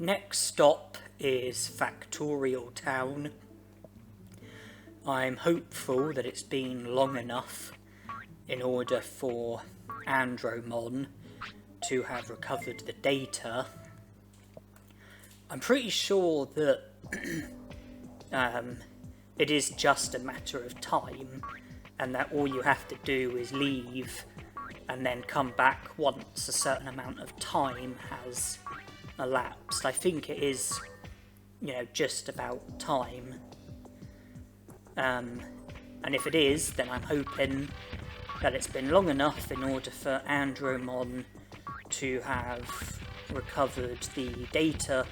Next stop is Factorial Town. I'm hopeful that it's been long enough in order for Andromon to have recovered the data. I'm pretty sure that it is just a matter of time, and that all you have to do is leave and then come back once a certain amount of time has elapsed. I think it is, just about time. And if it is, then I'm hoping that it's been long enough in order for Andromon to have recovered the data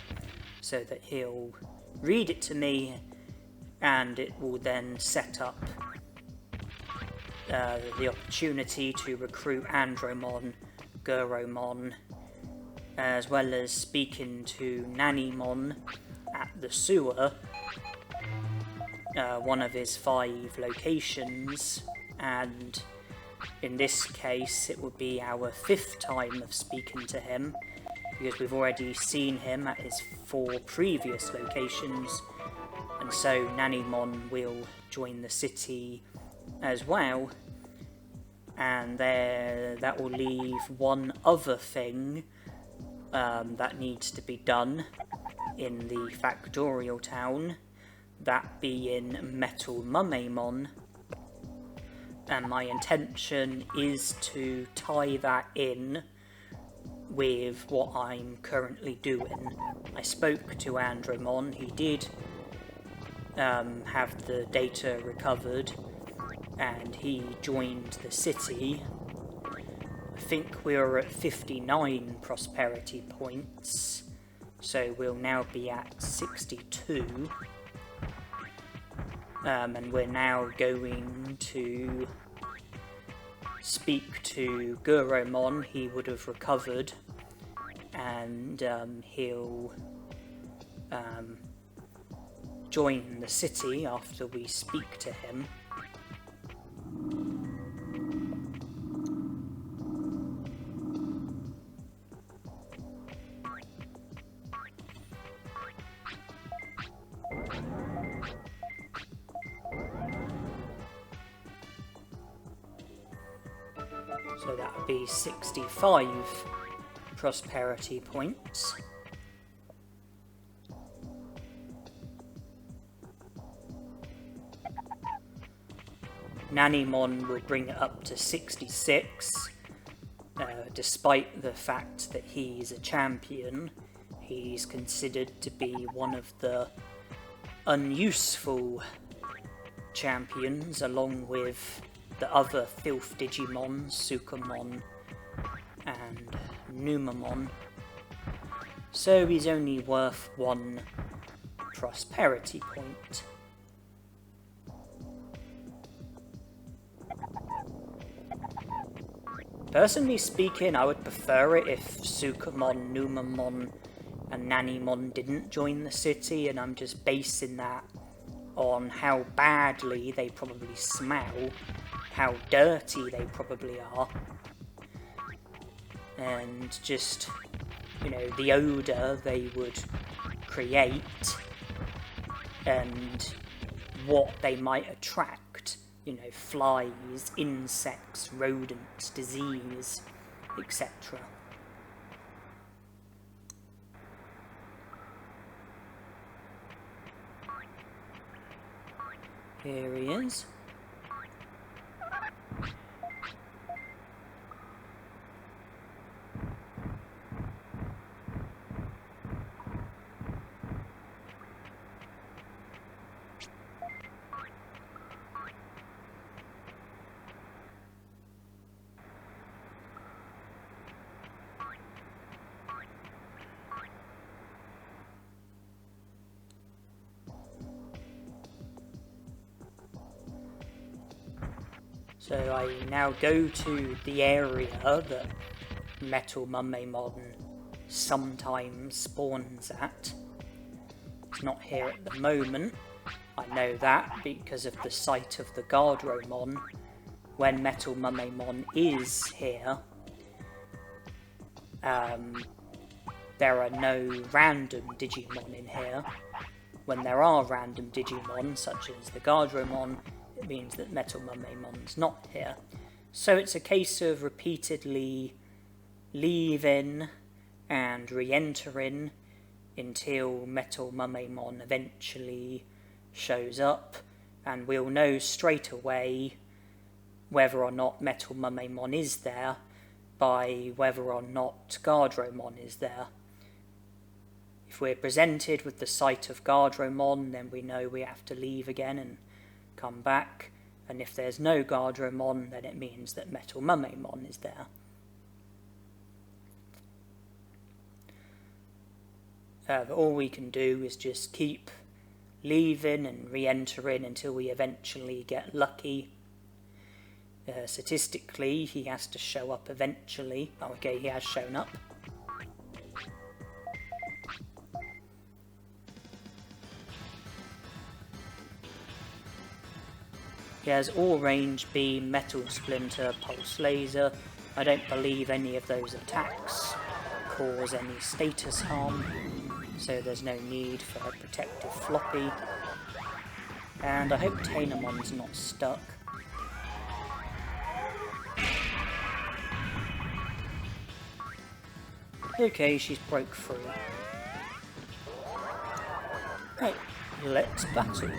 so that he'll read it to me, and it will then set up the opportunity to recruit Andromon, Guromon, as well as speaking to Tanemon at the sewer, one of his 5 locations, and in this case it would be our 5th time of speaking to him, because we've already seen him at his 4 previous locations, and so Tanemon will join the city as well. And that will leave one other thing that needs to be done in the Factorial Town, that being Metal Mummemon, and my intention is to tie that in with what I'm currently doing. I spoke to Andromon, he did have the data recovered, and he joined the city. I think we're at 59 prosperity points, so we'll now be at 62. And we're now going to speak to Guromon. He would have recovered, and he'll join the city after we speak to him. So that would be 65 prosperity points. Tanemon will bring it up to 66. Despite the fact that he's a champion, he's considered to be one of the unuseful champions, along with the other filth Digimon, Sukamon and Numamon. So he's only worth 1 prosperity point. Personally speaking, I would prefer it if Sukamon, Numamon and Tanemon didn't join the city, and I'm just basing that on how badly they probably smell, how dirty they probably are, and just, the odour they would create, and what they might attract, flies, insects, rodents, disease, etc. Here he is. So I now go to the area that Metal Mummemon sometimes spawns at. It's not here at the moment. I know that because of the sight of the Guardromon. When Metal Mummemon is here, there are no random Digimon in here. When there are random Digimon, such as the Guardromon, it means that Metal Mumemon's not here. So it's a case of repeatedly leaving and re-entering until Metal Mumemon eventually shows up, and we'll know straight away whether or not Metal Mumemon is there by whether or not Guardromon is there. If we're presented with the sight of Guardromon, then we know we have to leave again and come back, and if there's no Guardromon, then it means that Metal Mumemon is there. All we can do is just keep leaving and re-entering until we eventually get lucky. Statistically, he has to show up eventually. Oh, okay, he has shown up. He has All Range Beam, Metal Splinter, Pulse Laser. I don't believe any of those attacks cause any status harm, so there's no need for a protective floppy. And I hope Tanemon's not stuck. Okay, she's broke free. Right, let's battle.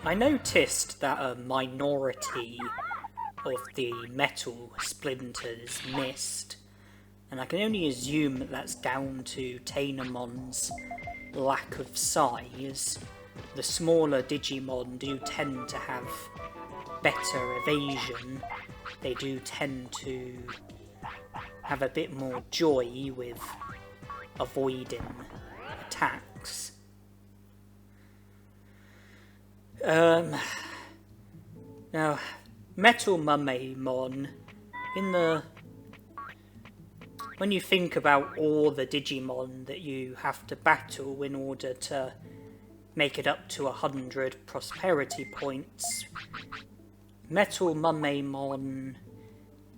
I noticed that a minority of the metal splinters missed, and I can only assume that that's down to Tanemon's lack of size. The smaller Digimon do tend to have better evasion. They do tend to have a bit more joy with avoiding attacks. Now, Metal Mumemon, when you think about all the Digimon that you have to battle in order to make it up to 100 prosperity points, Metal Mumemon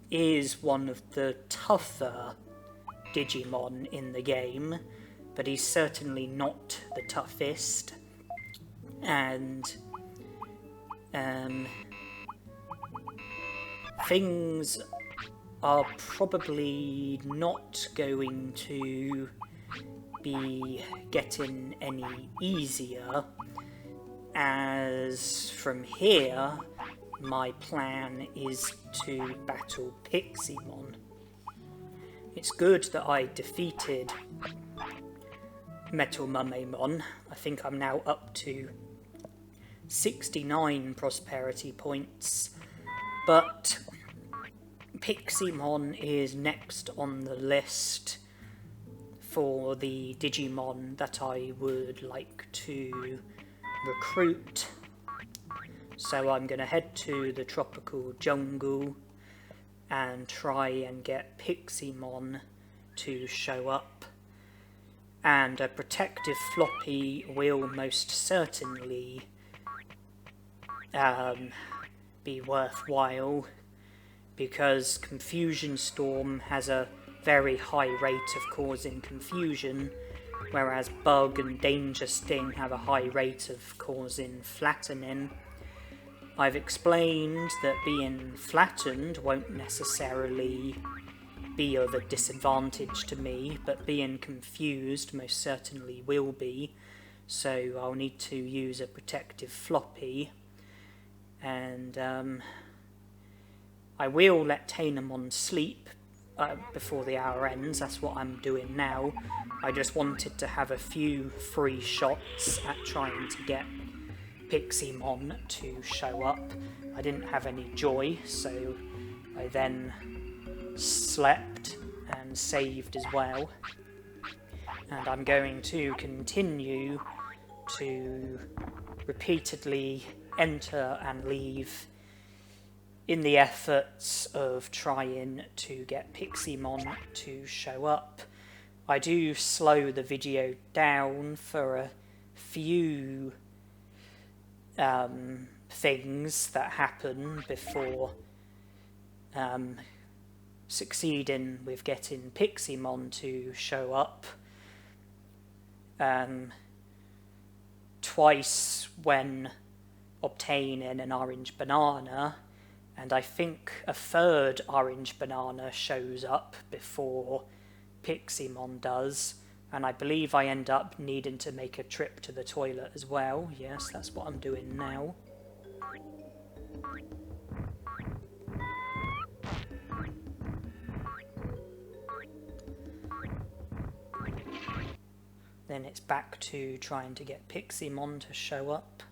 is one of the tougher Digimon in the game, but he's certainly not the toughest. And things are probably not going to be getting any easier, as from here my plan is to battle Piximon. It's good that I defeated Metal Mumemon. I think I'm now up to 69 prosperity points, but Piximon is next on the list for the Digimon that I would like to recruit. So I'm going to head to the tropical jungle and try and get Piximon to show up. And a protective floppy will most certainly be worthwhile, because Confusion Storm has a very high rate of causing confusion, whereas Bug and Danger Sting have a high rate of causing flattening. I've explained that being flattened won't necessarily be of a disadvantage to me, but being confused most certainly will be, so I'll need to use a protective floppy. And I will let Tanemon sleep before the hour ends. That's what I'm doing now. I just wanted to have a few free shots at trying to get Piximon to show up. I didn't have any joy, so I then slept and saved as well. And I'm going to continue to repeatedly enter and leave in the efforts of trying to get Piximon to show up, I do slow the video down for a few things that happen before succeeding with getting Piximon to show up. Twice when obtaining an orange banana, and I think a third orange banana shows up before Piximon does, and I believe I end up needing to make a trip to the toilet as well. Yes, that's what I'm doing now. Then it's back to trying to get Piximon to show up.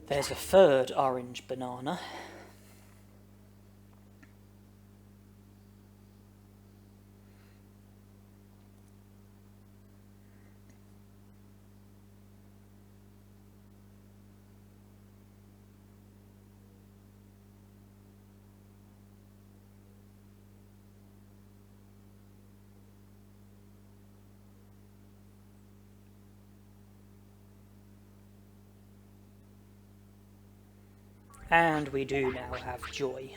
There's a third orange banana. And we do now have joy.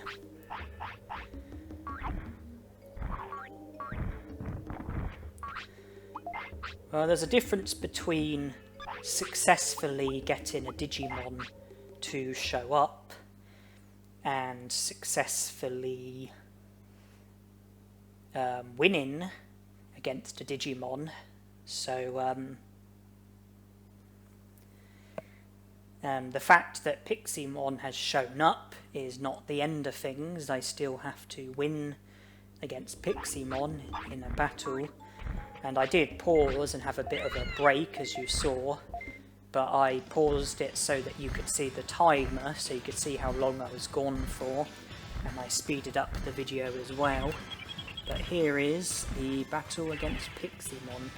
Well, there's a difference between successfully getting a Digimon to show up and successfully winning against a Digimon. So the fact that Piximon has shown up is not the end of things. I still have to win against Piximon in a battle. And I did pause and have a bit of a break, as you saw, but I paused it so that you could see the timer, so you could see how long I was gone for, and I speeded up the video as well. But here is the battle against Piximon.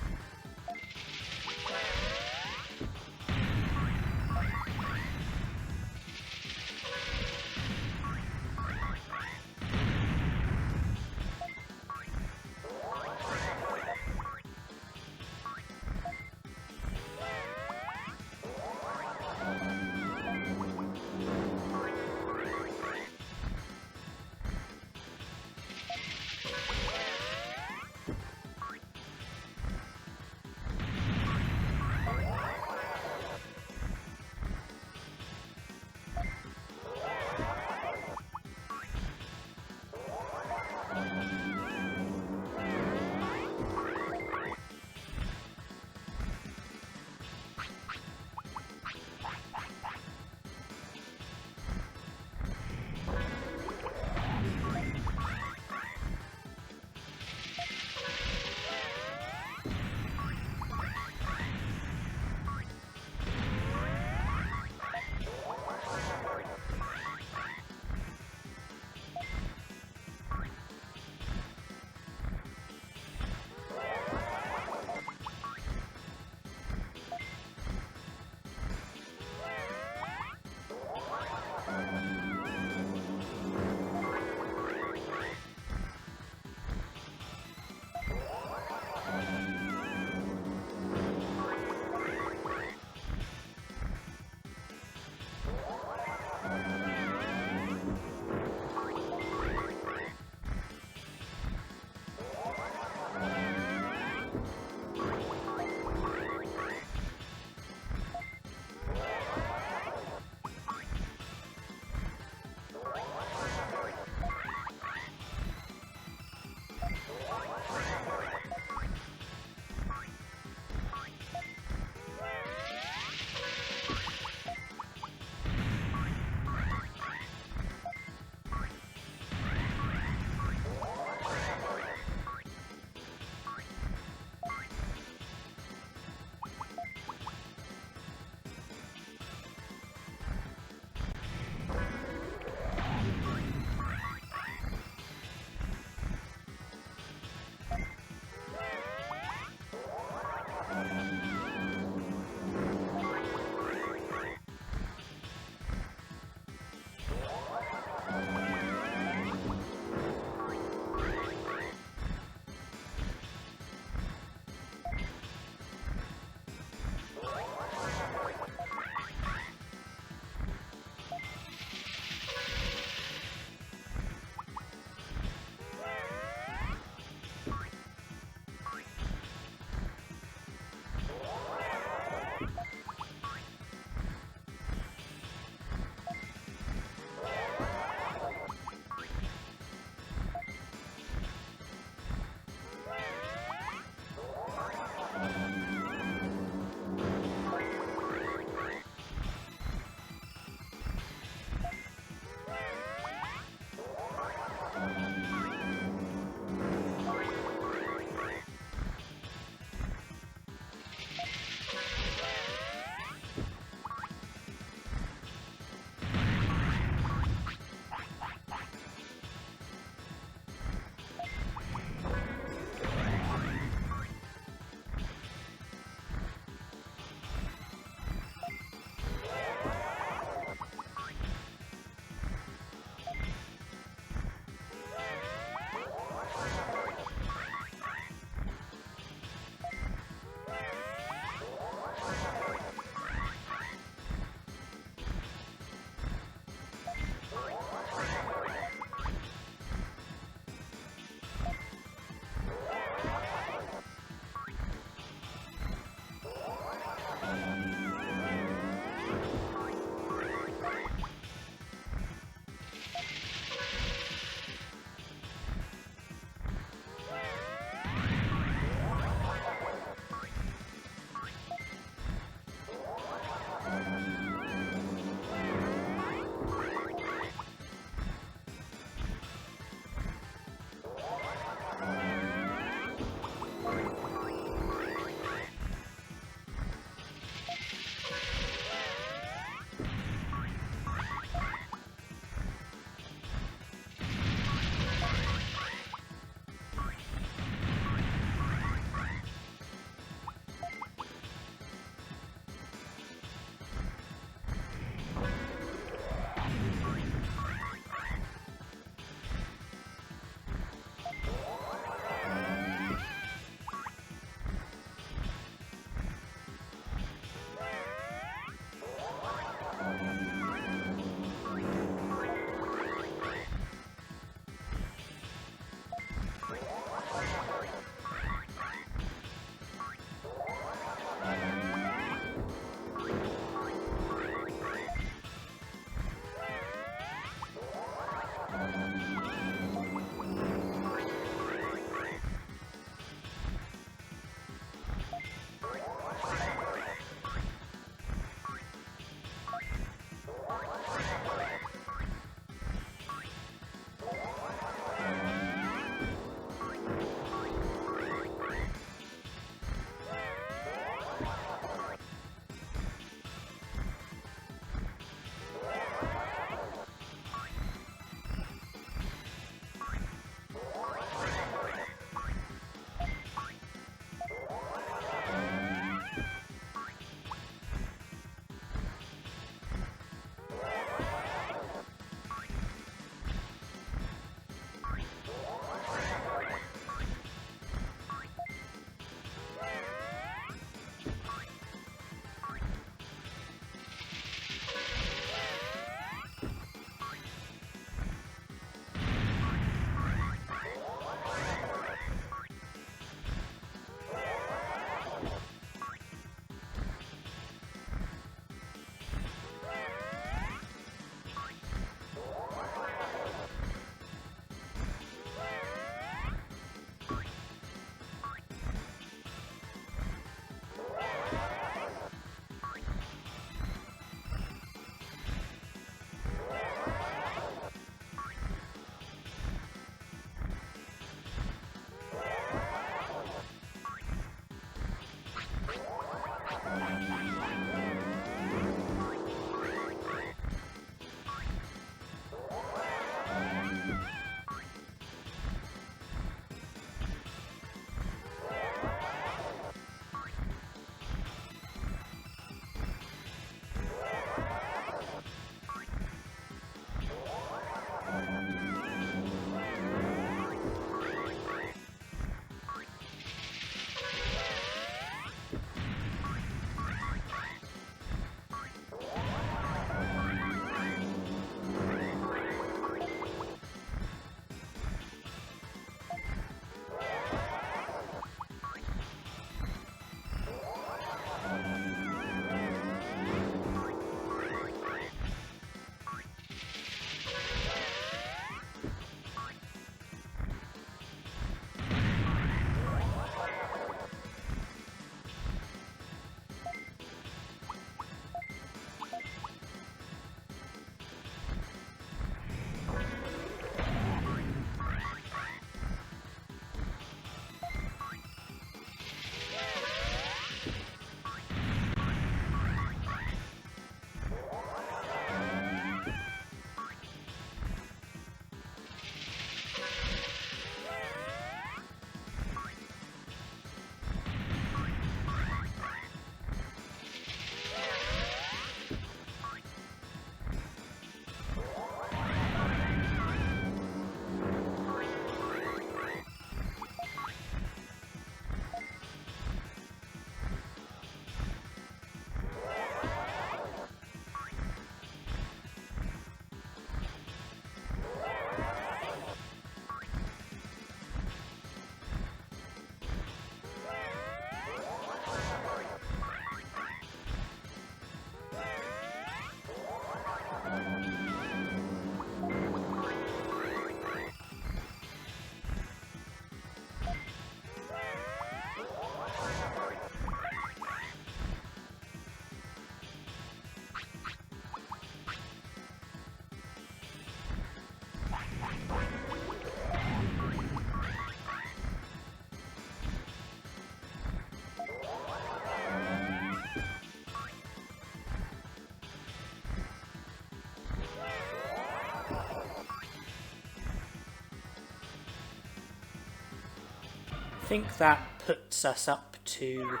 I think that puts us up to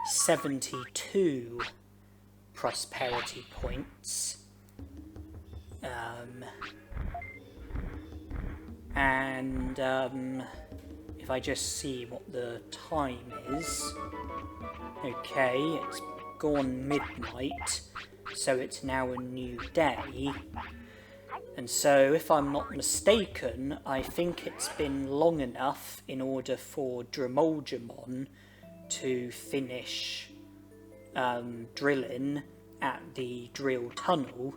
72 prosperity points. If I just see what the time is. Okay, it's gone midnight, so it's now a new day. And so, if I'm not mistaken, I think it's been long enough in order for Digivolving to finish drilling at the drill tunnel.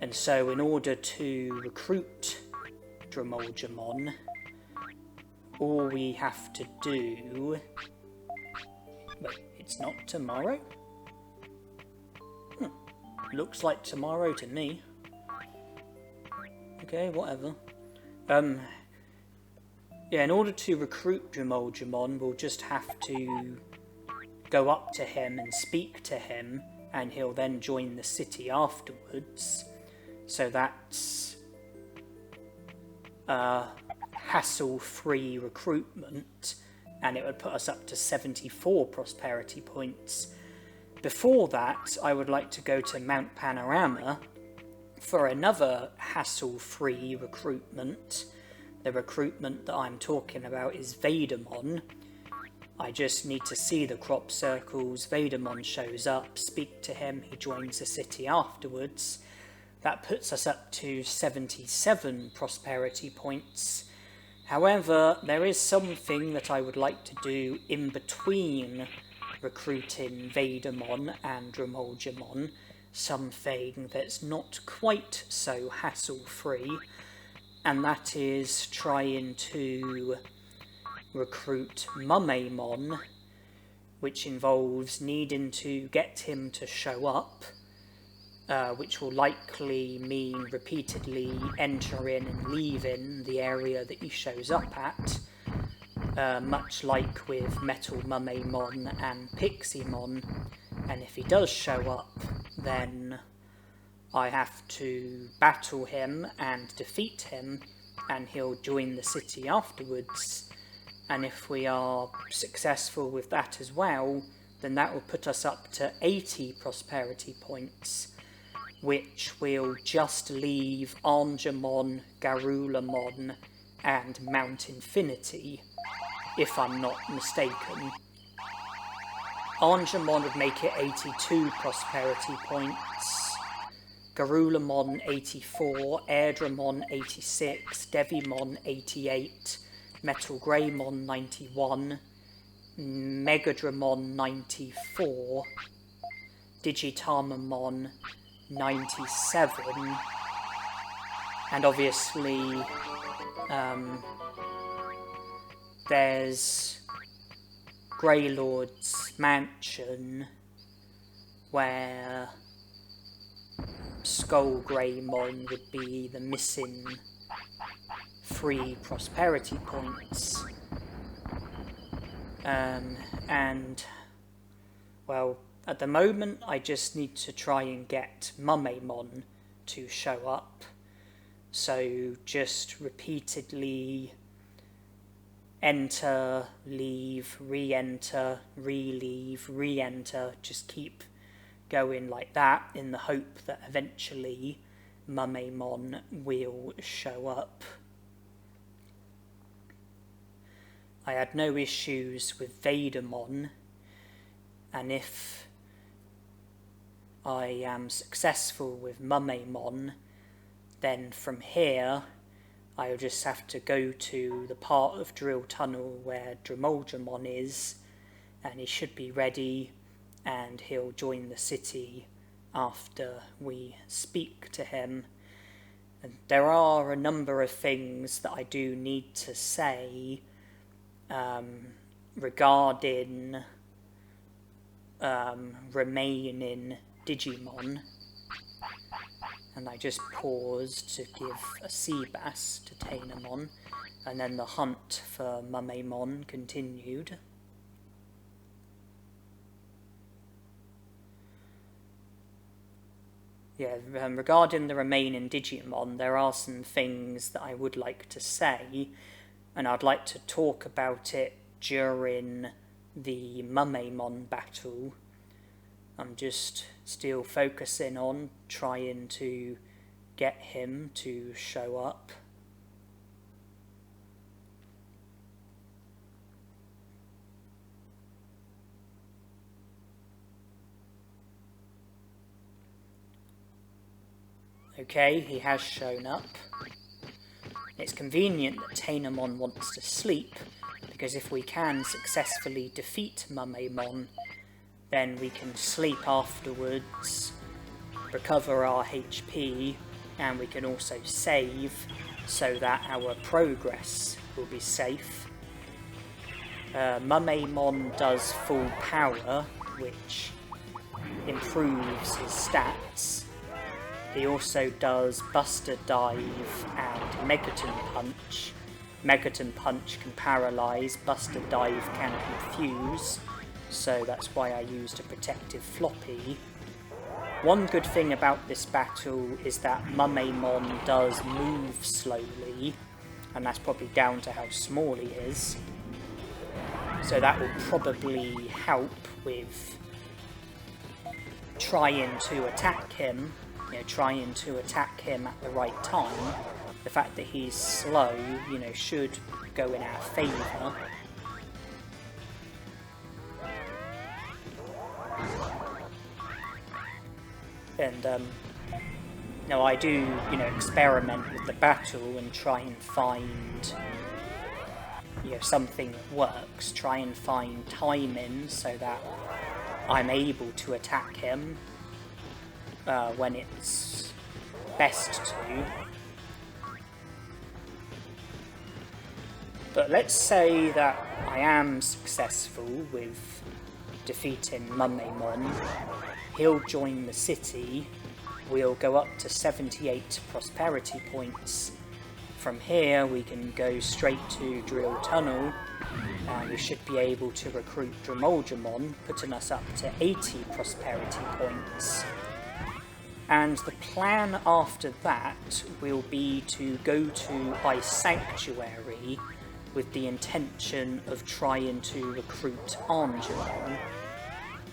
And so, in order to recruit Digivolving, all we have to do... Wait, it's not tomorrow? Looks like tomorrow to me. Okay, whatever. Yeah, in order to recruit Digivolving, we'll just have to go up to him and speak to him, and he'll then join the city afterwards. So that's hassle-free recruitment, and it would put us up to 74 prosperity points. Before that, I would like to go to Mount Panorama for another hassle-free recruitment. The recruitment that I'm talking about is Vademon. I just need to see the crop circles. Vademon shows up, speak to him, he joins the city afterwards. That puts us up to 77 prosperity points. However, there is something that I would like to do in between recruiting Vademon and Digivolving, something that's not quite so hassle-free, and that is trying to recruit Mumemon, which involves needing to get him to show up, which will likely mean repeatedly entering and leaving the area that he shows up at, much like with Metal Mumemon and Pixiemon. And if he does show up, then I have to battle him and defeat him, and he'll join the city afterwards. And if we are successful with that as well, then that will put us up to 80 prosperity points, which will just leave Angemon, Garulamon, and Mount Infinity, if I'm not mistaken. Angemon would make it 82 prosperity points, Garulamon 84, Airdramon 86, Devimon 88, Metal Greymon 91, Megadramon 94, Digitamamon 97, and obviously there's Greylord's mansion, where Skull Greymon would be the missing 3 prosperity points. And, well, at the moment I just need to try and get Mumemon to show up. So just repeatedly enter, leave, re-enter, re-leave, re-enter, just keep going like that in the hope that eventually Mumemon will show up. I had no issues with Vademon, and if I am successful with Mumemon, then from here I'll just have to go to the part of Drill Tunnel where Digivolving is, and he should be ready, and he'll join the city after we speak to him. And there are a number of things that I do need to say regarding remaining Digimon. And I just paused to give a sea bass to Tanemon, and then the hunt for Mumemon continued. Yeah, regarding the remaining Digimon, there are some things that I would like to say. and I'd like to talk about it during the Tanemon battle. I'm just still focusing on trying to get him to show up. Okay, he has shown up. It's convenient that Tanemon wants to sleep, because if we can successfully defeat Tanemon, then we can sleep afterwards, recover our HP, and we can also save so that our progress will be safe. Tanemon does full power, which improves his stats. He also does Buster Dive and Megaton Punch. Megaton Punch can paralyse, Buster Dive can confuse, so that's why I used a protective floppy. One good thing about this battle is that Tanemon does move slowly, and that's probably down to how small he is. So that will probably help with trying to attack him. Trying to attack him at the right time. The fact that he's slow, should go in our favour. And, I do, experiment with the battle and try and find, something that works. Try and find timing so that I'm able to attack him when it's best to. But let's say that I am successful with defeating Tanemon. He'll join the city. We'll go up to 78 prosperity points. From here we can go straight to Drill Tunnel, and we should be able to recruit Digivolving, putting us up to 80 prosperity points. And the plan after that will be to go to Ice Sanctuary with the intention of trying to recruit Digimon.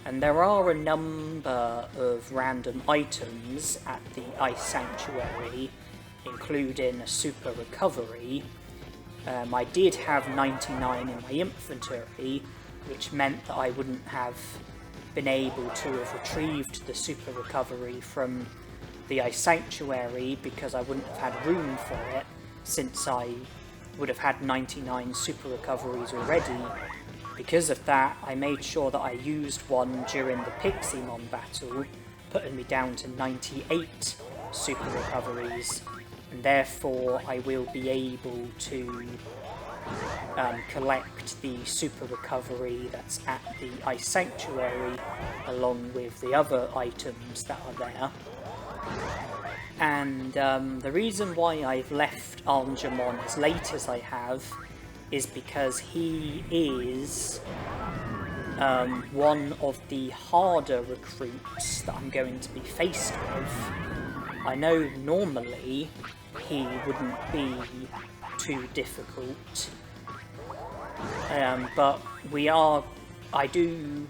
And there are a number of random items at the Ice Sanctuary, including a super recovery. I did have 99 in my inventory, which meant that I wouldn't have been able to have retrieved the super recovery from the Ice Sanctuary because I wouldn't have had room for it, since I would have had 99 super recoveries already. Because of that, I made sure that I used one during the Piximon battle, putting me down to 98 super recoveries, and therefore I will be able to collect the super recovery that's at the Ice Sanctuary, along with the other items that are there. And the reason why I've left Digimon as late as I have is because he is one of the harder recruits that I'm going to be faced with. I know normally he wouldn't be too difficult, but I do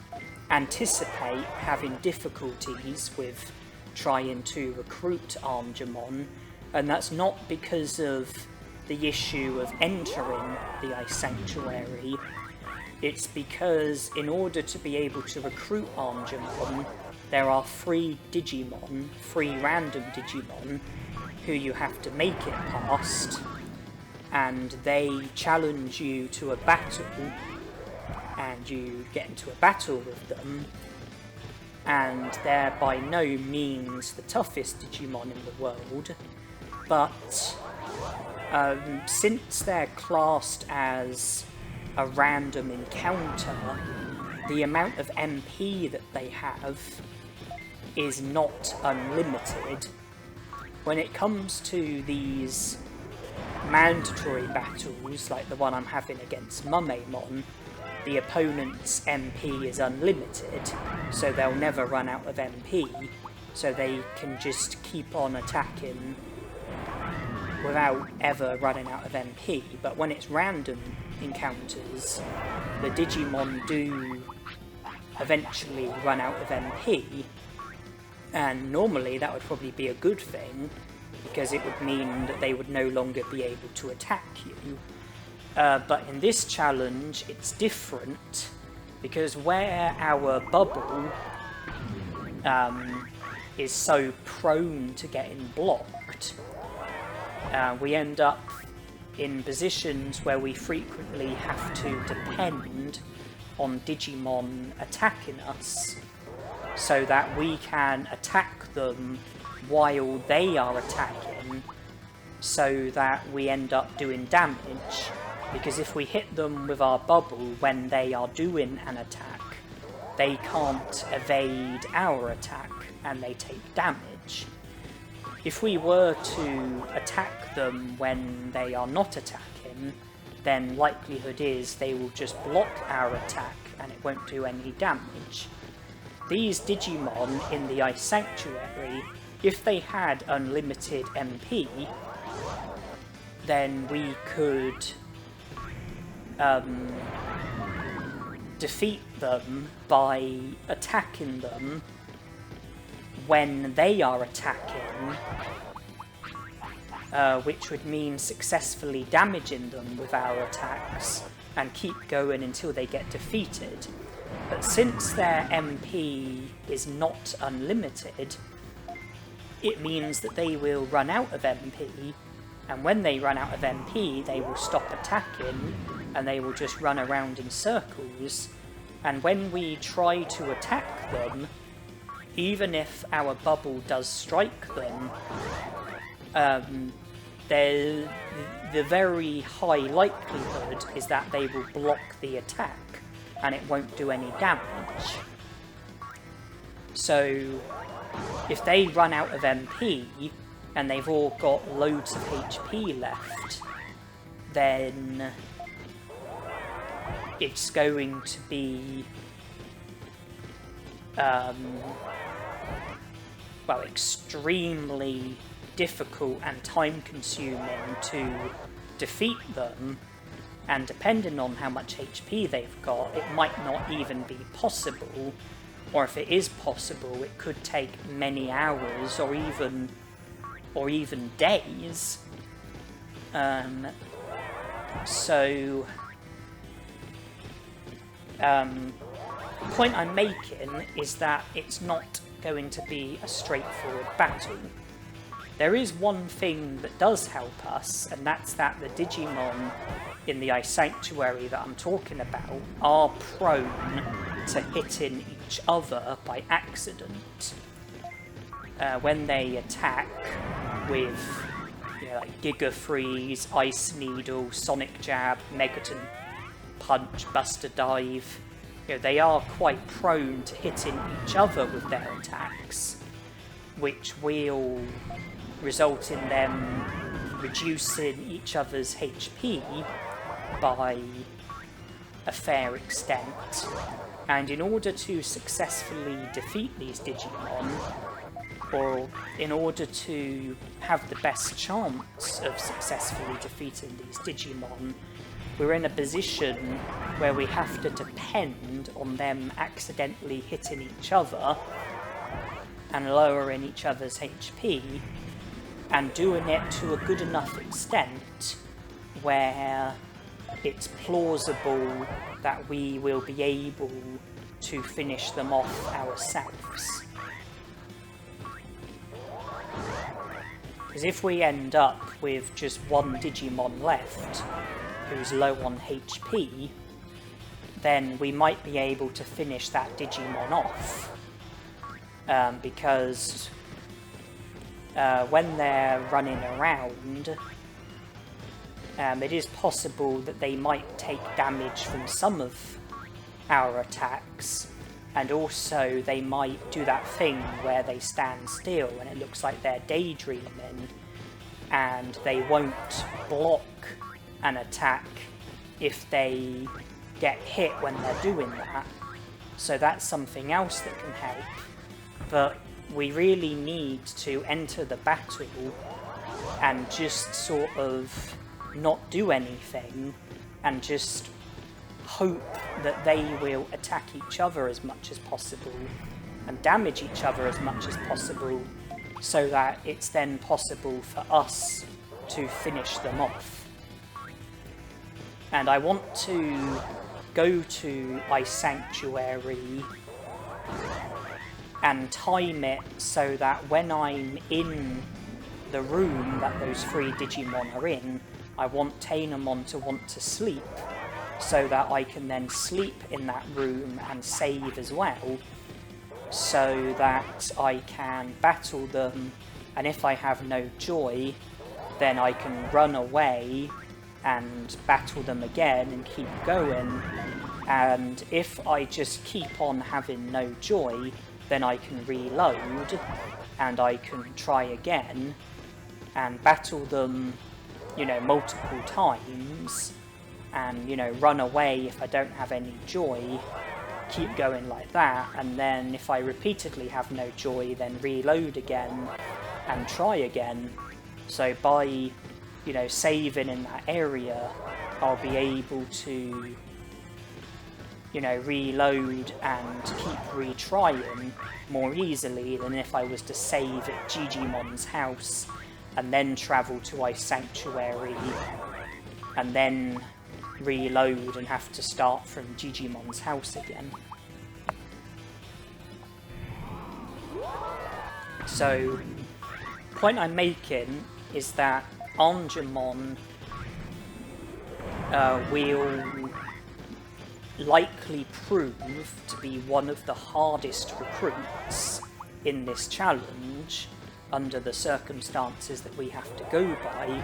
anticipate having difficulties with trying to recruit Digimon, and that's not because of the issue of entering the Ice Sanctuary. It's because in order to be able to recruit Digimon, there are three random Digimon, who you have to make it past, and they challenge you to a battle, and you get into a battle with them, and they're by no means the toughest Digimon in the world, but since they're classed as a random encounter, the amount of MP that they have is not unlimited. When it comes to these mandatory battles, like the one I'm having against Tanemon, the opponent's MP is unlimited, so they'll never run out of MP, so they can just keep on attacking without ever running out of MP, but when it's random encounters, the Digimon do eventually run out of MP, and normally that would probably be a good thing, because it would mean that they would no longer be able to attack you. But in this challenge, it's different, because where our bubble is so prone to getting blocked, we end up in positions where we frequently have to depend on Digimon attacking us, so that we can attack them while they are attacking, so that we end up doing damage. Because if we hit them with our bubble when they are doing an attack, they can't evade our attack and they take damage. If we were to attack them when they are not attacking, then likelihood is they will just block our attack and it won't do any damage. These Digimon in the Ice Sanctuary, if they had unlimited MP, then we could defeat them by attacking them when they are attacking, which would mean successfully damaging them with our attacks and keep going until they get defeated. But since their MP is not unlimited, it means that they will run out of MP, and when they run out of MP, they will stop attacking and they will just run around in circles. And when we try to attack them, even if our bubble does strike them, the very high likelihood is that they will block the attack and it won't do any damage. So if they run out of MP and they've all got loads of HP left, then it's going to be extremely difficult and time consuming to defeat them, and depending on how much HP they've got, it might not even be possible, or if it is possible, it could take many hours or even days. The point I'm making is that it's not going to be a straightforward battle. There is one thing that does help us, and that's that the Digimon in the Ice Sanctuary that I'm talking about are prone to hitting each other by accident. When they attack with like Giga Freeze, Ice Needle, Sonic Jab, Megaton Punch, Buster Dive, they are quite prone to hitting each other with their attacks, which will result in them reducing each other's HP by a fair extent. And in order to successfully defeat these Digimon, or in order to have the best chance of successfully defeating these Digimon, we're in a position where we have to depend on them accidentally hitting each other and lowering each other's HP, and doing it to a good enough extent where it's plausible that we will be able to finish them off ourselves. Because if we end up with just one Digimon left who's low on HP, then we might be able to finish that Digimon off. Because when they're running around, it is possible that they might take damage from some of our attacks, and also they might do that thing where they stand still and it looks like they're daydreaming, and they won't block an attack if they get hit when they're doing that. So that's something else that can help. But we really need to enter the battle and just sort of not do anything and just hope that they will attack each other as much as possible and damage each other as much as possible, so that it's then possible for us to finish them off. And I want to go to Ice Sanctuary and time it so that when I'm in the room that those 3 Digimon are in, I want Tanemon to want to sleep, so that I can then sleep in that room and save as well, so that I can battle them, and if I have no joy, then I can run away and battle them again and keep going. And if I just keep on having no joy, then I can reload and I can try again and battle them, you know, multiple times, and, you know, run away if I don't have any joy, keep going like that, and then if I repeatedly have no joy, then reload again and try again. So by, you know, saving in that area, I'll be able to, you know, reload and keep retrying more easily than if I was to save at Digimon's house and then travel to Ice Sanctuary and then reload and have to start from Digimon's house again. So, the point I'm making is that Angemon will likely prove to be one of the hardest recruits in this challenge under the circumstances that we have to go by,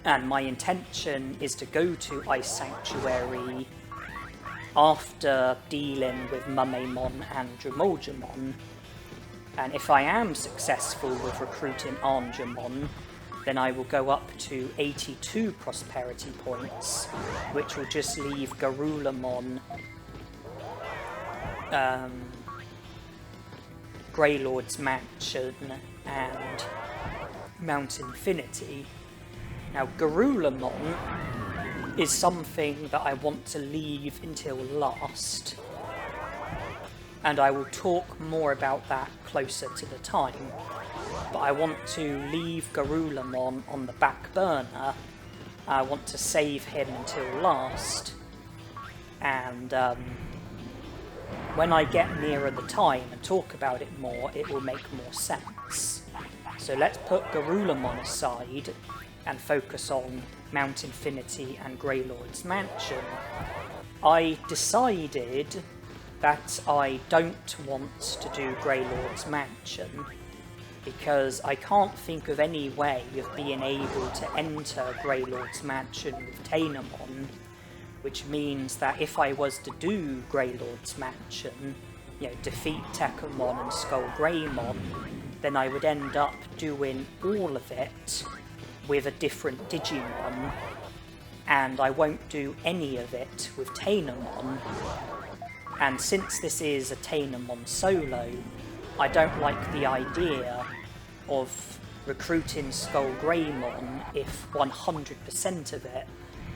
and my intention is to go to Ice Sanctuary after dealing with Mumemon and Dromulgemon, and if I am successful with recruiting Angemon, then I will go up to 82 prosperity points, which will just leave Garulamon, Greylord's Mansion, and Mount Infinity. Now, Garulamon is something that I want to leave until last, and I will talk more about that closer to the time. But I want to leave Garulamon on the back burner. I want to save him until last, and when I get nearer the time and talk about it more, it will make more sense. So let's put Garulamon aside and focus on Mount Infinity and Greylord's Mansion. I decided that I don't want to do Greylord's Mansion because I can't think of any way of being able to enter Greylord's Mansion with Tanemon, which means that if I was to do Greylord's Mansion, you know, defeat Tekkamon and Skullgreymon, then I would end up doing all of it with a different Digimon, and I won't do any of it with Tanemon. And since this is a Tanemon Solo, I don't like the idea of recruiting Skullgreymon if 100% of it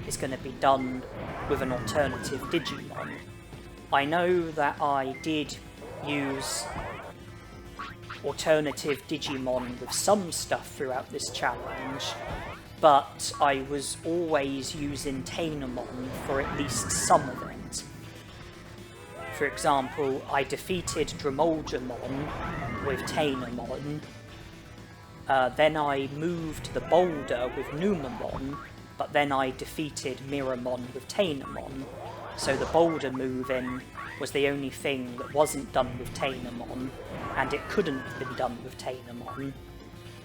is going to be done with an alternative Digimon. I know that I did use alternative Digimon with some stuff throughout this challenge, but I was always using Tanemon for at least some of it. For example, I defeated Dromulgemon with Tanemon, then I moved the boulder with Numemon, but then I defeated Miramon with Tanemon, so the boulder moving was the only thing that wasn't done with Tanemon, and it couldn't have been done with Tanemon.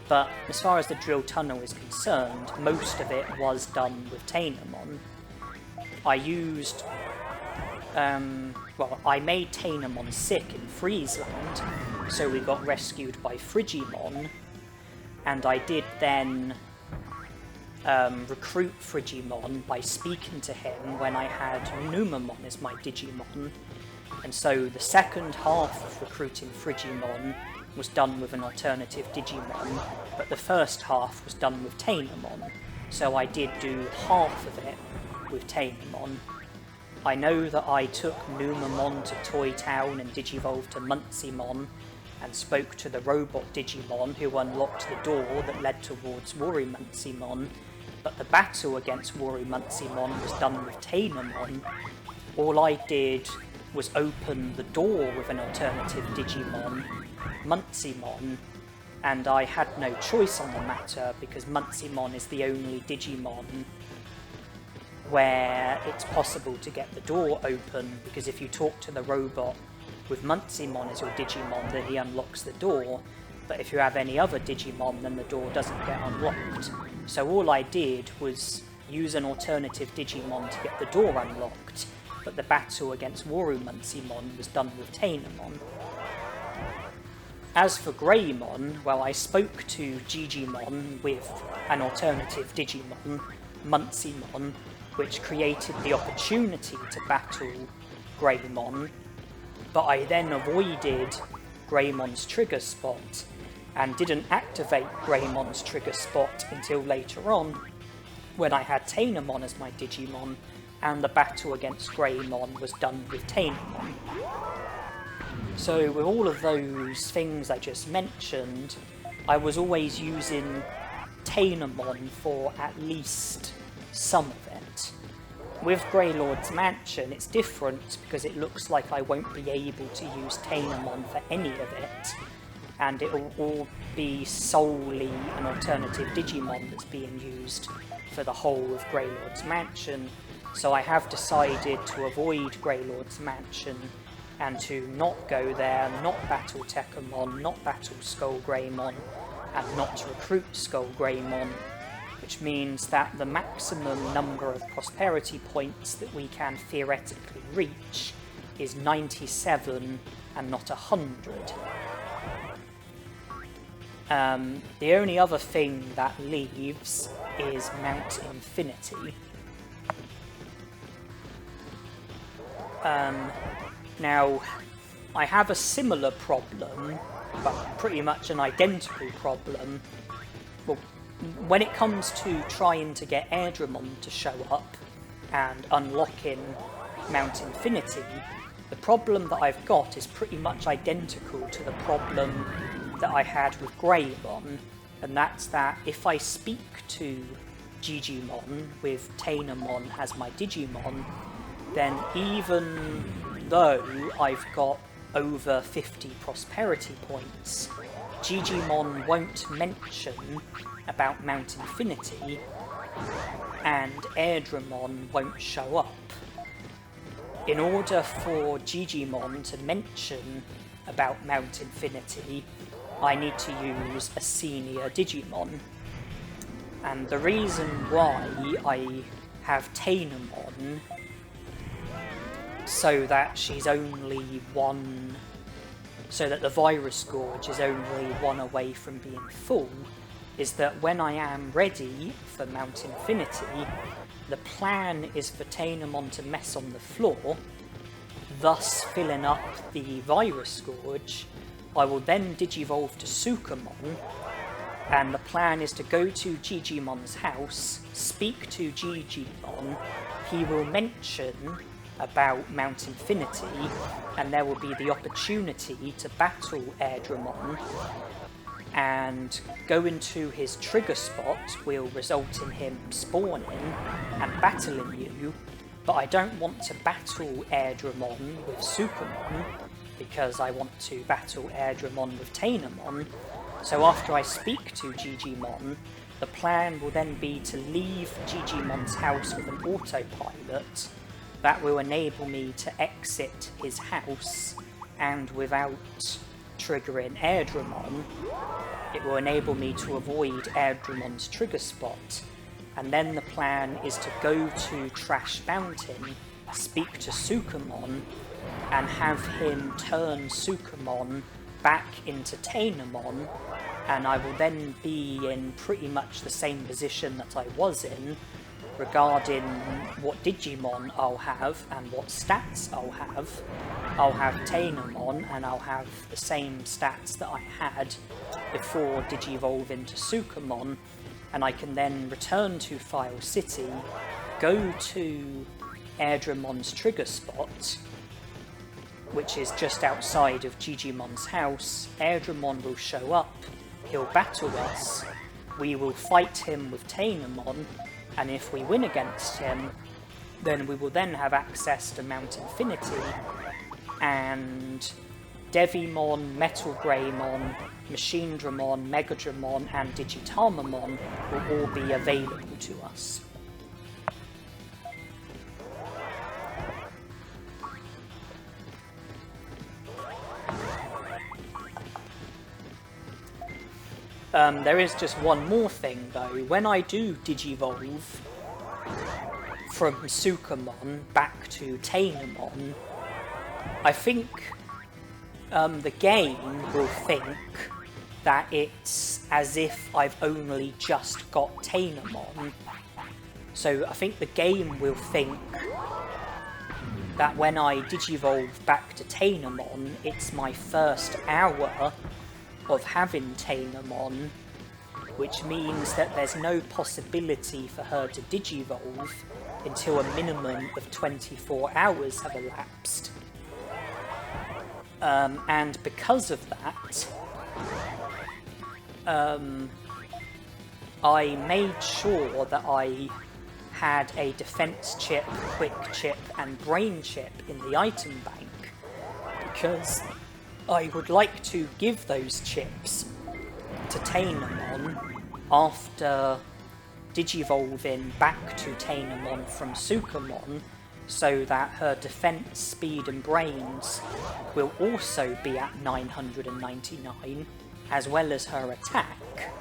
But as far as the drill tunnel is concerned, most of it was done with Tanemon. I used I made Tanemon sick in Friesland, so we got rescued by Frigimon, and I did then recruit Frigimon by speaking to him when I had Numemon as my Digimon, and so the second half of recruiting Frigimon was done with an alternative Digimon, but the first half was done with Tanemon, so I did do half of it with Tanemon. I know that I took Numamon to Toy Town and Digivolve to Muncymon, and spoke to the robot Digimon who unlocked the door that led towards Worrymuncymon, but the battle against Worrymuncymon was done with Tanemon. All I did was open the door with an alternative Digimon, Muncymon, and I had no choice on the matter because Muncymon is the only Digimon where it's possible to get the door open, because if you talk to the robot with Muncymon as your Digimon, then he unlocks the door, but if you have any other Digimon, then the door doesn't get unlocked. So all I did was use an alternative Digimon to get the door unlocked, but the battle against Worrymuncymon was done with Tanemon. As for Greymon, well, I spoke to Digimon with an alternative Digimon, Muncymon, which created the opportunity to battle Greymon, but I then avoided Greymon's trigger spot and didn't activate Greymon's trigger spot until later on, when I had Tanemon as my Digimon, and the battle against Greymon was done with Tanemon. So with all of those things I just mentioned, I was always using Tanemon for at least some of it. With Greylord's Mansion, it's different because it looks like I won't be able to use Tanemon for any of it, and it will all be solely an alternative Digimon that's being used for the whole of Greylord's Mansion. So I have decided to avoid Greylord's Mansion and to not go there, not battle Tekkamon, not battle Skull Greymon, and not to recruit Skull Greymon, which means that the maximum number of prosperity points that we can theoretically reach is 97 and not 100. The only other thing that leaves is Mount Infinity. Now, I have a similar problem, but pretty much an identical problem. Well, when it comes to trying to get Airdramon to show up and unlocking Mount Infinity, the problem that I've got is pretty much identical to the problem that I had with Greymon, and that's that if I speak to Digimon with Tanemon as my Digimon, then even though I've got over 50 prosperity points, Digimon won't mention about Mount Infinity, and Airdramon won't show up. In order for Digimon to mention about Mount Infinity, I need to use a senior Digimon. And the reason why I have Tanemon so that she's only one, so that the Virus Gorge is only one away from being full, is that when I am ready for Mount Infinity, the plan is for Tanemon to mess on the floor, thus filling up the Virus Gorge. I will then Digivolve to Sukamon, and the plan is to go to Gigimon's house, speak to Digimon, he will mention about Mount Infinity, and there will be the opportunity to battle Airdramon, and going to his trigger spot will result in him spawning and battling you, but I don't want to battle Airdramon with Sukamon because I want to battle Airdramon with Tanemon. So after I speak to Digimon, the plan will then be to leave Gigimon's house with an autopilot that will enable me to exit his house, and without triggering Airdramon, it will enable me to avoid Airdramon's trigger spot. And then the plan is to go to Trash Mountain, speak to Sukamon, and have him turn Sukamon back into Tanemon, and I will then be in pretty much the same position that I was in, regarding what Digimon I'll have and what stats I'll have Tanemon, and I'll have the same stats that I had before Digivolve into Sukamon, and I can then return to File City, go to Airdramon's trigger spot, which is just outside of Gigimon's house. Airdramon will show up, he'll battle us, we will fight him with Tanemon, and if we win against him, then we will then have access to Mount Infinity, and Devimon, Metal Greymon, Machinedramon, Megadramon, and Digitamamon will all be available to us. There is just one more thing though. When I do Digivolve from Sukamon back to Tanemon, I think the game will think that it's as if I've only just got Tanemon. So I think the game will think that when I Digivolve back to Tanemon, it's my first hour of having Tanemon, which means that there's no possibility for her to Digivolve until a minimum of 24 hours have elapsed. And because of that, I made sure that I had a defense chip, quick chip, and brain chip in the item bank, because I would like to give those chips to Tanemon after Digivolving back to Tanemon from Sukamon, so that her defense, speed, and brains will also be at 999, as well as her attack.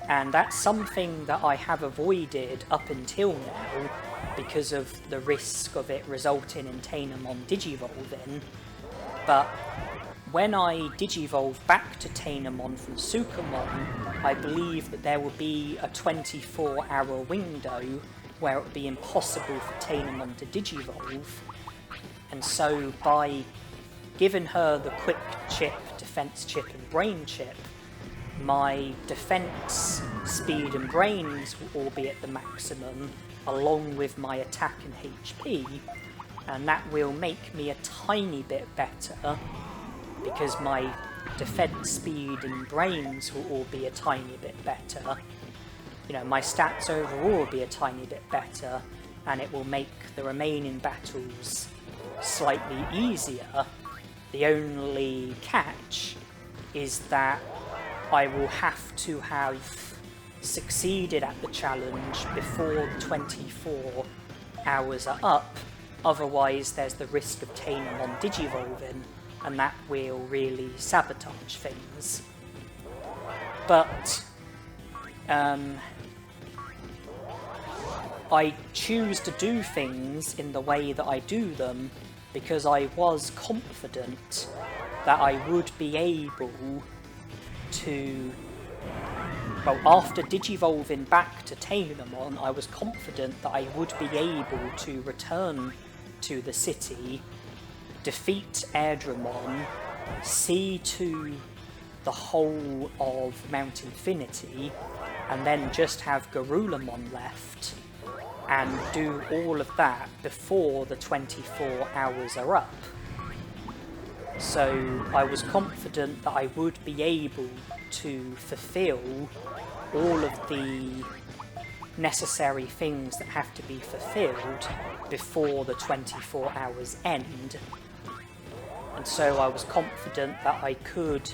And that's something that I have avoided up until now because of the risk of it resulting in Tanemon Digivolving. But when I Digivolve back to Tanemon from Sukamon, I believe that there will be a 24-hour window where it would be impossible for Tanemon to Digivolve. And so by giving her the quick chip, defense chip, and brain chip, my defense, speed, and brains will all be at the maximum, along with my attack and HP, and that will make me a tiny bit better, because my defense, speed, and brains will all be a tiny bit better. You know, my stats overall will be a tiny bit better, and it will make the remaining battles slightly easier. The only catch is that I will have to have succeeded at the challenge before the 24 hours are up, otherwise there's the risk of Tanemon Digivolving, and that will really sabotage things. But I choose to do things in the way that I do them because I was confident that I would be able to... Well, after Digivolving back to Tanemon, I was confident that I would be able to return to the city, defeat Airdramon, see to the whole of Mount Infinity, and then just have Garulamon left, and do all of that before the 24 hours are up. So I was confident that I would be able to fulfill all of the necessary things that have to be fulfilled before the 24 hours end. And so I was confident that I could,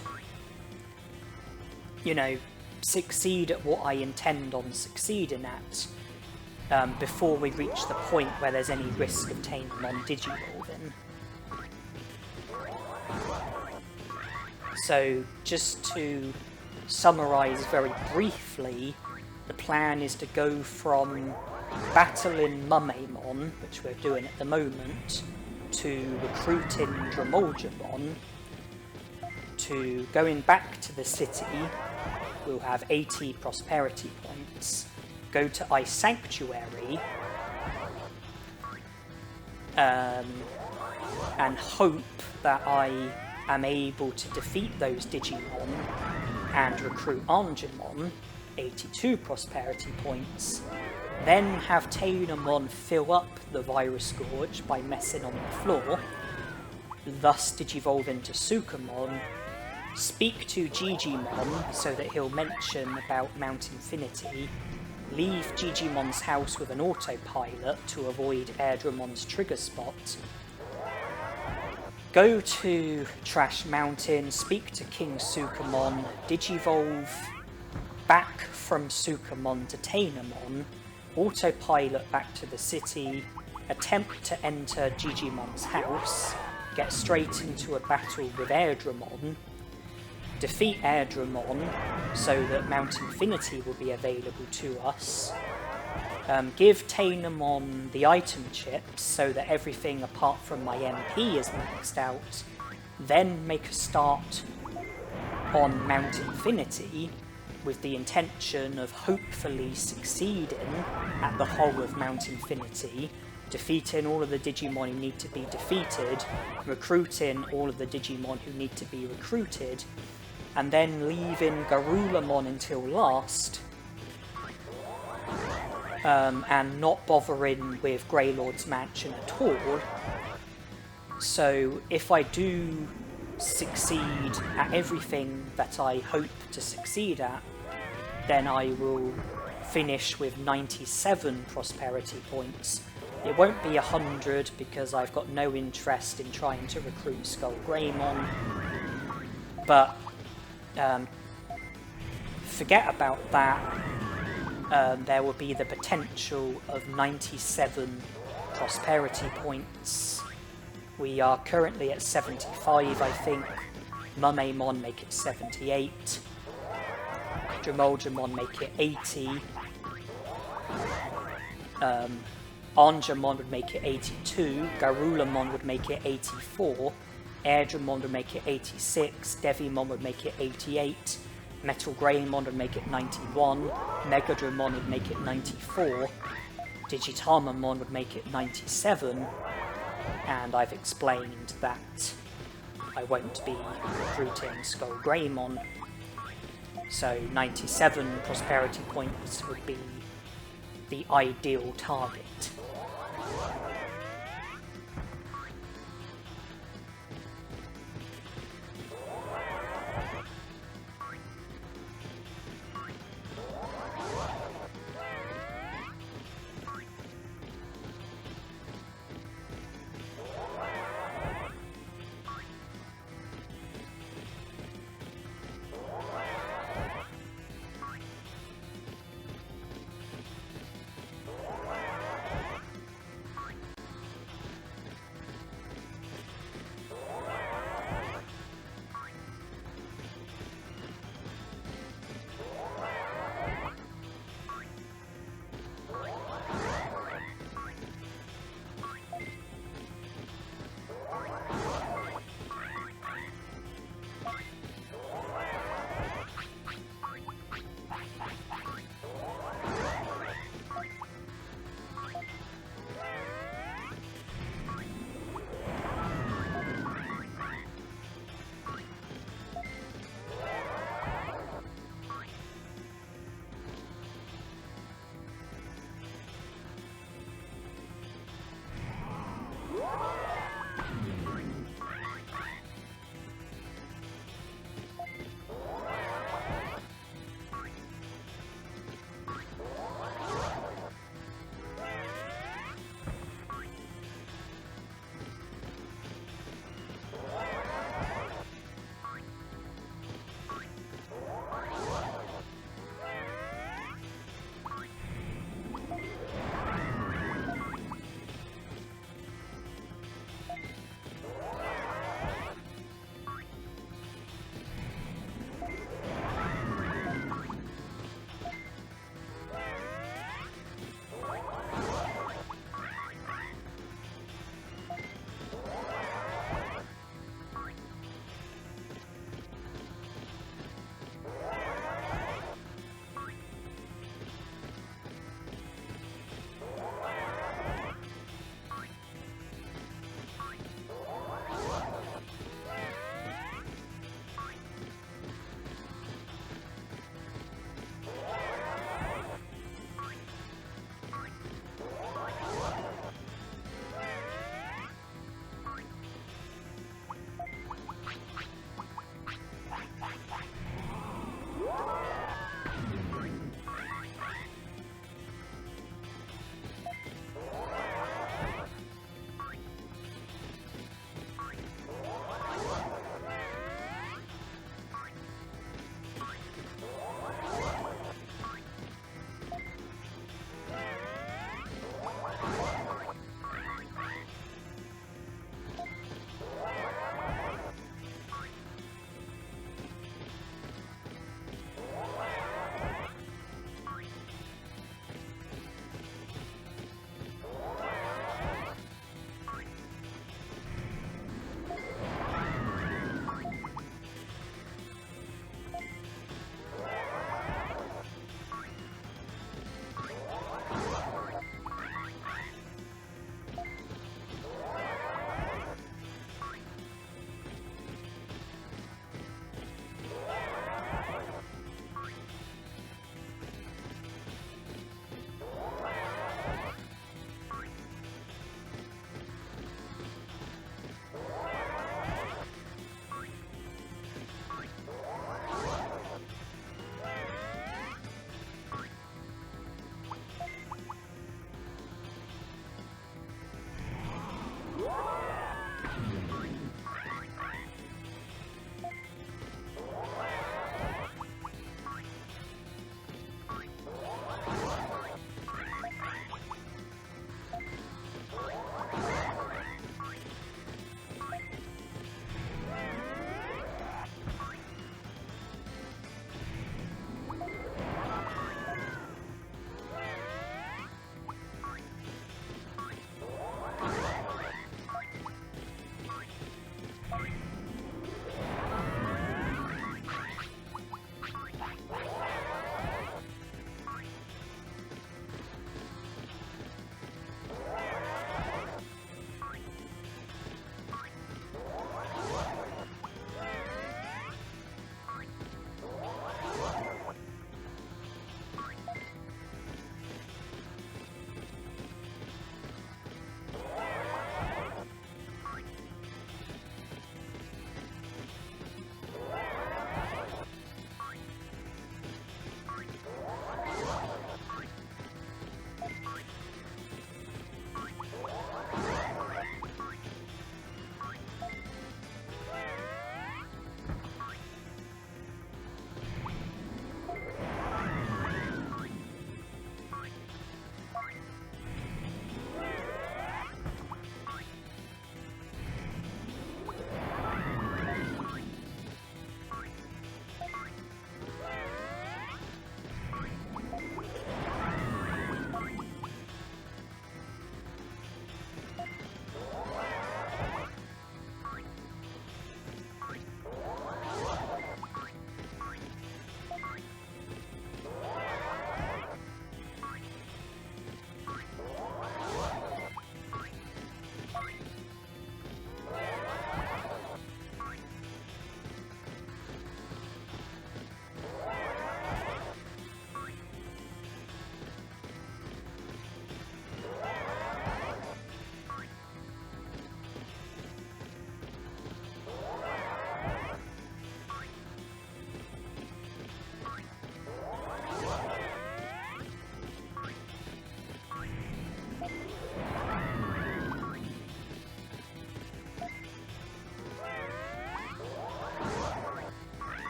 you know, succeed at what I intend on succeeding at before we reach the point where there's any risk of Tanemon Digivolving. So, just to summarise very briefly, the plan is to go from battling Mumemon, which we're doing at the moment, to recruiting Dramoljamon, to going back to the city. We'll have 80 prosperity points, go to Ice Sanctuary, and hope that I am able to defeat those Digimon and recruit Angemon, 82 prosperity points, then have Tanemon fill up the Virus Gorge by messing on the floor, thus Digivolve into Sukamon, speak to Digimon so that he'll mention about Mount Infinity, leave Digimon's house with an autopilot to avoid Airdramon's trigger spot, go to Trash Mountain, speak to King Sukamon, Digivolve back from Sukamon to Tanemon, autopilot back to the city, attempt to enter Digimon's house, get straight into a battle with Airdramon, defeat Airdramon so that Mount Infinity will be available to us, give Tanemon the item chips so that everything apart from my MP is maxed out, then make a start on Mount Infinity with the intention of hopefully succeeding at the whole of Mount Infinity, defeating all of the Digimon who need to be defeated, recruiting all of the Digimon who need to be recruited, and then leaving Garulamon until last, and not bothering with Greylord's Mansion at all. So if I do succeed at everything that I hope to succeed at, then I will finish with 97 prosperity points. It won't be 100 because I've got no interest in trying to recruit Skull Greymon, but forget about that. There will be the potential of 97 prosperity points. We are currently at 75, I think. Mumemon make it 78. Jamoljamon make it 80. Angemon would make it 82. Garulamon would make it 84. Airdramon would make it 86. Devimon would make it 88. Metal Greymon would make it 91. Megadramon would make it 94. Digitamamon would make it 97. And I've explained that I won't be recruiting Skull Greymon. So 97 prosperity points would be the ideal target.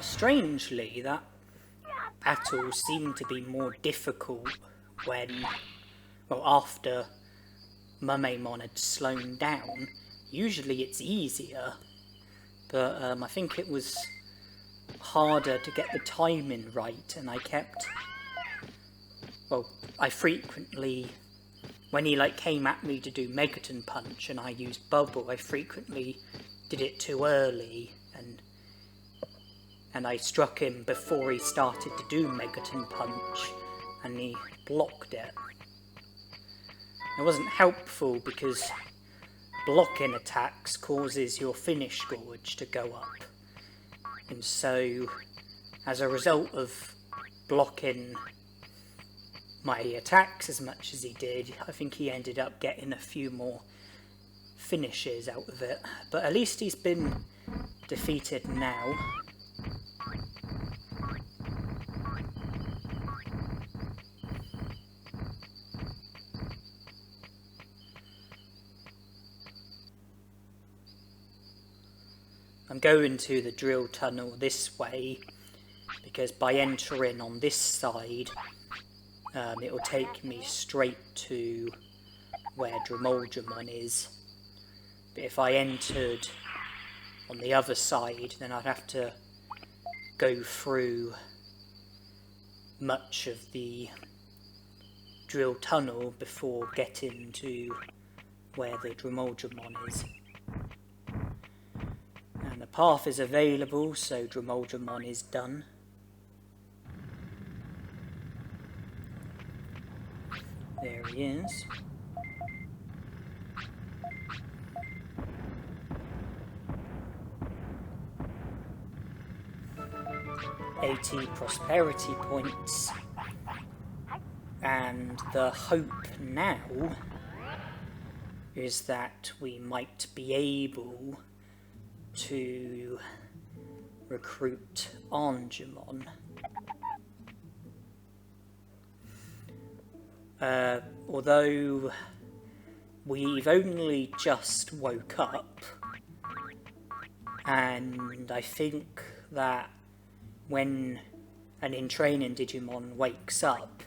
Strangely, that battle seemed to be more difficult when, well, after Mumemon had slowed down. Usually it's easier, but I think it was harder to get the timing right, and I frequently, when he came at me to do Megaton Punch and I used Bubble, I frequently did it too early, and I struck him before he started to do Megaton Punch, and he blocked it. It wasn't helpful because blocking attacks causes your finish gauge to go up, and so as a result of blocking my attacks as much as he did, I think he ended up getting a few more finishes out of it, but at least he's been defeated now. I'm going to the drill tunnel this way because by entering on this side it will take me straight to where Digivolving is. But if I entered on the other side, then I'd have to go through much of the drill tunnel before getting to where the Digivolving is. And the path is available, so Digivolving is done. There he is. $80 prosperity points, and the hope now is that we might be able to recruit Angemon. Although we've only just woke up, and I think that when an In-Training Digimon wakes up,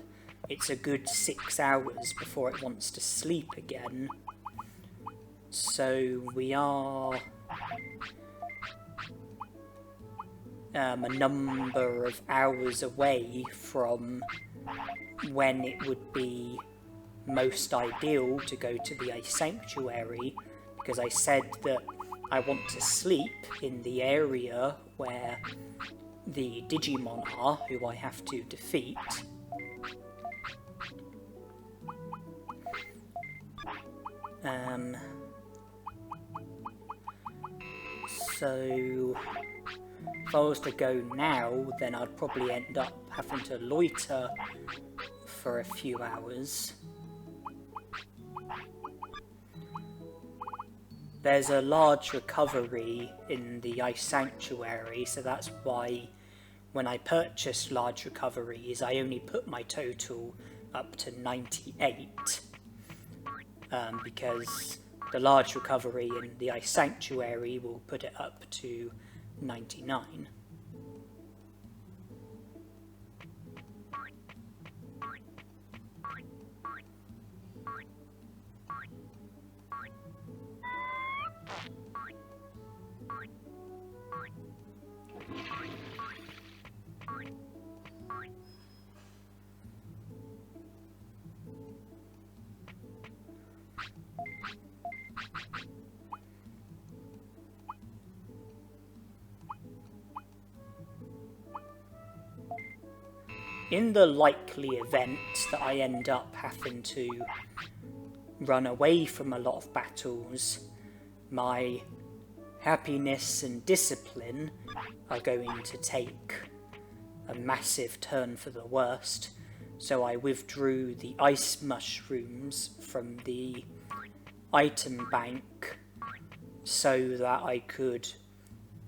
it's a good 6 hours before it wants to sleep again. So we are a number of hours away from when it would be most ideal to go to the Ice Sanctuary, because I said that I want to sleep in the area where the Digimon are, who I have to defeat. So if I was to go now, then I'd probably end up having to loiter for a few hours. There's a large recovery in the Ice Sanctuary, so that's why when I purchased large recoveries, I only put my total up to 98, because the large recovery in the Ice Sanctuary will put it up to 99. In the likely event that I end up having to run away from a lot of battles, my happiness and discipline are going to take a massive turn for the worst, so I withdrew the ice mushrooms from the item bank so that I could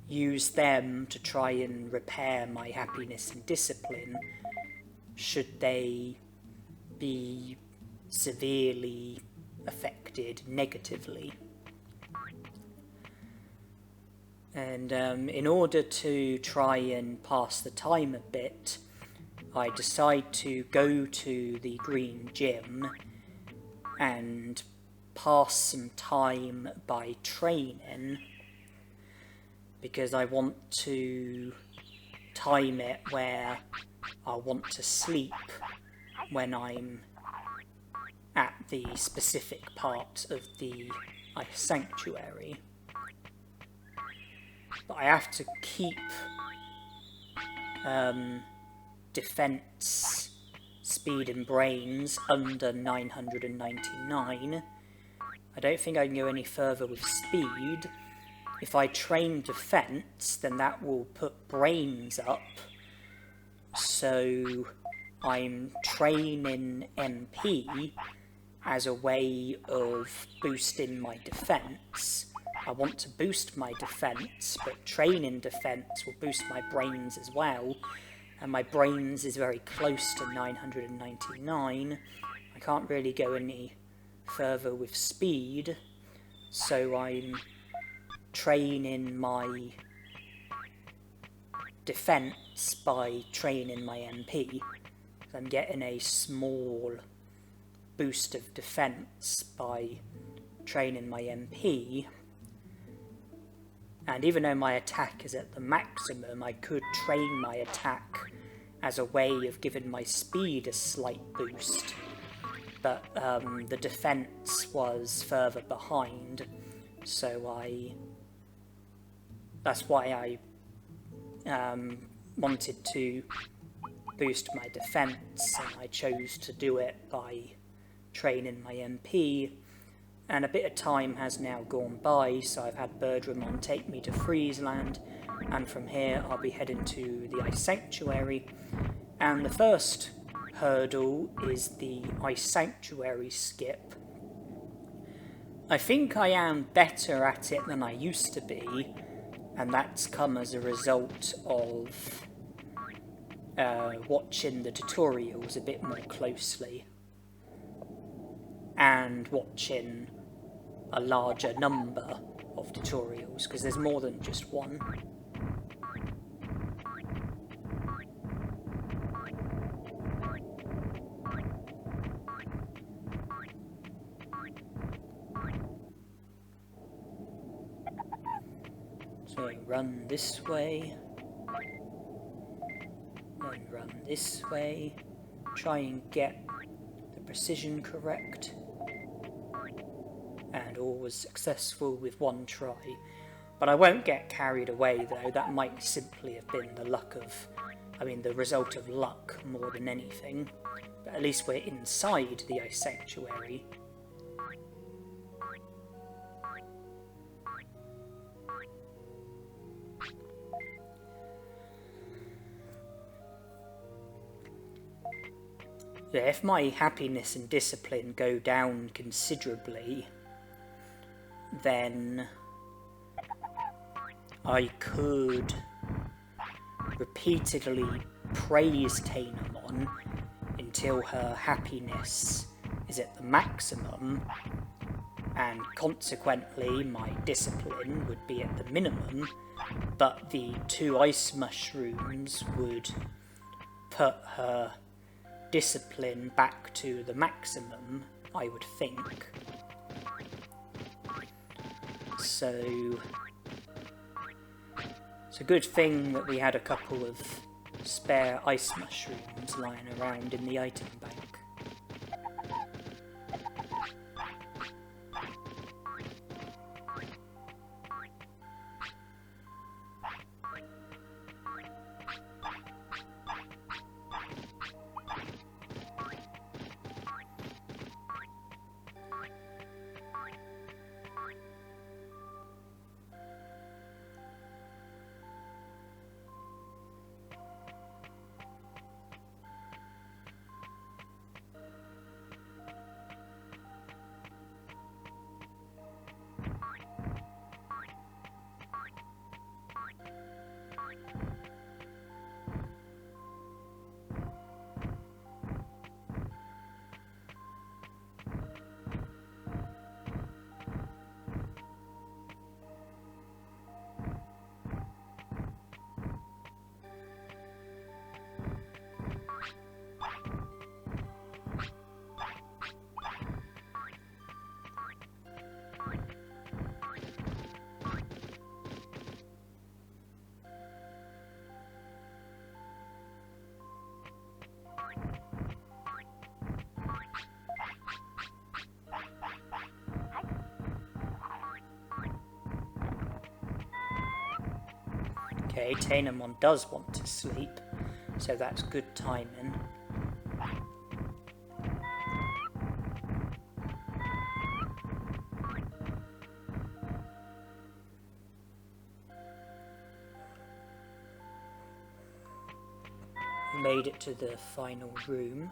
use them to try and repair my happiness and discipline should they be severely affected negatively. And in order to try and pass the time a bit, I decide to go to the green gym and pass some time by training, because I want to time it where I want to sleep when I'm at the specific part of the ice sanctuary. But I have to keep defense, speed and brains under 999. I don't think I can go any further with speed. If I train defense, then that will put brains up. So I'm training MP as a way of boosting my defense. I want to boost my defense, but training defense will boost my brains as well. And my brains is very close to 999. I can't really go any further with speed, so I'm training my defense by training my MP. I'm getting a small boost of defense by training my MP. And even though my attack is at the maximum, I could train my attack as a way of giving my speed a slight boost. But the defense was further behind, so that's why I wanted to boost my defense, and I chose to do it by training my MP. And a bit of time has now gone by, so I've had Birdramon take me to Friesland, and from here I'll be heading to the Ice Sanctuary. And the first hurdle is the Ice Sanctuary skip. I think I am better at it than I used to be, and that's come as a result of watching the tutorials a bit more closely and watching a larger number of tutorials, because there's more than just one. So run this way, then run this way, try and get the precision correct, and all was successful with one try. But I won't get carried away though, that might simply have been the result of luck more than anything. But at least we're inside the Ice Sanctuary. Yeah, if my happiness and discipline go down considerably, then I could repeatedly praise Tanemon until her happiness is at the maximum, and consequently my discipline would be at the minimum, but the 2 ice mushrooms would put her discipline back to the maximum, I would think. So it's a good thing that we had a couple of spare ice mushrooms lying around in the item bank. Okay, Tanemon does want to sleep, so that's good timing. Made it to the final room.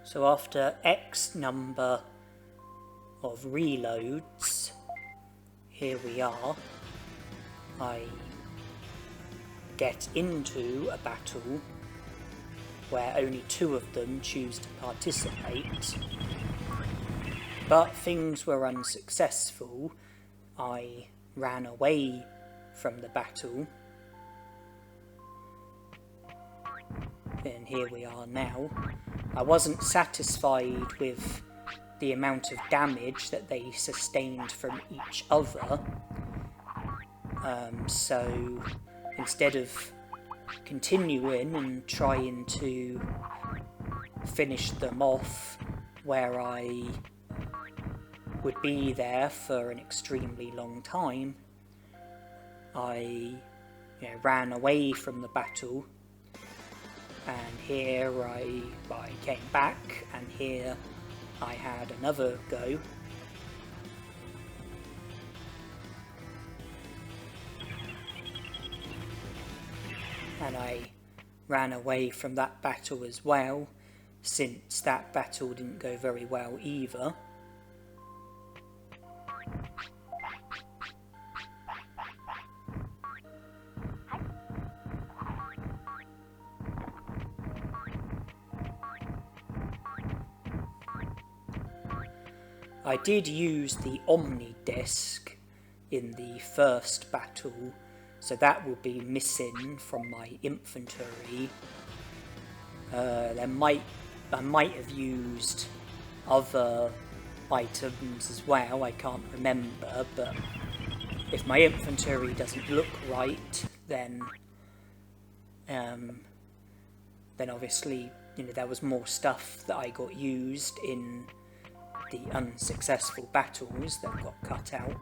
So after X number of reloads, here we are. I get into a battle where only 2 of them choose to participate, but things were unsuccessful. I ran away from the battle, and here we are now. I wasn't satisfied with the amount of damage that they sustained from each other, so instead of continuing and trying to finish them off where I would be there for an extremely long time, I ran away from the battle, and here I came back, and here I had another go. And I ran away from that battle as well, since that battle didn't go very well either. I did use the Omni disc in the first battle, so that will be missing from my inventory. I might have used other items as well, I can't remember, but if my inventory doesn't look right, then obviously there was more stuff that I got used in the unsuccessful battles that got cut out.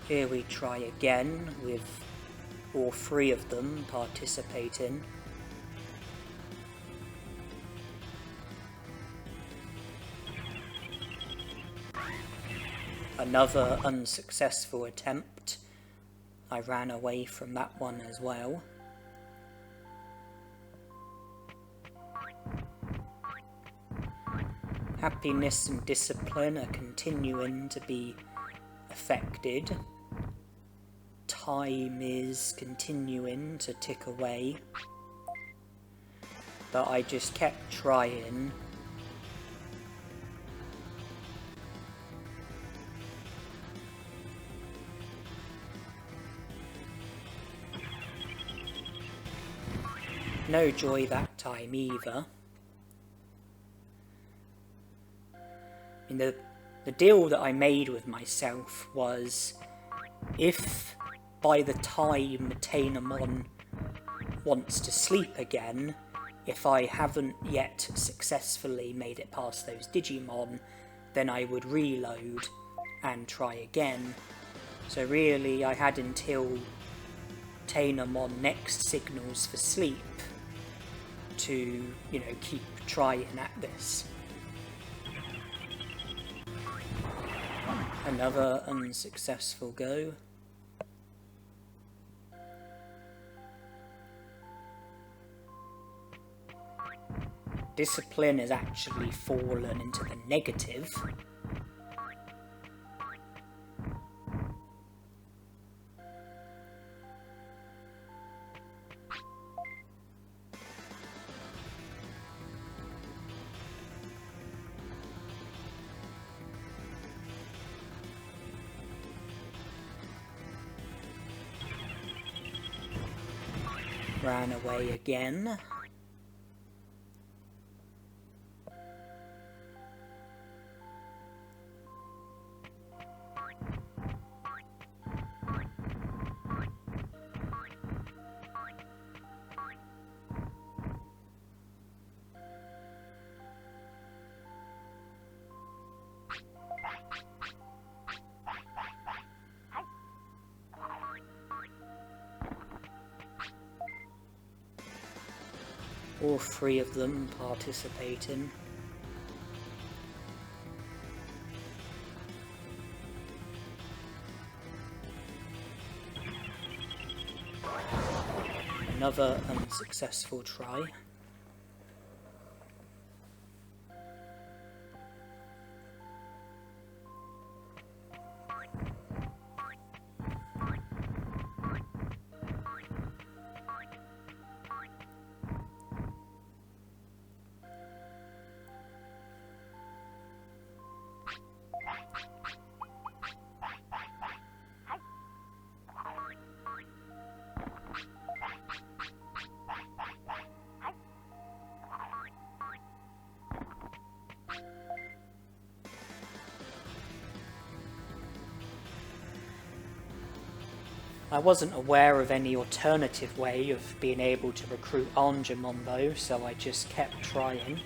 Here we try again with all 3 of them participating. Another unsuccessful attempt. I ran away from that one as well. Happiness and discipline are continuing to be affected. Time is continuing to tick away. But I just kept trying. No joy that time either. The deal that I made with myself was, if by the time Tanemon wants to sleep again, if I haven't yet successfully made it past those Digimon, then I would reload and try again. So really I had until Tanemon next signals for sleep to, keep trying at this. Another unsuccessful go. Discipline has actually fallen into the negative. ran away again. All three of them participating. Another unsuccessful try. I wasn't aware of any alternative way of being able to recruit Angemon though, so I just kept trying.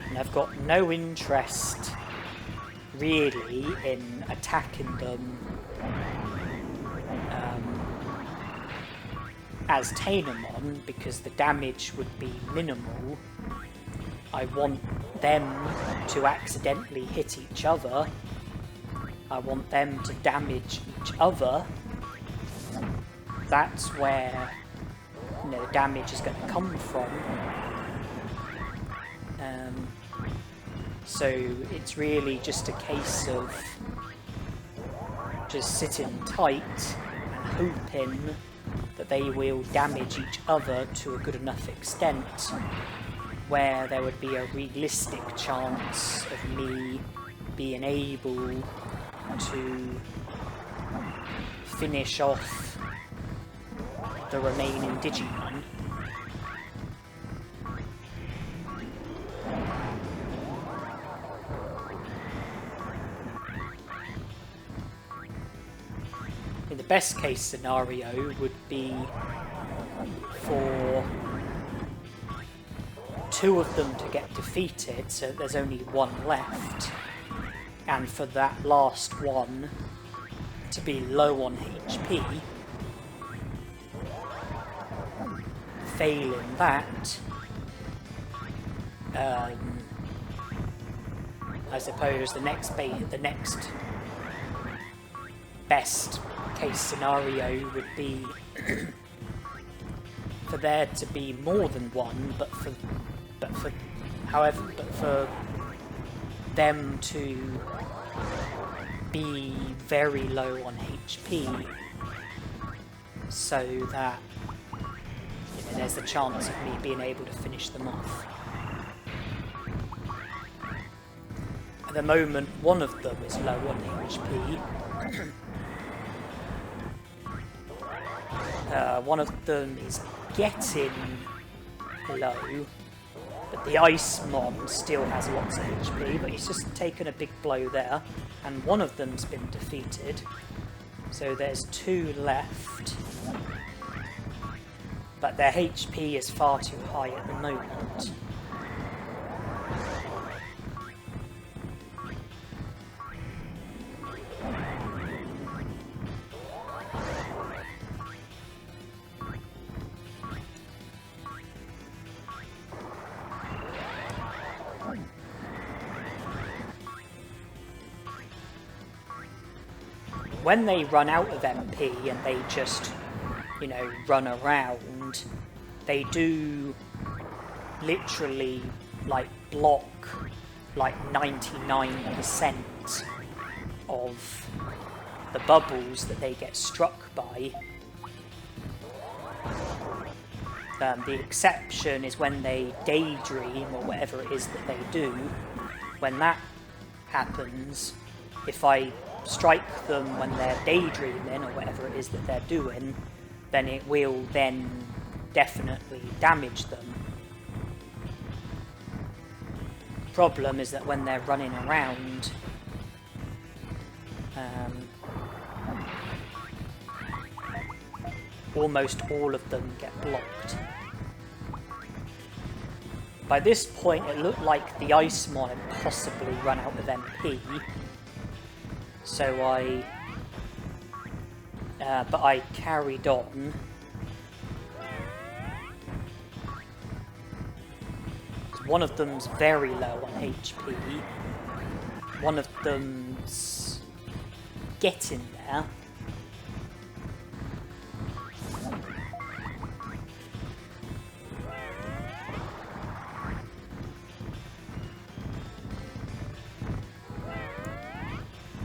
And I've got no interest really in attacking them as Tanemon, because the damage would be minimal. I want them to accidentally hit each other. I want them to damage each other. That's where, you know, the damage is going to come from. So it's really just a case of just sitting tight and hoping that they will damage each other to a good enough extent where there would be a realistic chance of me being able to finish off the remaining Digimon. The best case scenario would be for two of them to get defeated, so there's only one left, and for that last one to be low on HP. Failing that, I suppose the next best case scenario would be for there to be more than one, but for them to be very low on HP, so that, you know, there's a chance of me being able to finish them off. At the moment, one of them is low on HP. One of them is getting low, but the Icemon still has lots of HP, but he's just taken a big blow there, and one of them's been defeated, so there's two left, but their HP is far too high at the moment. When they run out of MP and they just, you know, run around, they do literally, like, block, like, 99% of the bubbles that they get struck by. The exception is when they daydream or whatever it is that they do. When that happens, if I strike them when they're daydreaming or whatever it is that they're doing, then it will then definitely damage them. The problem is that when they're running around, almost all of them get blocked. By this point, it looked like the Icemon had possibly run out of MP, so but I carried on. One of them's very low on HP, one of them's getting there.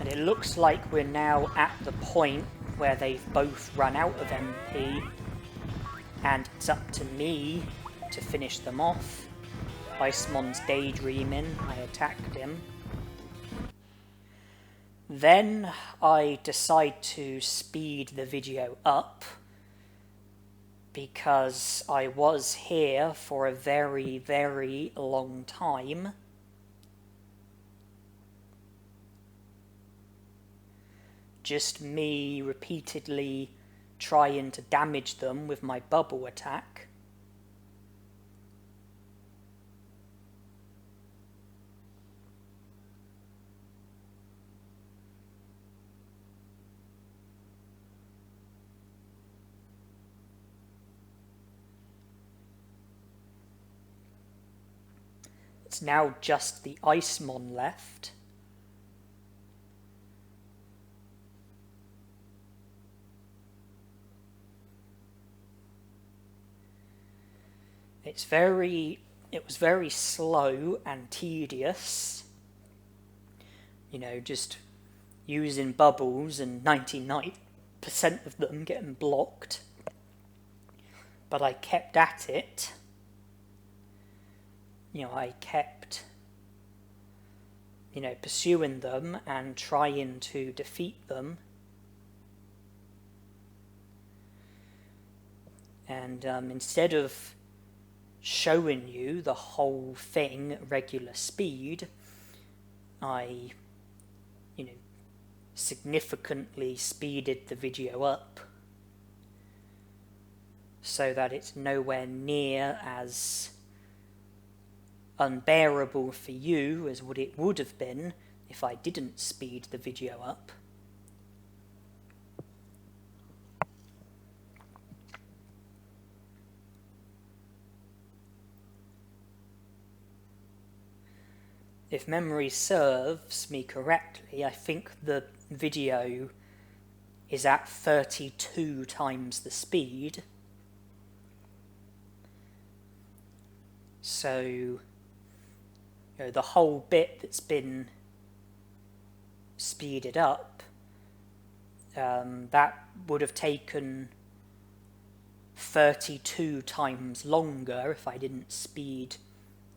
And it looks like we're now at the point where they've both run out of MP, and it's up to me to finish them off. Icemon's daydreaming, I attacked him. Then I decide to speed the video up, because I was here for a very, very long time. Just me repeatedly trying to damage them with my bubble attack. It's now just the Icemon left. It was very slow and tedious. You know, just using bubbles and 99% of them getting blocked. But I kept at it. You know, I kept, pursuing them and trying to defeat them. And instead of showing you the whole thing at regular speed, I, significantly speeded the video up so that it's nowhere near as unbearable for you as what it would have been if I didn't speed the video up. If memory serves me correctly, I think the video is at 32 times the speed. So, the whole bit that's been speeded up, that would have taken 32 times longer if I didn't speed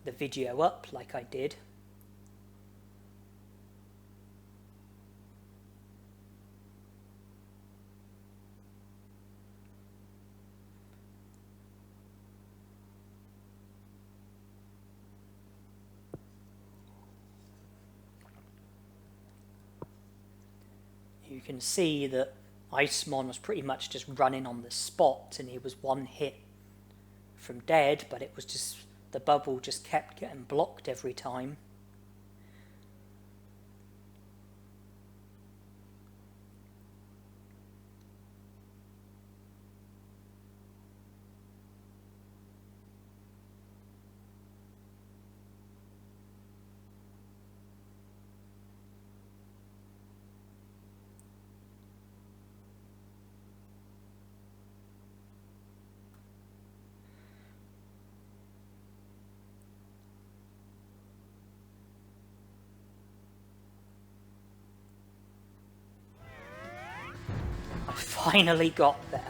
the video up like I did. You can see that Icemon was pretty much just running on the spot, and he was one hit from dead, but it was just, the bubble just kept getting blocked every time. Finally got there.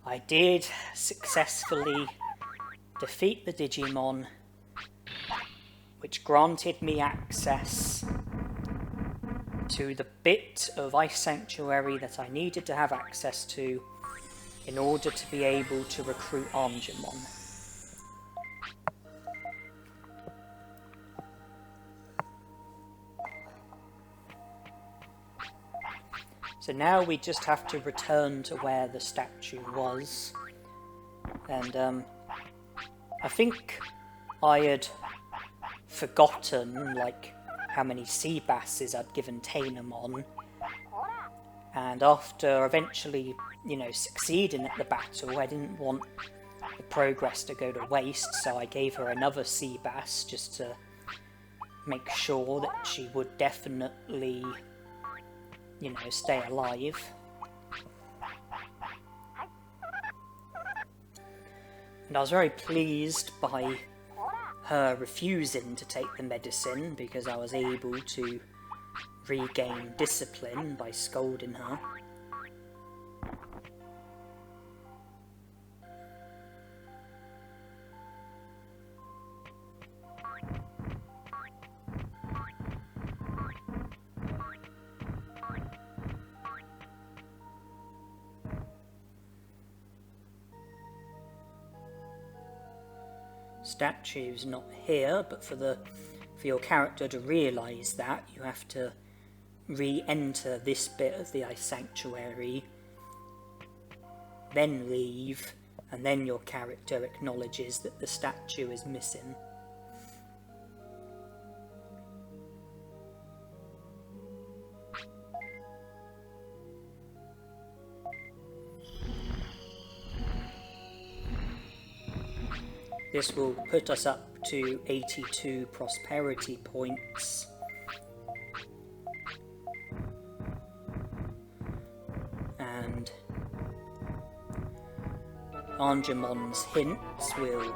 I did successfully defeat the Digimon, which granted me access to the bit of Ice Sanctuary that I needed to have access to in order to be able to recruit Angemon. So now we just have to return to where the statue was, and I think I had forgotten like how many sea basses I'd given Tanemon, and after eventually, you know, succeeding at the battle, I didn't want the progress to go to waste, so I gave her another sea bass just to make sure that she would definitely, you know, stay alive. And I was very pleased by her refusing to take the medicine, because I was able to regain discipline by scolding her. Statue's not here, but for your character to realise that, you have to re-enter this bit of the Ice Sanctuary, then leave, and then your character acknowledges that the statue is missing. This will put us up to 82 prosperity points. And Angemon's hints will,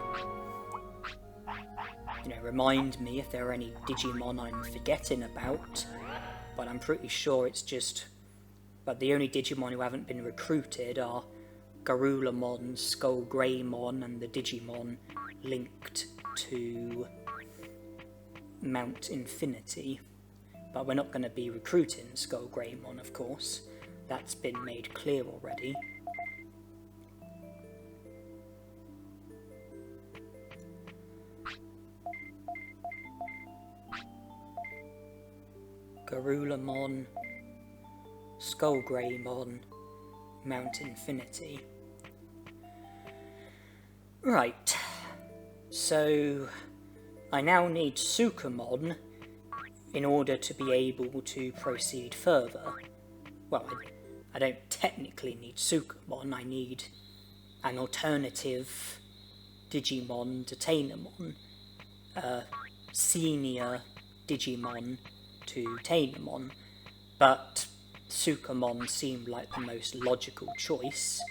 you know, remind me if there are any Digimon I'm forgetting about, but I'm pretty sure it's just... But the only Digimon who haven't been recruited are Garulamon, Skullgreymon, and the Digimon linked to Mount Infinity. But we're not going to be recruiting Skullgreymon, of course. That's been made clear already. Garulamon, Skullgreymon, Mount Infinity. Right, so I now need Sukamon in order to be able to proceed further. Well, I don't technically need Sukamon, I need an alternative Digimon to Tanemon, a senior Digimon to Tanemon, but Sukamon seemed like the most logical choice,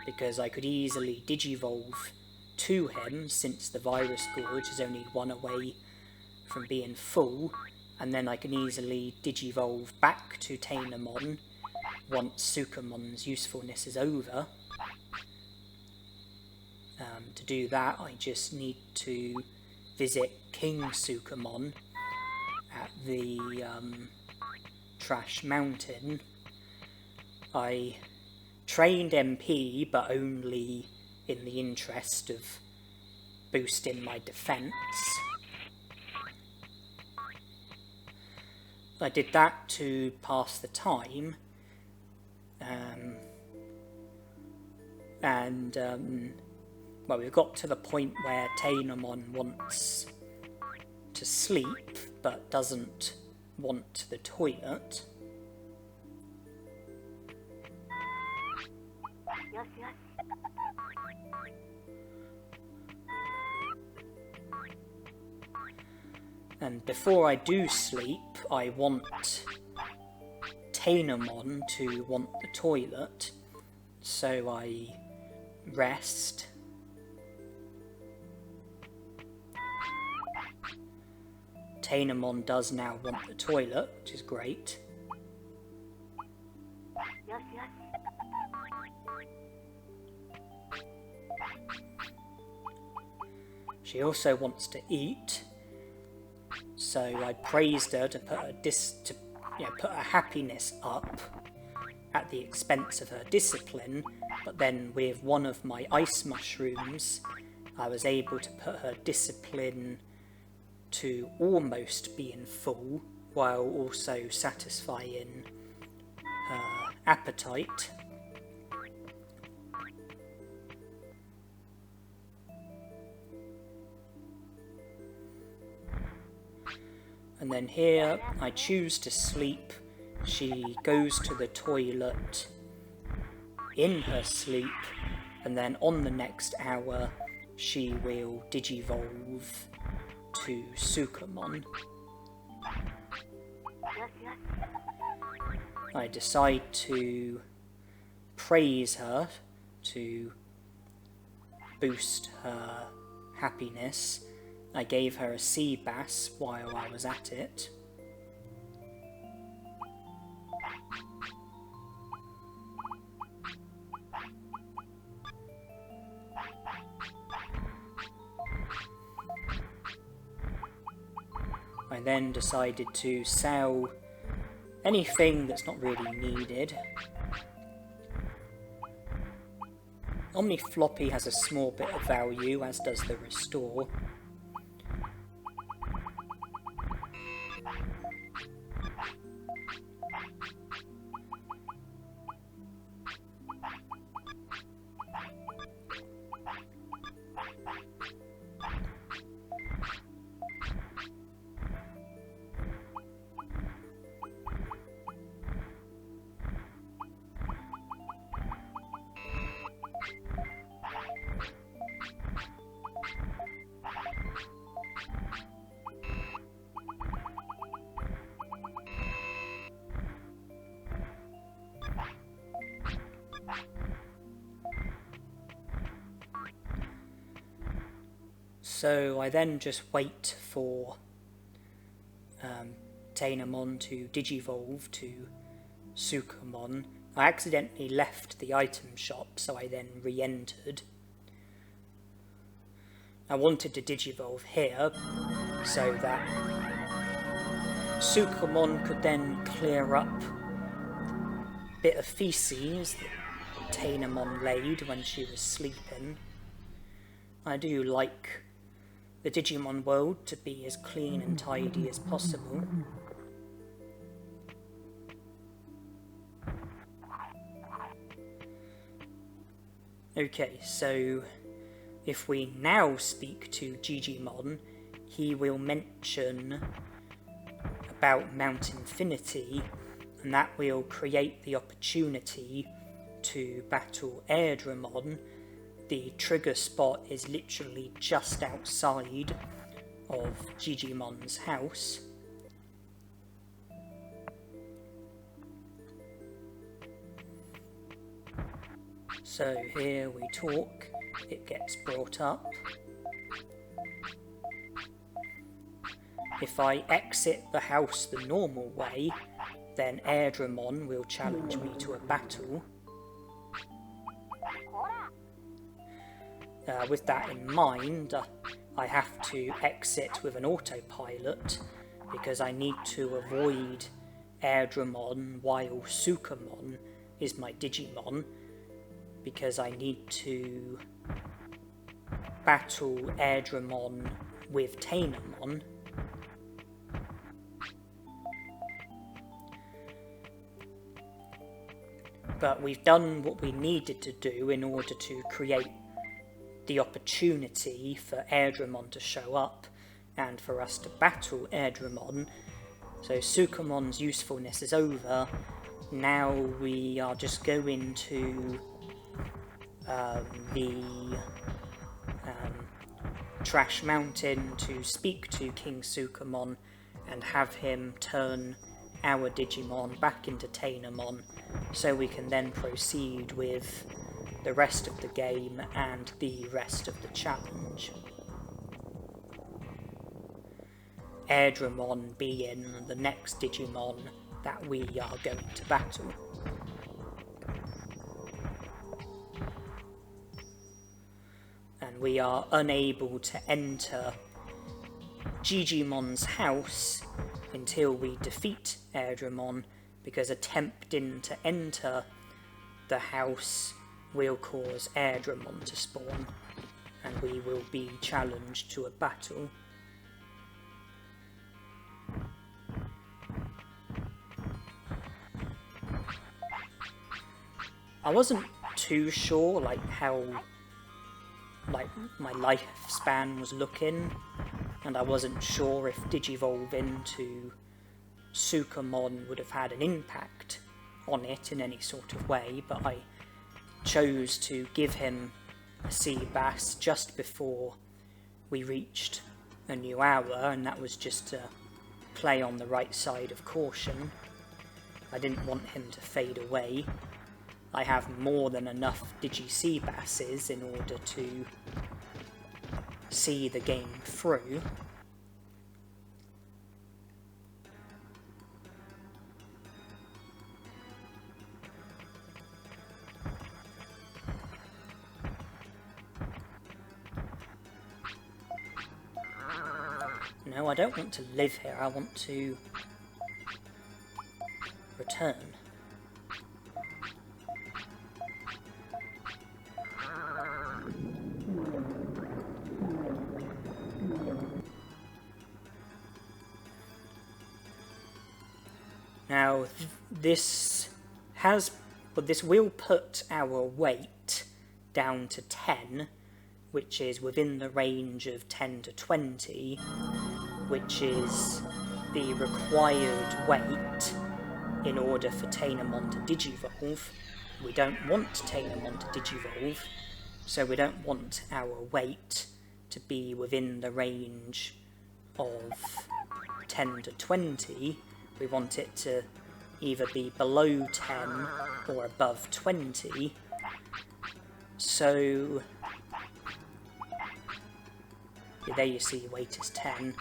because I could easily Digivolve to him, since the Virus Gorge is only one away from being full, and then I can easily Digivolve back to Tanemon once Sukamon's usefulness is over. To do that, I just need to visit King Sukamon at the Trash Mountain. I trained MP, but only in the interest of boosting my defense. I did that to pass the time, well, we've got to the point where Tanemon wants to sleep, but doesn't want the toilet. And before I do sleep, I want Tanemon to want the toilet, so I rest. Tanemon does now want the toilet, which is great. She also wants to eat, so I praised her to put her happiness up at the expense of her discipline, but then with one of my ice mushrooms I was able to put her discipline to almost being full while also satisfying her appetite. And then here I choose to sleep. She goes to the toilet in her sleep, and then on the next hour she will Digivolve to Sukamon. I decide to praise her to boost her happiness. I gave her a sea bass while I was at it. I then decided to sell anything that's not really needed. Omni-Floppy has a small bit of value, as does the Restore. So I then just wait for Tanemon to Digivolve to Sukamon. I accidentally left the item shop, so I then re-entered. I wanted to Digivolve here so that Sukamon could then clear up a bit of feces that Tanemon laid when she was sleeping. I do like the Digimon world to be as clean and tidy as possible. Okay, so if we now speak to Digimon, he will mention about Mount Infinity, and that will create the opportunity to battle Airdramon. The trigger spot is literally just outside of Digimon's house. So here we talk, it gets brought up. If I exit the house the normal way, then Airdramon will challenge me to a battle. With that in mind, I have to exit with an autopilot because I need to avoid Airdramon while Sukamon is my Digimon, because I need to battle Airdramon with Tanemon. But we've done what we needed to do in order to create the opportunity for Airdramon to show up and for us to battle Airdramon. So Sukamon's usefulness is over. Now we are just going to the Trash Mountain to speak to King Sukamon and have him turn our Digimon back into Tanemon, so we can then proceed with the rest of the game and the rest of the challenge. Airdramon being the next Digimon that we are going to battle. And we are unable to enter Digimon's house until we defeat Airdramon, because attempting to enter the house will cause Airdramon to spawn, and we will be challenged to a battle. I wasn't too sure how my lifespan was looking, and I wasn't sure if Digivolving to Sukamon would have had an impact on it in any sort of way, but I chose to give him a sea bass just before we reached a new hour, and that was just to play on the right side of caution. I didn't want him to fade away. I have more than enough Digi Sea Basses in order to see the game through. No, I don't want to live here, I want to return. Now, this will put our weight down to 10, which is within the range of 10 to 20, which is the required weight in order for Tanemon to Digivolve. We don't want Tanemon to Digivolve, so we don't want our weight to be within the range of 10 to 20. We want it to either be below 10 or above 20. So there you see weight is 10.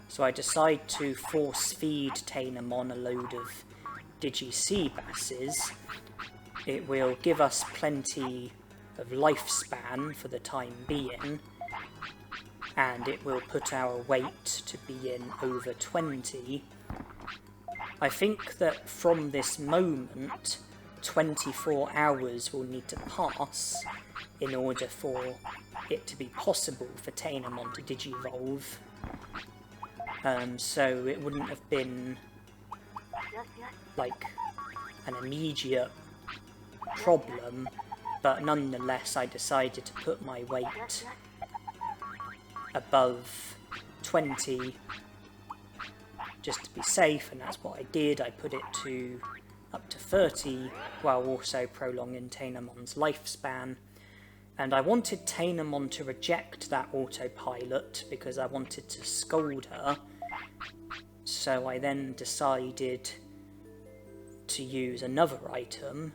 So I decide to force feed Tanemon a load of Digi Sea Basses. It will give us plenty of lifespan for the time being, and it will put our weight to be in over 20. I think that from this moment, 24 hours will need to pass in order for it to be possible for Tanemon to Digivolve. So it wouldn't have been an immediate problem, but nonetheless I decided to put my weight above 20 just to be safe, and that's what I did. I put it to up to 30 while also prolonging Tanemon's lifespan, and I wanted Tanemon to reject that autopilot because I wanted to scold her, so I then decided to use another item.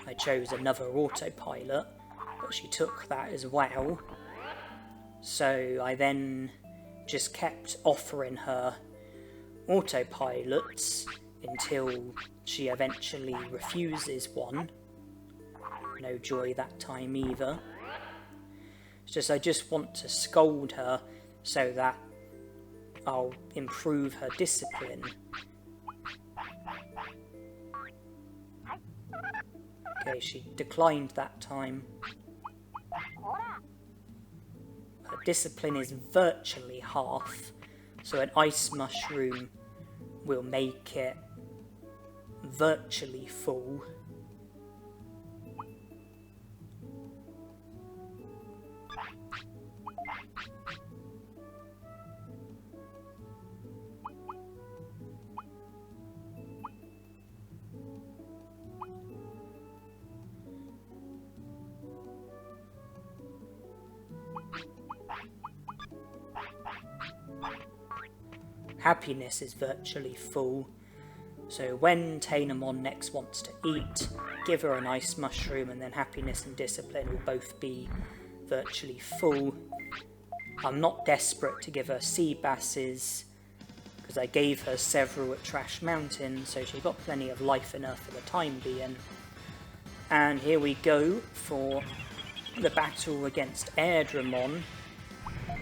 I chose another autopilot, but she took that as well. So I then just kept offering her autopilots until she eventually refuses one. No joy that time either. It's just I just want to scold her so that I'll improve her discipline. Okay, she declined that time. Her discipline is virtually half, so an ice mushroom will make it virtually full. Happiness is virtually full, so when Tanemon next wants to eat, give her an ice mushroom, and then happiness and discipline will both be virtually full. I'm not desperate to give her sea basses, because I gave her several at Trash Mountain, so she got plenty of life in her for the time being. And here we go for the battle against Airdramon.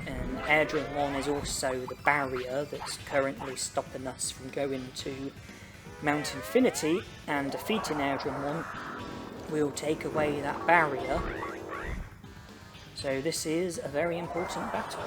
And Airdramon is also the barrier that's currently stopping us from going to Mount Infinity, and defeating Airdramon will take away that barrier. So this is a very important battle.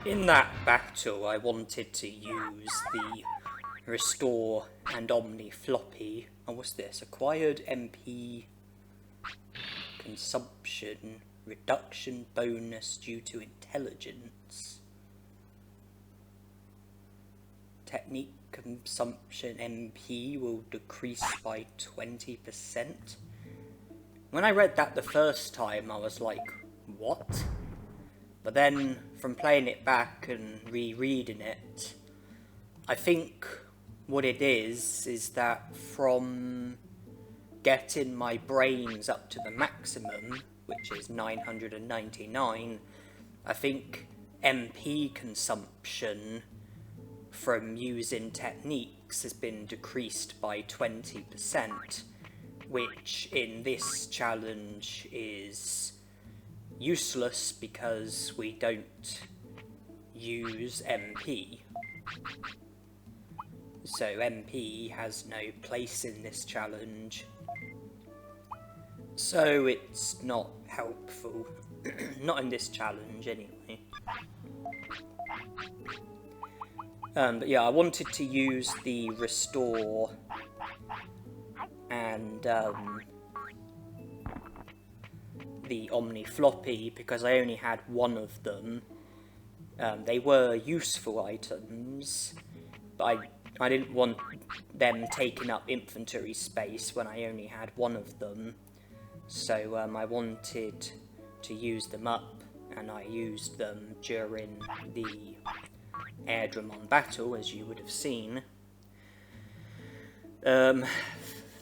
In that battle, I wanted to use the Restore and Omni Floppy. And what's this? Acquired MP consumption reduction bonus due to intelligence. Technique consumption MP will decrease by 20%. When I read that the first time, I was like, what? But then, from playing it back and rereading it, I think what it is that from getting my brains up to the maximum, which is 999, I think MP consumption from using techniques has been decreased by 20%, which in this challenge is useless because we don't use MP. So MP has no place in this challenge. So it's not helpful. Not in this challenge anyway. But yeah, I wanted to use the Restore and the Omni Floppy because I only had one of them. They were useful items, but I didn't want them taking up inventory space when I only had one of them. So I wanted to use them up, and I used them during the Airdramon battle, as you would have seen.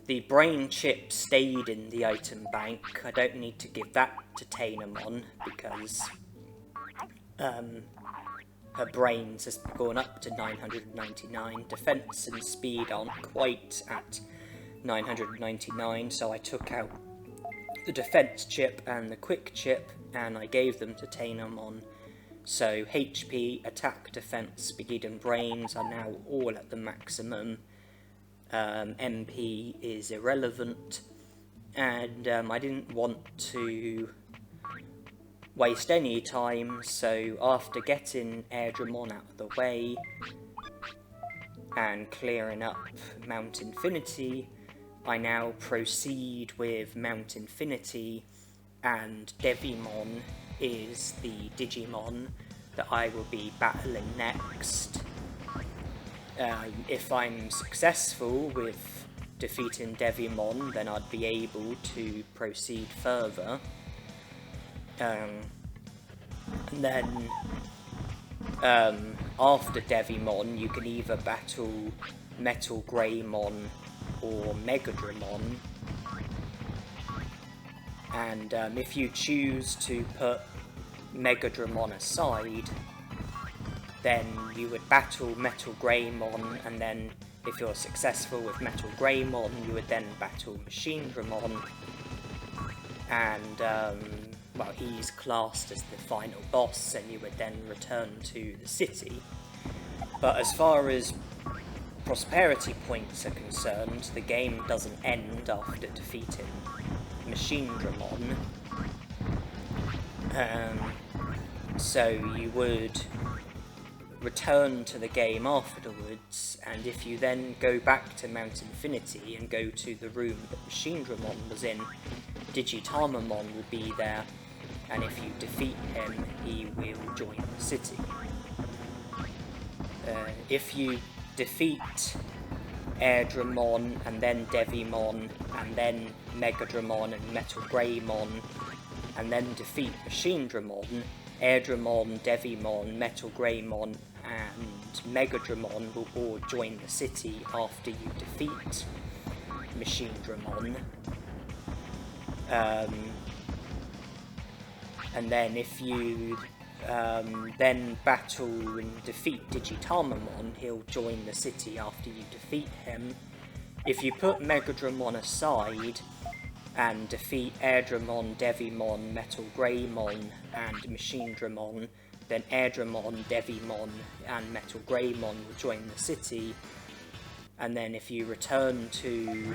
The brain chip stayed in the item bank. I don't need to give that to Tanemon because her brains has gone up to 999. Defense and speed aren't quite at 999, so I took out the defense chip and the quick chip and I gave them to Tanemon. So HP, attack, defense, speed and brains are now all at the maximum. MP is irrelevant, and I didn't want to waste any time, so after getting Airdramon out of the way and clearing up Mount Infinity, I now proceed with Mount Infinity, and Devimon is the Digimon that I will be battling next. If I'm successful with defeating Devimon, then I'd be able to proceed further. And then after Devimon, you can either battle Metal Greymon or Megadramon. And if you choose to put Megadramon aside, then you would battle Metal Greymon, and then if you're successful with Metal Greymon, you would then battle Machinedramon, and well, he's classed as the final boss, and you would then return to the city. But as far as prosperity points are concerned, the game doesn't end after defeating Machinedramon. So you would return to the game afterwards, and if you then go back to Mount Infinity and go to the room that Machinedramon was in, Digitamon will be there, and if you defeat him, he will join the city. If you defeat Airdramon and then Devimon and then Megadramon and Metal Greymon and then defeat Machinedramon, Airdramon, Devimon, Metal Greymon and Megadramon will all join the city after you defeat Machinedramon. And then if you then battle and defeat Digitamon, he'll join the city after you defeat him. If you put Megadramon aside and defeat Airdramon, Devimon, Metal Greymon and Machinedramon, then Airdramon, Devimon and Metal Greymon will join the city. And then if you return to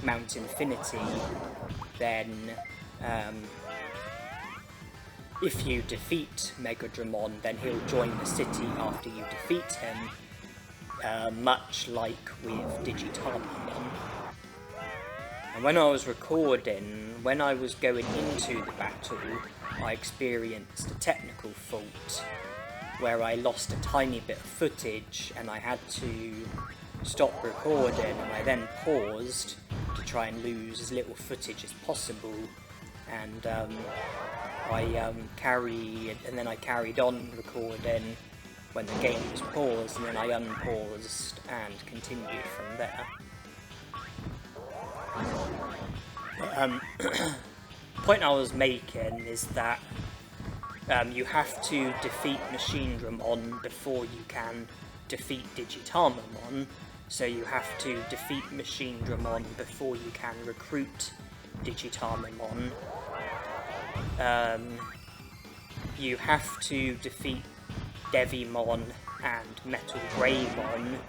Mount Infinity, then if you defeat Megadramon, then he'll join the city after you defeat him, much like with Digitalmon. And when I was recording, when I was going into the battle, I experienced a technical fault where I lost a tiny bit of footage and I had to stop recording, and I then paused to try and lose as little footage as possible, and I carried on recording when the game was paused, and then I unpaused and continued from there. The point I was making is that you have to defeat Machinedramon before you can defeat Digitalmon, so you have to defeat Machinedramon before you can recruit Digitalmon. You have to defeat Devimon and Metal Greymon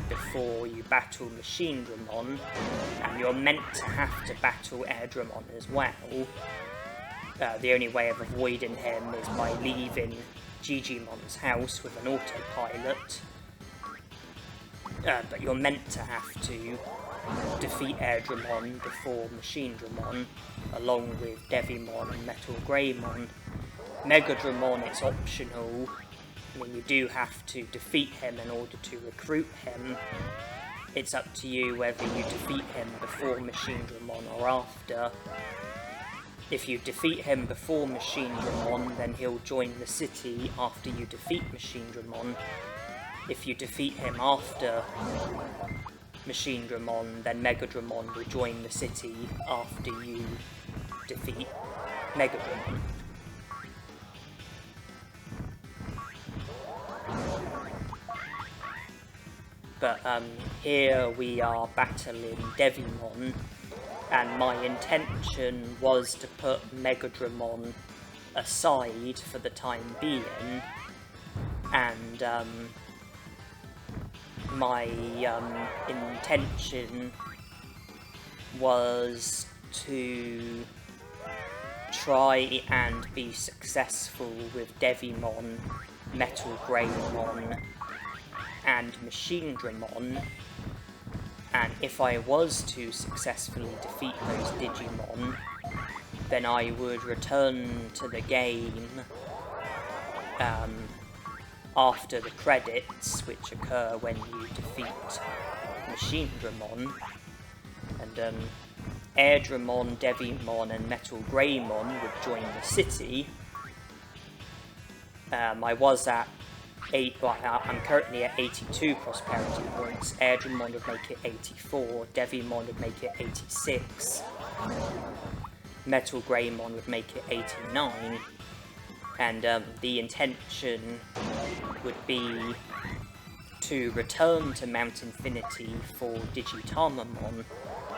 before you battle Machinedramon, and you're meant to have to battle Airdramon as well. The only way of avoiding him is by leaving Gigimon's house with an autopilot. But you're meant to have to defeat Airdramon before Machinedramon, along with Devimon and Metal Greymon. Megadramon, it's optional. I mean, you do have to defeat him in order to recruit him. It's up to you whether you defeat him before Machinedramon or after. If you defeat him before Machinedramon, then he'll join the city after you defeat Machinedramon. If you defeat him after Machinedramon, then Megadramon will join the city after you defeat Megadramon. But here we are battling Devimon, and my intention was to put Megadramon aside for the time being, and my intention was to try and be successful with Devimon, Metal Greymon and Machinedramon, and if I was to successfully defeat those Digimon, then I would return to the game after the credits, which occur when you defeat Machinedramon, and Airdramon, Devimon and Metal Greymon would join the city. I'm currently at 82 prosperity points. Airdramon would make it 84, Devimon would make it 86, Metal Greymon would make it 89, and the intention would be to return to Mount Infinity for Digitalmon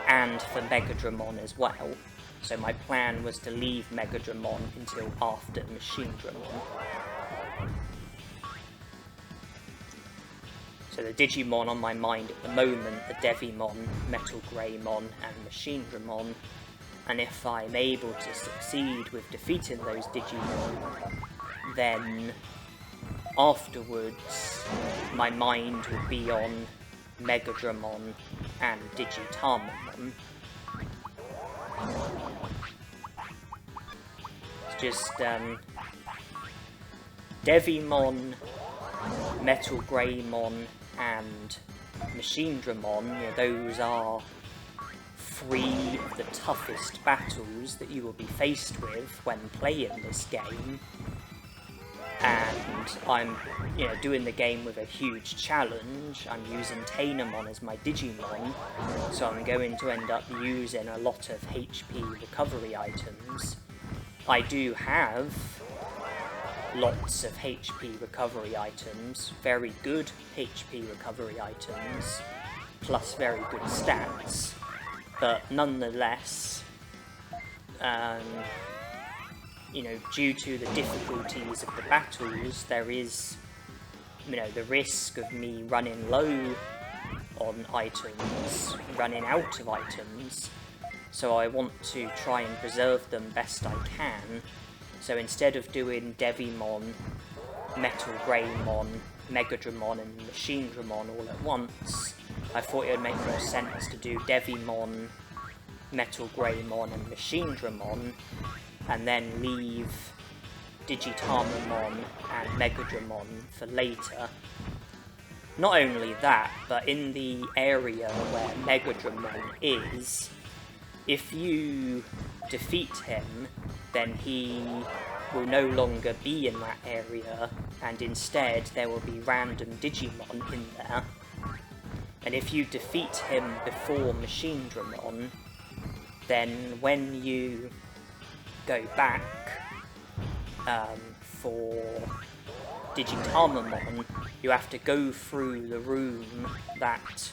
and for Megadramon as well. So my plan was to leave Megadramon until after Machinedramon. So the Digimon on my mind at the moment are Devimon, Metal Greymon and Machinedramon, and if I'm able to succeed with defeating those Digimon, then afterwards my mind would be on Megadramon and Digitalmon. It's just Devimon, Metal Greymon and Machinedramon, those are three of the toughest battles that you will be faced with when playing this game. And I'm doing the game with a huge challenge. I'm using Tanemon as my Digimon, so I'm going to end up using a lot of HP recovery items. I do have lots of HP recovery items, very good HP recovery items, plus very good stats, but nonetheless, due to the difficulties of the battles, there is, the risk of me running low on items, running out of items, so I want to try and preserve them best I can. So instead of doing Devimon, Metal Greymon, Megadramon and Machinedramon all at once, I thought it would make more sense to do Devimon, Metal Greymon and Machinedramon, and then leave Digitamon and Megadramon for later. Not only that, but in the area where Megadramon is, if you defeat him, then he will no longer be in that area, and instead there will be random Digimon in there. And if you defeat him before Machinedramon, then when you go back for Digitamon, you have to go through the room that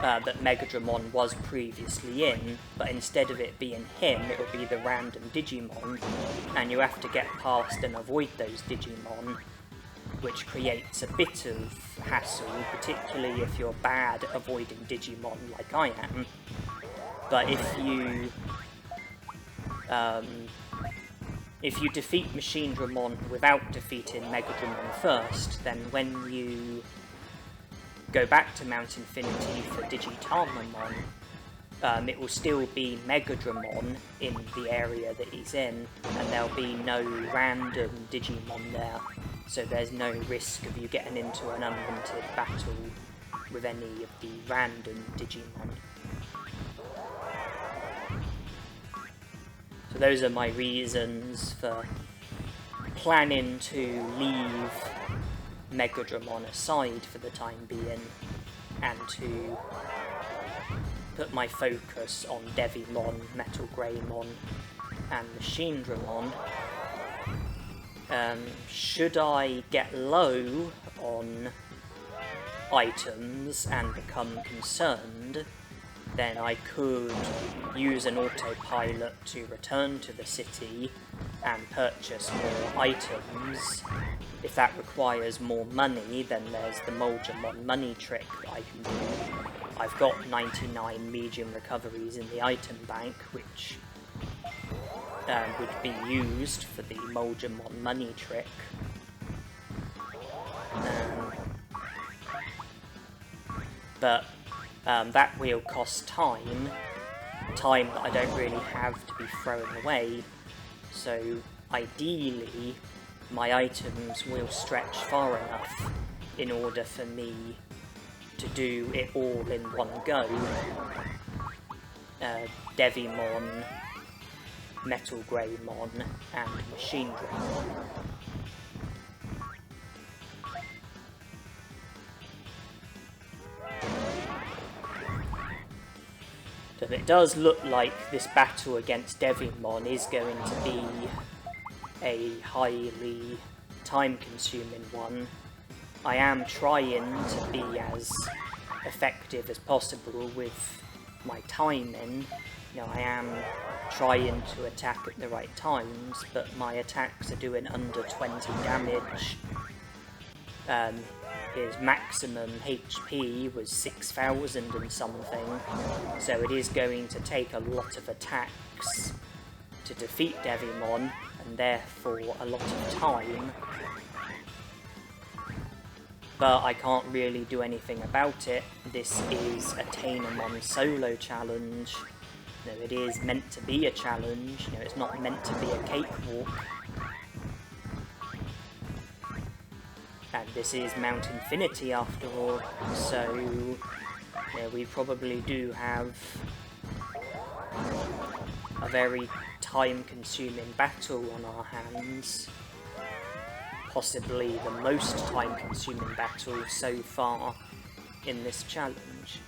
that Megadramon was previously in, but instead of it being him, it will be the random Digimon, and you have to get past and avoid those Digimon, which creates a bit of hassle, particularly if you're bad at avoiding Digimon like I am. But if you defeat Machinedramon without defeating Megadramon first, then when you go back to Mount Infinity for Digitamon, it will still be Megadramon in the area that he's in, and there'll be no random Digimon there, so there's no risk of you getting into an unwanted battle with any of the random Digimon. So those are my reasons for planning to leave Megadramon aside for the time being, and to put my focus on Devimon, Metal Greymon and Machinedramon. Should I get low on items and become concerned, then I could use an autopilot to return to the city and purchase more items. If that requires more money, then there's the Moldramon money trick that I can do. I've got 99 medium recoveries in the item bank, which would be used for the Moldramon money trick. But that will cost time that I don't really have to be throwing away, so ideally my items will stretch far enough in order for me to do it all in one go. Devimon, Metal Greymon and Machinedramon. So it does look like this battle against Devimon is going to be a highly time-consuming one. I am trying to be as effective as possible with my timing. You know, I am trying to attack at the right times, but my attacks are doing under 20 damage. His maximum HP was 6,000 and something, so it is going to take a lot of attacks to defeat Devimon, and therefore a lot of time. But I can't really do anything about it. This is a Tanemon Solo challenge. You know, it is meant to be a challenge, you know, it's not meant to be a cakewalk. And this is Mount Infinity after all, so yeah, we probably do have a very time-consuming battle on our hands. Possibly the most time-consuming battle so far in this challenge.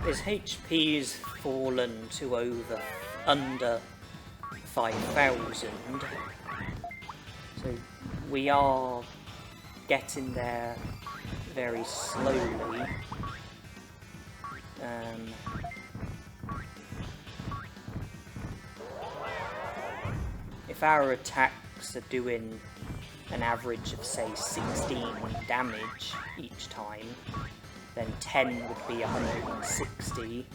his HP's fallen to under 5,000, so we are getting there very slowly. If our attacks are doing an average of, say, 16 damage each time, then 10 would be 160,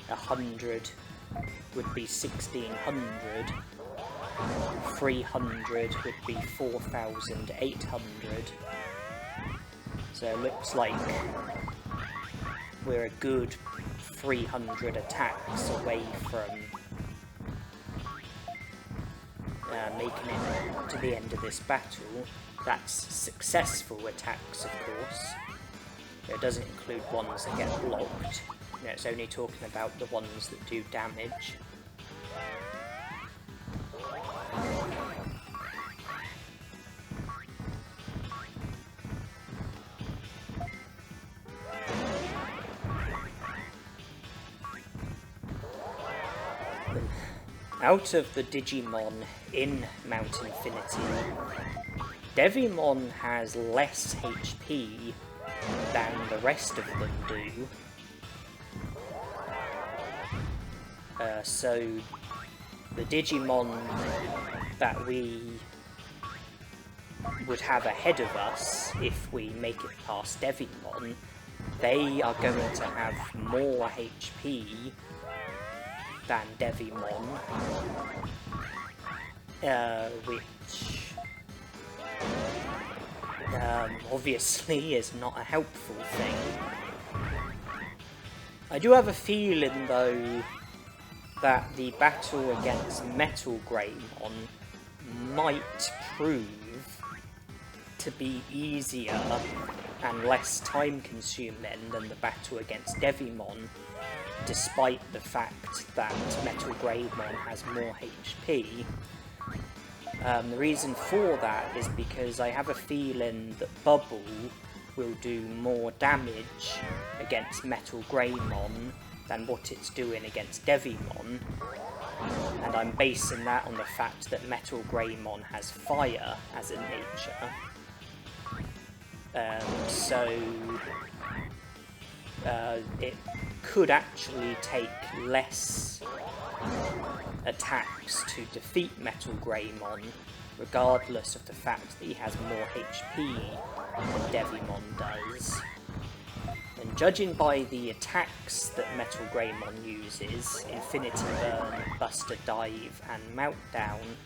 100 would be 1600, 300 would be 4,800. So it looks like we're a good 300 attacks away from making it to the end of this battle. That's successful attacks, of course. It doesn't include ones that get blocked. You know, it's only talking about the ones that do damage. Out of the Digimon in Mount Infinity, Devimon has less HP than the rest of them do. So the Digimon that we would have ahead of us, if we make it past Devimon, they are going to have more HP than Devimon, which obviously is not a helpful thing. I do have a feeling, though, that the battle against Metal Greymon might prove to be easier and less time-consuming than the battle against Devimon, despite the fact that Metal Greymon has more HP. The reason for that is because I have a feeling that Bubble will do more damage against Metal Greymon than what it's doing against Devimon, and I'm basing that on the fact that Metal Greymon has fire as a nature. It could actually take less attacks to defeat Metal Greymon, regardless of the fact that he has more HP than Devimon does. And judging by the attacks that Metal Greymon uses, Infinity Burn, Buster Dive and Meltdown,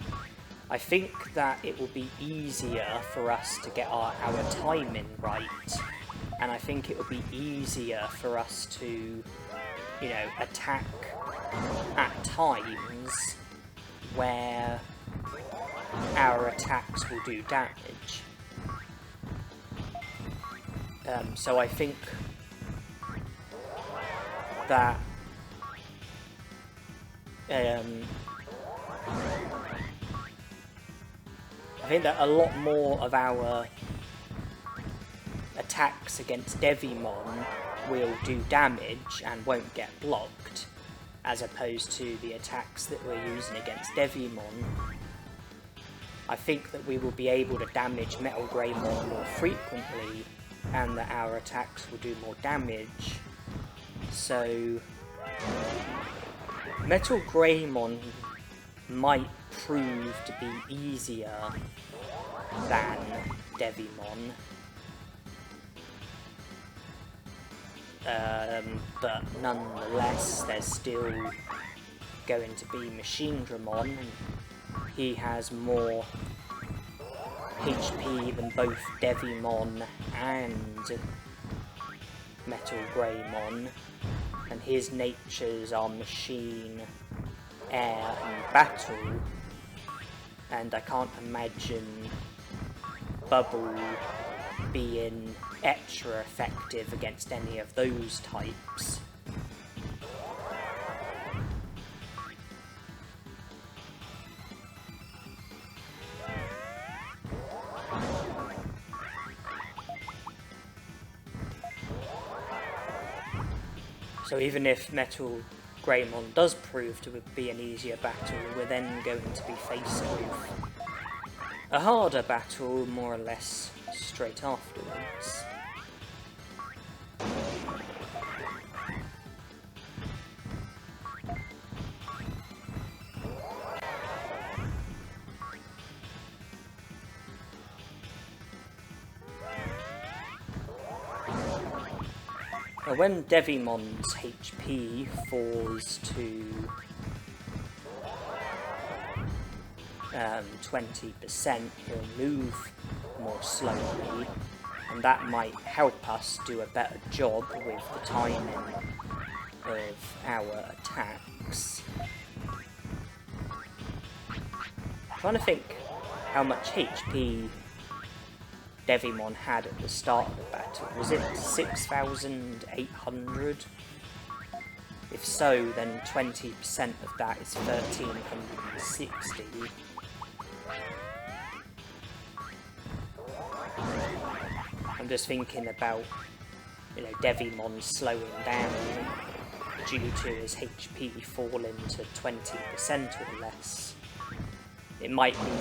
I think that it will be easier for us to get our timing right, and I think it will be easier for us to, you know, attack at times where our attacks will do damage. So I think that a lot more of our attacks against Devimon will do damage and won't get blocked, as opposed to the attacks that we're using against Devimon. I think that we will be able to damage Metal Greymon more frequently, and that our attacks will do more damage. So Metal Greymon might prove to be easier than Devimon. But nonetheless, there's still going to be Machine Dramon, and he has more HP than both Devimon and Metal Greymon, and his natures are Machine, Air and Battle, and I can't imagine Bubble being extra effective against any of those types. So even if Metal Greymon does prove to be an easier battle, we're then going to be faced with a harder battle more or less straight afterwards. Now when Devimon's HP falls to 20%, he'll move more slowly, and that might help us do a better job with the timing of our attacks. I'm trying to think how much HP Devimon had at the start of the battle. Was it 6,800? If so, then 20% of that is 1,360. I'm just thinking about, Devimon slowing down due to his HP falling to 20% or less. It might be,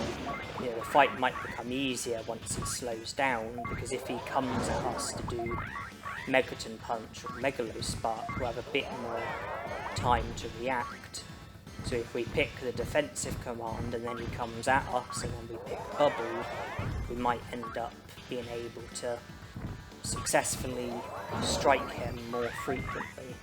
the fight might become easier once he slows down, because if he comes at us to do Megaton Punch or Megalospark, we'll have a bit more time to react. So if we pick the defensive command and then he comes at us and then we pick Bubble, we might end up being able to successfully strike him more frequently.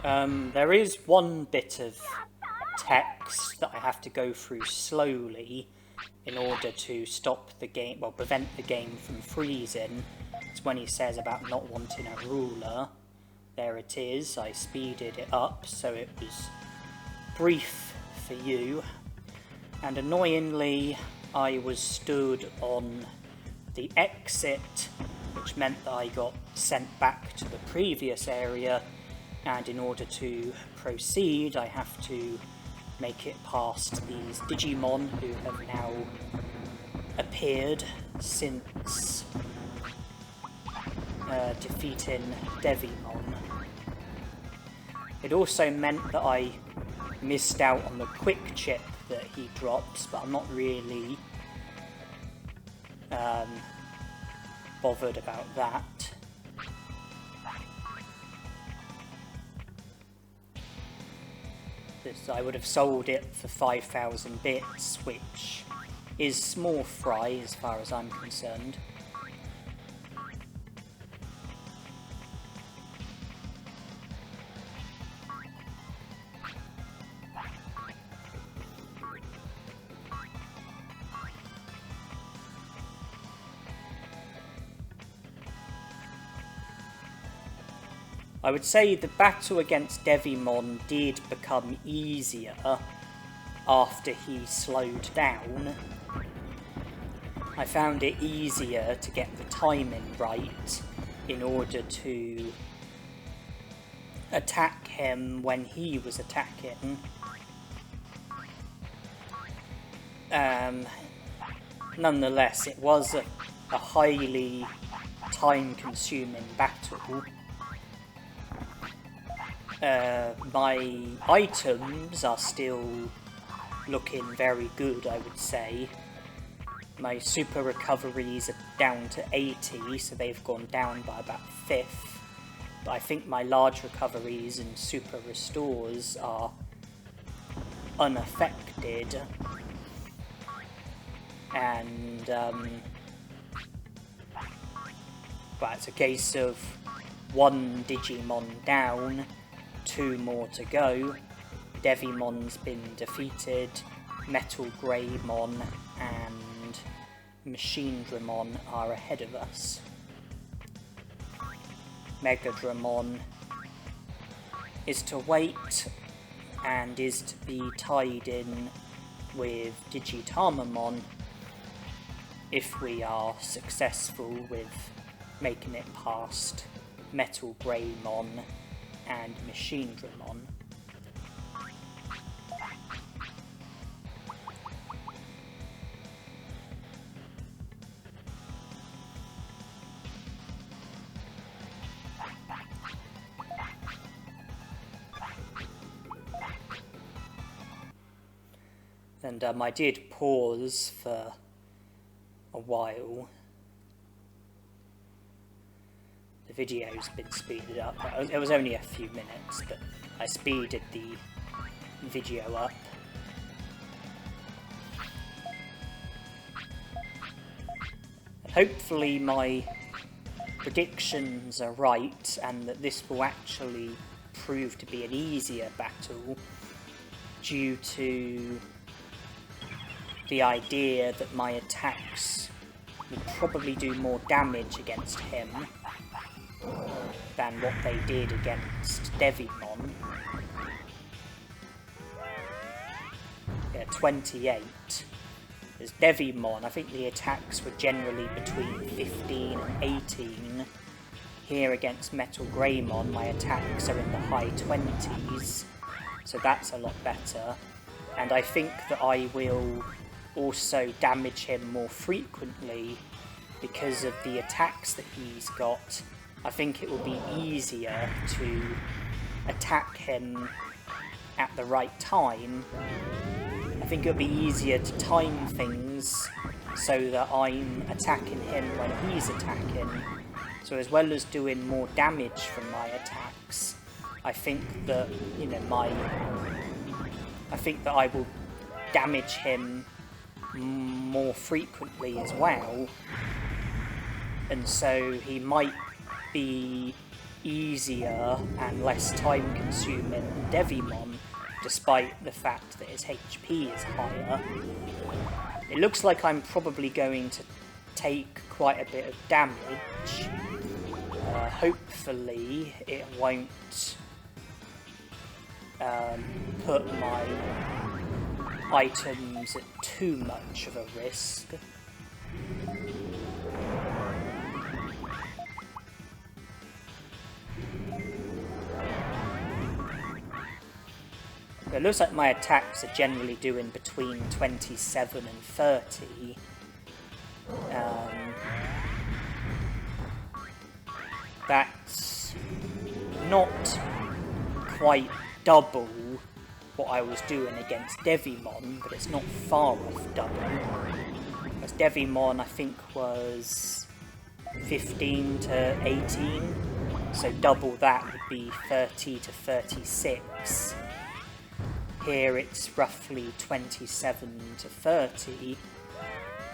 There is one bit of text that I have to go through slowly in order to stop the game, well, prevent the game from freezing. It's when he says about not wanting a ruler. There it is. I speeded it up so it was brief for you. And annoyingly, I was stood on the exit, which meant that I got sent back to the previous area, and in order to proceed I have to make it past these Digimon who have now appeared since defeating Devimon. It also meant that I missed out on the quick chip that he drops, but I'm not really bothered about that. I would have sold it for 5,000 bits, which is small fry as far as I'm concerned. I would say the battle against Devimon did become easier after he slowed down. I found it easier to get the timing right in order to attack him when he was attacking. Nonetheless, it was a highly time-consuming battle. My items are still looking very good, I would say. My super recoveries are down to 80, so they've gone down by about a fifth. But I think my large recoveries and super restores are unaffected. And, well, it's a case of one Digimon down, 2 more to go. Devimon's been defeated, Metal Greymon and Machinedramon are ahead of us. Megadramon is to wait and is to be tied in with Digitamon if we are successful with making it past Metal Greymon and Machinedramon. And I did pause for a while. The video's been speeded up. It was only a few minutes, but I speeded the video up. And hopefully my predictions are right and that this will actually prove to be an easier battle due to the idea that my attacks will probably do more damage against him than what they did against Devimon. Yeah, 28. As Devimon, I think the attacks were generally between 15 and 18. Here against Metal Greymon, my attacks are in the high 20s, so that's a lot better. And I think that I will also damage him more frequently because of the attacks that he's got. I think it will be easier to attack him at the right time. I think it'll be easier to time things so that I'm attacking him when he's attacking. So as well as doing more damage from my attacks, I think that, you know, I think that I will damage him more frequently as well. And so he might be easier and less time consuming than Devimon, despite the fact that his HP is higher. It looks like I'm probably going to take quite a bit of damage. Hopefully it won't put my items at too much of a risk. It looks like my attacks are generally doing between 27 and 30. That's not quite double what I was doing against Devimon, but it's not far off double. Because Devimon, I think, was 15 to 18, so double that would be 30 to 36. Here it's roughly 27 to 30,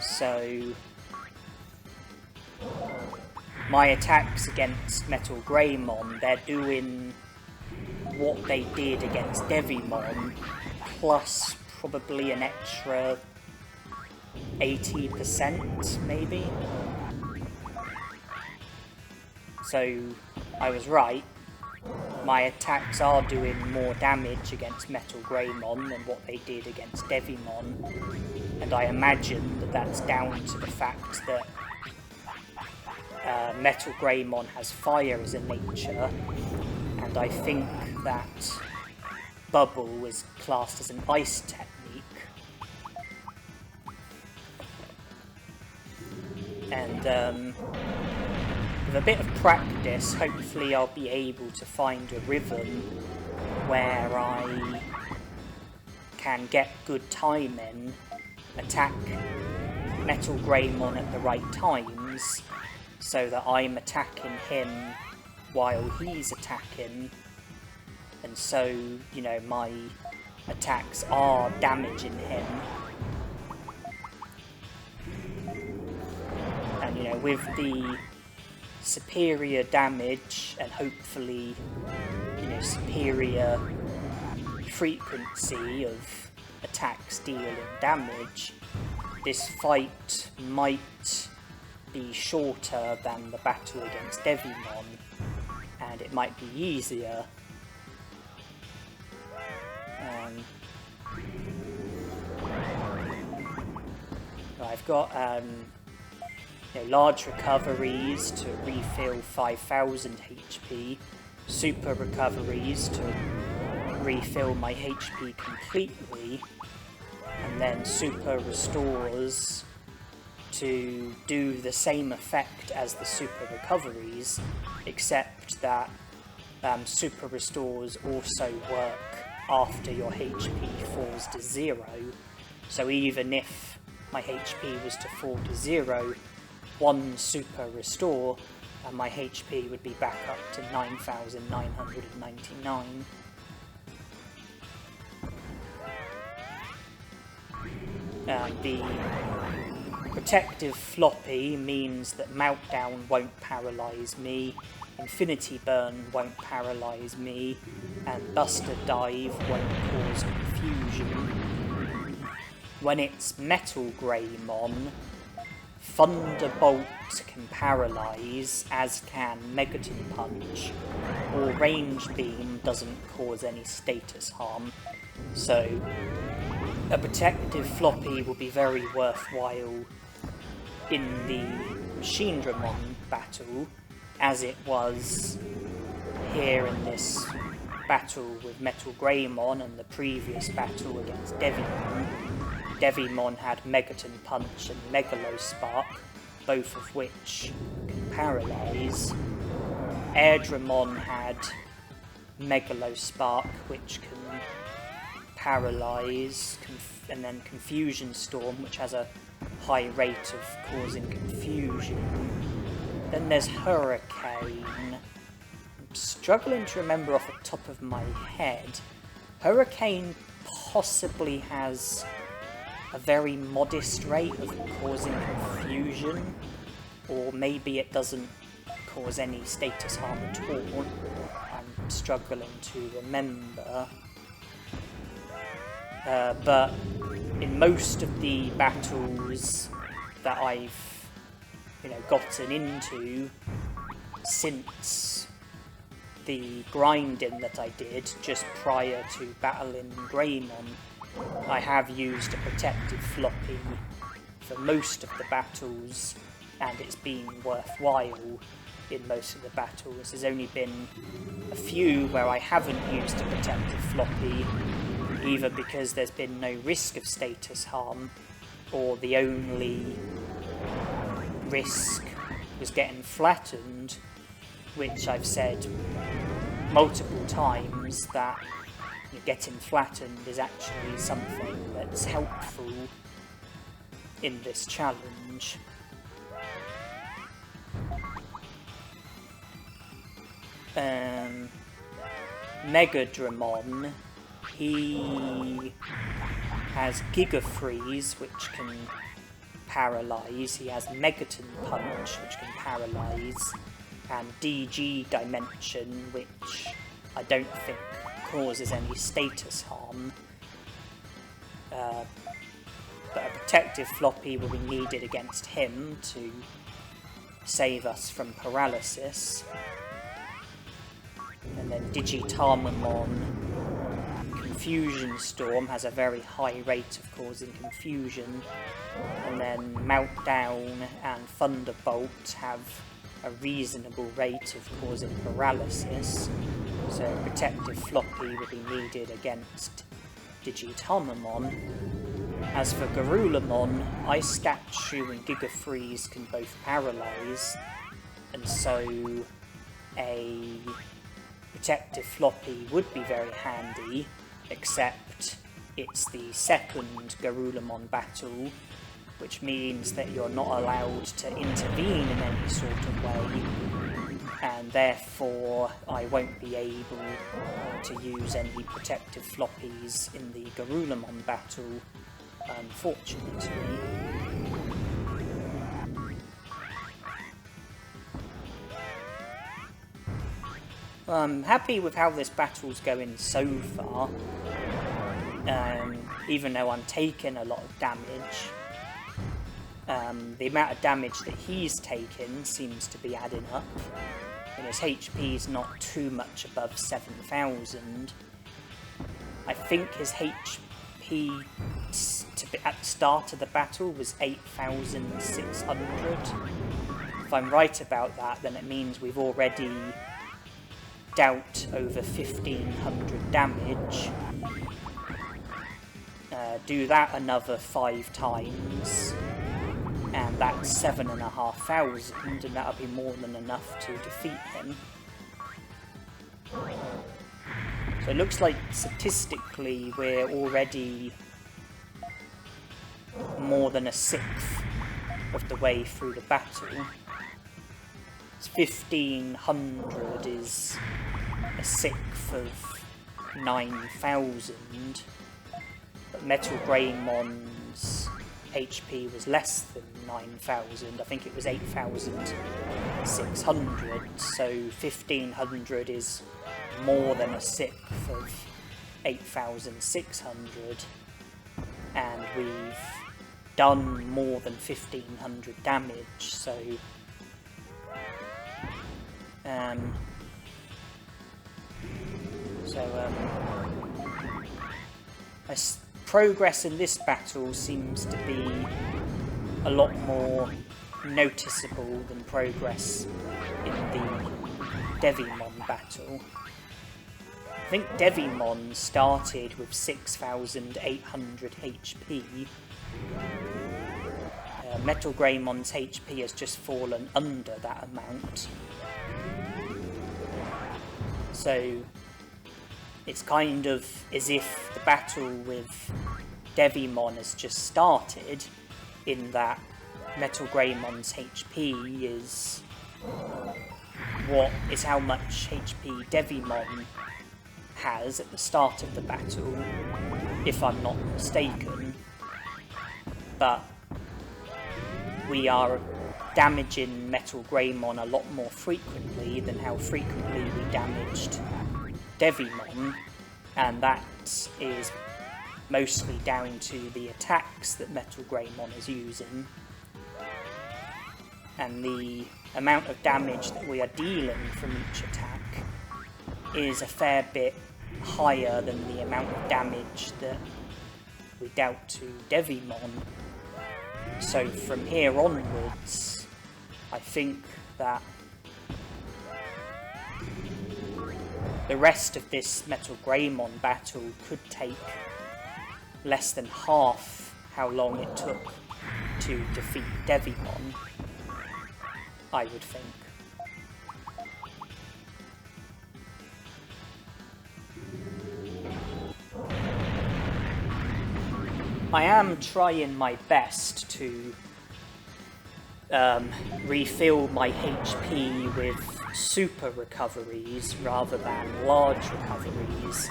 so my attacks against Metal Greymon, they're doing what they did against Devimon, plus probably an extra 80% maybe. So I was right. My attacks are doing more damage against Metal Greymon than what they did against Devimon, and I imagine that that's down to the fact that Metal Greymon has fire as a nature, and I think that Bubble is classed as an ice technique. And with a bit of practice, hopefully I'll be able to find a rhythm where I can get good timing, attack Metal Greymon at the right times, so that I'm attacking him while he's attacking, and so, you know, my attacks are damaging him. And, you know, with the superior damage and hopefully, you know, superior frequency of attacks dealing damage, this fight might be shorter than the battle against Devimon, and it might be easier. I've got you know, large recoveries to refill 5000 HP, super recoveries to refill my HP completely, and then super restores to do the same effect as the super recoveries, except that super restores also work after your HP falls to 0. So even if my HP was to fall to 0, one super restore and my HP would be back up to 9,999. The protective floppy means that Meltdown won't paralyze me, Infinity Burn won't paralyze me, and Buster Dive won't cause confusion. When it's Metal Greymon, Thunderbolt can paralyze, as can Megaton Punch, or Range Beam doesn't cause any status harm, so a protective floppy will be very worthwhile in the Machinedramon battle, as it was here in this battle with Metal Greymon and the previous battle against Devimon. Devimon had Megaton Punch and Megalospark, both of which can paralyze. Airdramon had Megalospark, which can paralyze, and then Confusion Storm, which has a high rate of causing confusion. Then there's Hurricane. I'm struggling to remember off the top of my head. Hurricane possibly has a very modest rate of causing confusion, or maybe it doesn't cause any status harm at all. I'm struggling to remember. But in most of the battles that I've, gotten into since the grinding that I did just prior to battling Greymon, I have used a protective floppy for most of the battles, and it's been worthwhile in most of the battles. There's only been a few where I haven't used a protective floppy, either because there's been no risk of status harm, or the only risk was getting flattened, which I've said multiple times that getting flattened is actually something that's helpful in this challenge. Megadramon, he has Giga Freeze, which can paralyze. He has Megaton Punch, which can paralyze, and DG Dimension, which I don't think causes any status harm. But a protective floppy will be needed against him to save us from paralysis. And then Tanemon, Confusion Storm, has a very high rate of causing confusion. And then Meltdown and Thunderbolt have a reasonable rate of causing paralysis. So protective floppy will be needed against Digivolving. As for Garulamon, Ice Statue and Giga Freeze can both paralyze, and so a protective floppy would be very handy, except it's the second Garulamon battle, which means that you're not allowed to intervene in any sort of way, and therefore I won't be able to use any protective floppies in the Garulamon battle, unfortunately. I'm happy with how this battle's going so far, even though I'm taking a lot of damage. The amount of damage that he's taken seems to be adding up, and his HP is not too much above 7,000. I think his HP at the start of the battle was 8,600. If I'm right about that, then it means we've already dealt over 1,500 damage. Do that another 5 times, and that's 7,500, and that'll be more than enough to defeat him. So it looks like statistically we're already more than a sixth of the way through the battle. 1,500 is a sixth of 9,000, but Metal Greymon's HP was less than 9,000. I think it was 8,600, so 1,500 is more than a sixth of 8,600, and we've done more than 1,500 damage, so progress in this battle seems to be a lot more noticeable than progress in the Devimon battle. I think Devimon started with 6,800 HP. Metal Greymon's HP has just fallen under that amount. So it's kind of as if the battle with Devimon has just started, in that Metal Greymon's HP is how much HP Devimon has at the start of the battle, if I'm not mistaken. But we are damaging Metal Greymon a lot more frequently than how frequently we damaged Devimon, and that is mostly down to the attacks that Metal Greymon is using, and the amount of damage that we are dealing from each attack is a fair bit higher than the amount of damage that we dealt to Devimon. So from here onwards, I think that the rest of this Metal Greymon battle could take less than half how long it took to defeat Devimon, I would think. I am trying my best to refill my HP with super recoveries rather than large recoveries,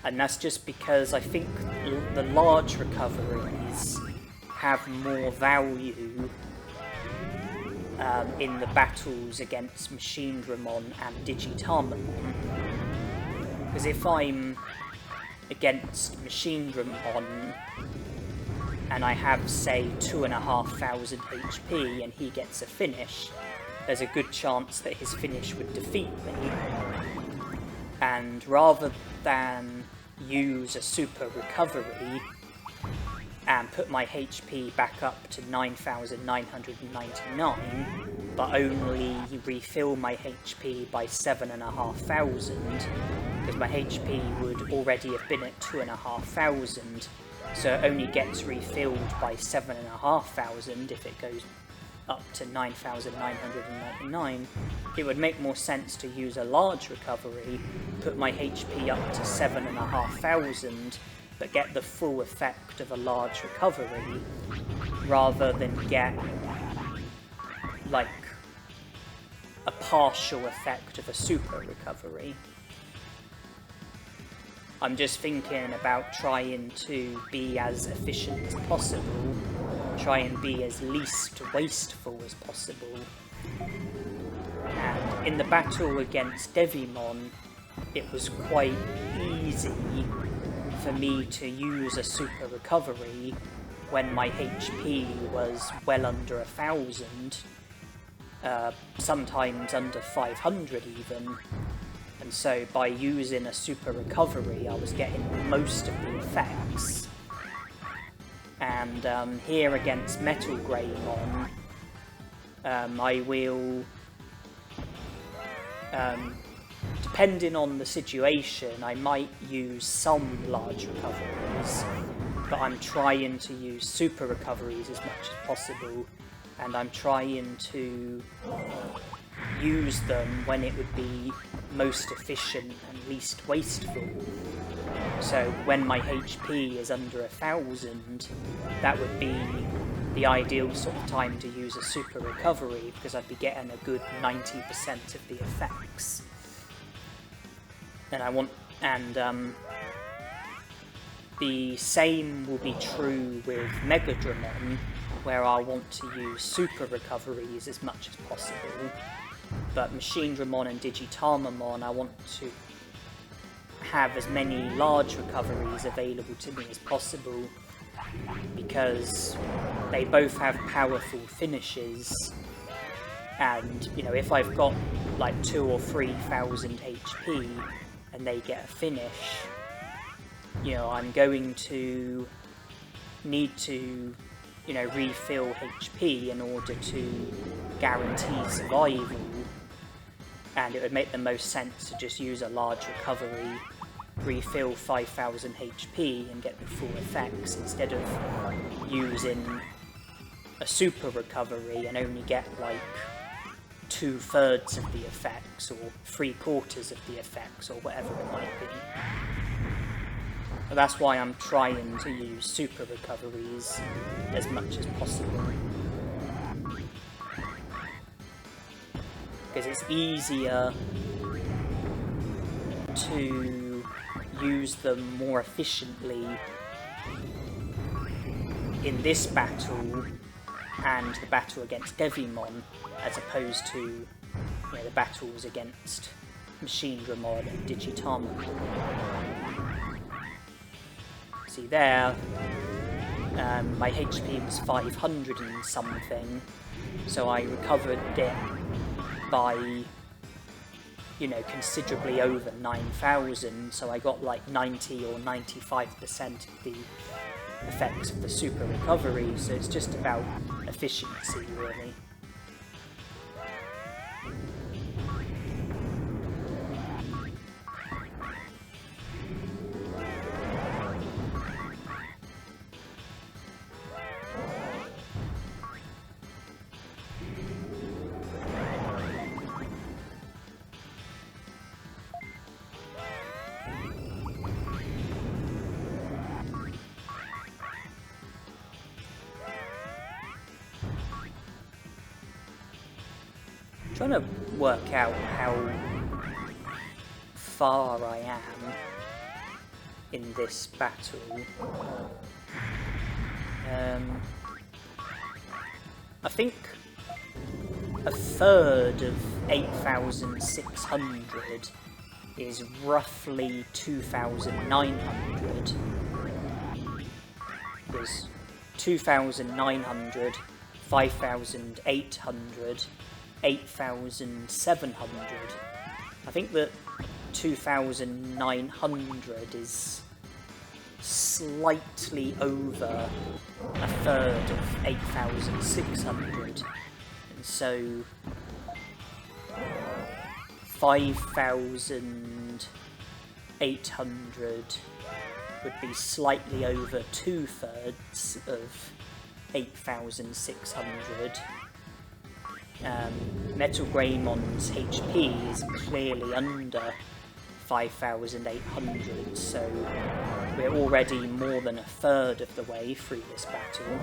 and that's just because I think the large recoveries have more value in the battles against Machinedramon and Digitarmamon. Because if I'm against Machinedramon and I have, say, 2,500 HP and he gets a finish, there's a good chance that his finish would defeat me. And rather than use a super recovery and put my HP back up to 9,999, but only refill my HP by 7,500, because my HP would already have been at 2,500, so it only gets refilled by 7,500 if it goes up to 9,999, it would make more sense to use a large recovery, put my HP up to 7,500, but get the full effect of a large recovery, rather than get, like, a partial effect of a super recovery. I'm just thinking about trying to be as efficient as possible, try and be as least wasteful as possible. And in the battle against Devimon, it was quite easy for me to use a super recovery when my HP was well under 1,000, sometimes under 500 even. And so by using a super recovery, I was getting most of the effects. And here against Metal Greymon, I will, depending on the situation, I might use some large recoveries, but I'm trying to use super recoveries as much as possible, and I'm trying to use them when it would be most efficient and least wasteful. So when my HP is under 1,000, that would be the ideal sort of time to use a super recovery, because I'd be getting a good 90% of the effects. And the same will be true with Megadramon, where I want to use super recoveries as much as possible. But Machinedramon and Digitarmamon, I want to have as many large recoveries available to me as possible, because they both have powerful finishes, and you know, if I've got like 2,000 or 3,000 HP and they get a finish, you know, I'm going to need to, you know, refill HP in order to guarantee survival, and it would make the most sense to just use a large recovery, refill 5,000 HP and get the full effects, instead of using a super recovery and only get like 2/3 of the effects or 3/4 of the effects or whatever it might be. But that's why I'm trying to use super recoveries as much as possible, because it's easier to use them more efficiently in this battle and the battle against Devimon, as opposed to the battles against Machinedramon and Digitamon. See there, my HP was 500 and something, so I recovered it by, considerably over 9,000, so I got like 90 or 95% of the effects of the super recovery, so it's just about efficiency, really. Trying to work out how far I am in this battle. I think a third of 8,600 is roughly 2,900. There's 2,900, 5,800, 8,700. I think that 2,900 is slightly over a third of 8,600, and so 5,800 would be slightly over 2/3 of 8,600. Metal Greymon's HP is clearly under 5,800, so we're already more than a third of the way through this battle.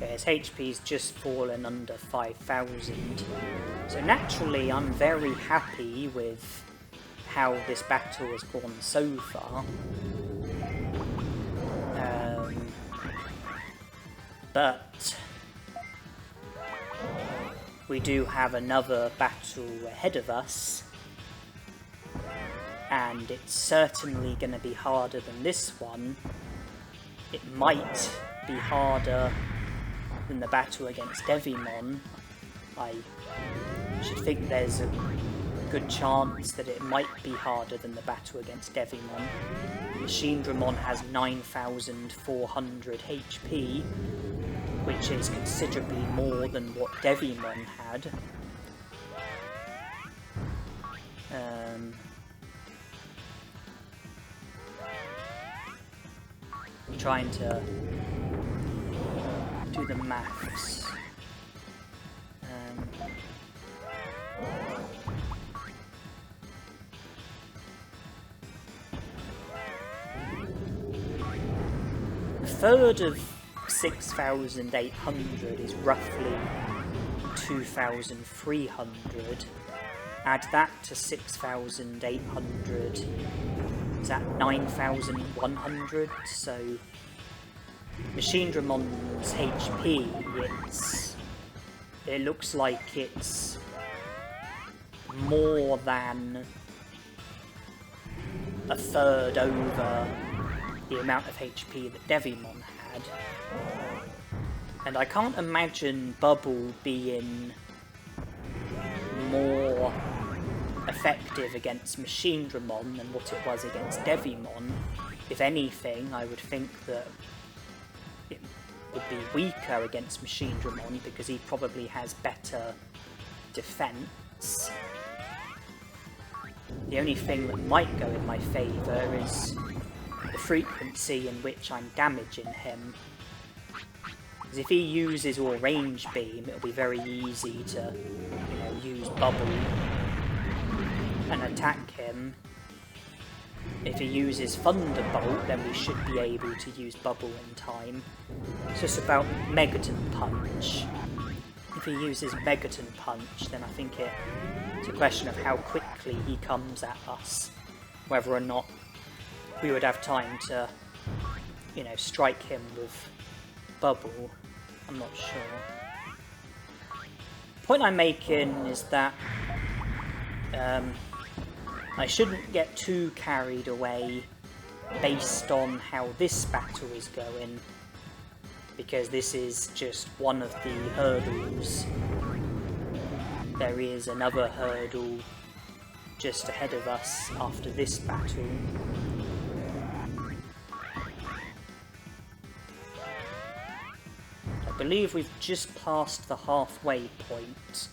His HP's just fallen under 5,000, so naturally I'm very happy with how this battle has gone so far. But we do have another battle ahead of us, and it's certainly going to be harder than this one. It might be harder than the battle against Devimon. I should think there's a good chance that it might be harder than the battle against Devimon. Machinedramon has 9,400 HP, which is considerably more than what Devimon had. I'm trying to do the maths. A third of 6,800 is roughly 2,300. Add that to 6,800, is that 9,100? So Machinedramon's HP, it looks like it's more than a third over the amount of HP that Devimon had. And I can't imagine Bubble being more effective against Machinedramon than what it was against Devimon. If anything, I would think that it would be weaker against Machinedramon because he probably has better defense. credits. The only thing that might go in my favour is the frequency in which I'm damaging him. Because if he uses all range beam, it'll be very easy to, use bubble and attack him. If he uses Thunderbolt, then we should be able to use bubble in time. It's just about Megaton Punch. If he uses Megaton Punch, then I think it's a question of how quickly he comes at us. Whether or not we would have time to, strike him with bubble. I'm not sure. The point I'm making is that I shouldn't get too carried away based on how this battle is going, because this is just one of the hurdles. There is another hurdle just ahead of us after this battle. I believe we've just passed the halfway point,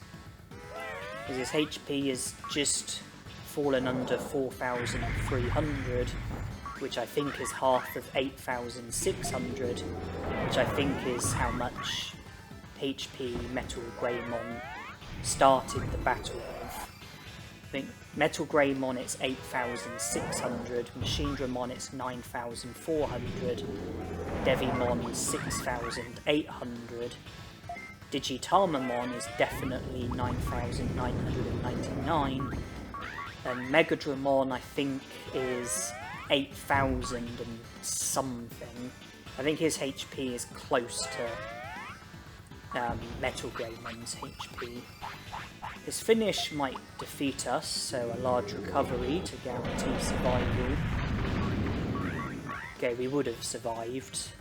because his HP is just fallen under 4,300, which I think is half of 8,600, which I think is how much HP Metal Greymon started the battle with. I think Metal Greymon it's 8,600, Machinedramon it's 9,400, Devimon 6,800, Digitalmamon is definitely 9,999, and Megadramon I think is 8,000 and something. I think his HP is close to Metal Greymon's HP. His finish might defeat us, so a large recovery to guarantee survival. Okay, we would have survived,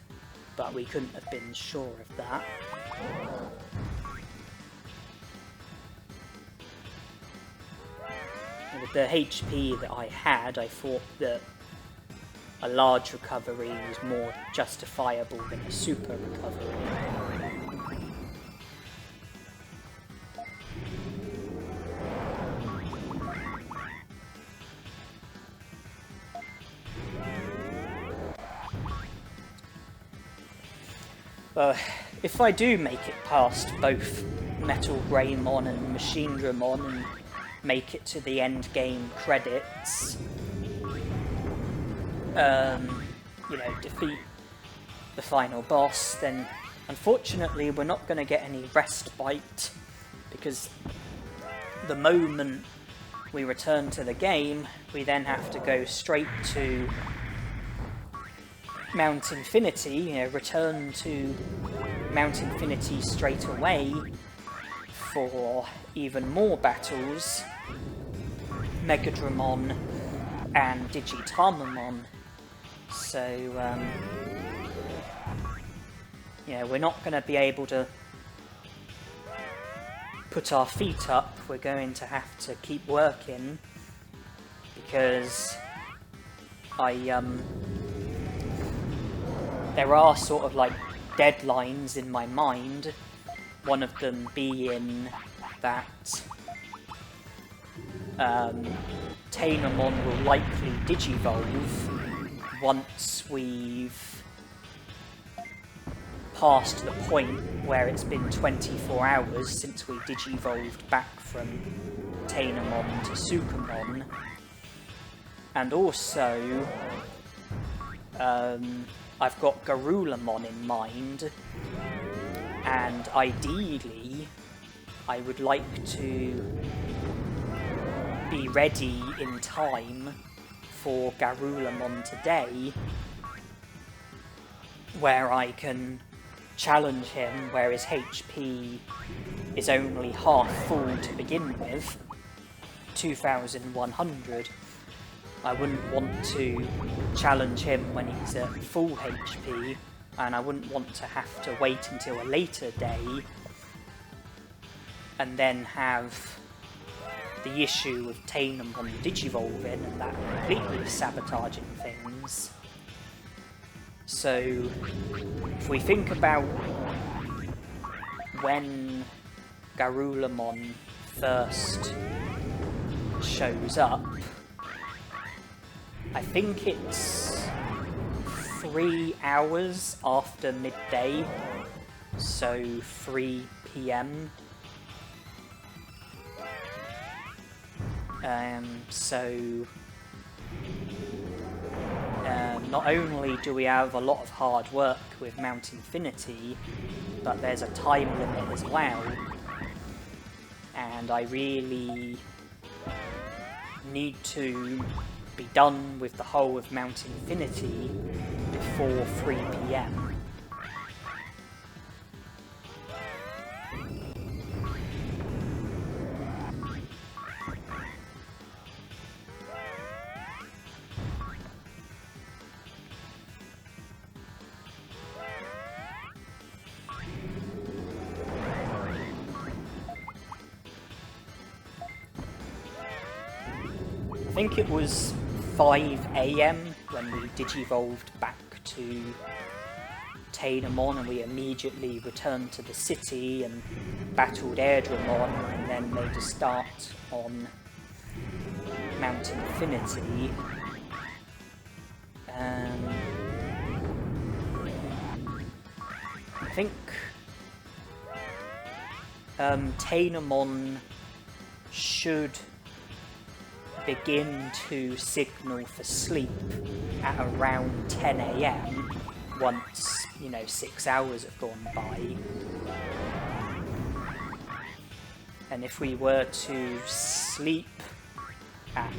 but we couldn't have been sure of that. With the HP that I had, I thought that a large recovery was more justifiable than a super recovery. If I do make it past both Metal Greymon and Machinedramon and make it to the end game credits, defeat the final boss, then unfortunately we're not going to get any respite, because the moment we return to the game, we then have to go straight to Mount Infinity, return to Mount Infinity straight away for even more battles, Megadramon and Digitalmamon. So, we're not going to be able to put our feet up. We're going to have to keep working, because there are sort of like deadlines in my mind, one of them being that Tanemon will likely Digivolve once we've passed the point where it's been 24 hours since we Digivolved back from Tanemon to Sukamon. And also, I've got Garulamon in mind, and ideally I would like to be ready in time for Garulamon today, where I can challenge him where his HP is only half full to begin with, 2,100. I wouldn't want to challenge him when he's at full HP, and I wouldn't want to have to wait until a later day and then have the issue of Tanemon Digivolving and that completely sabotaging things. So, if we think about when Garulamon first shows up, I think it's 3 hours after midday, so 3 PM. Not only do we have a lot of hard work with Mount Infinity, but there's a time limit as well, and I really need to be done with the whole of Mount Infinity before 3 PM. I think it was 5 AM when we digivolved back to Tanemon, and we immediately returned to the city and battled Airdramon, and then made a start on Mount Infinity. I think Tanemon should begin to signal for sleep at around 10 AM once, 6 hours have gone by. And if we were to sleep at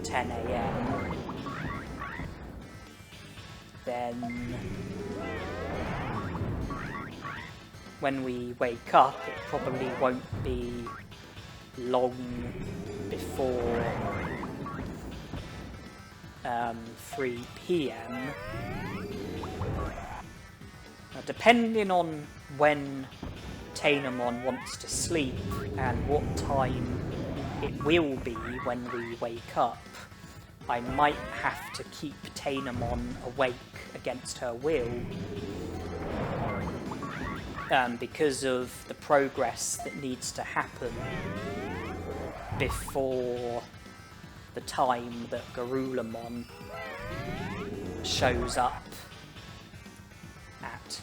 10 AM, then when we wake up, it probably won't be long before 3 PM. Now, depending on when Tanemon wants to sleep and what time it will be when we wake up, I might have to keep Tanemon awake against her will, because of the progress that needs to happen before the time that Garulamon shows up at.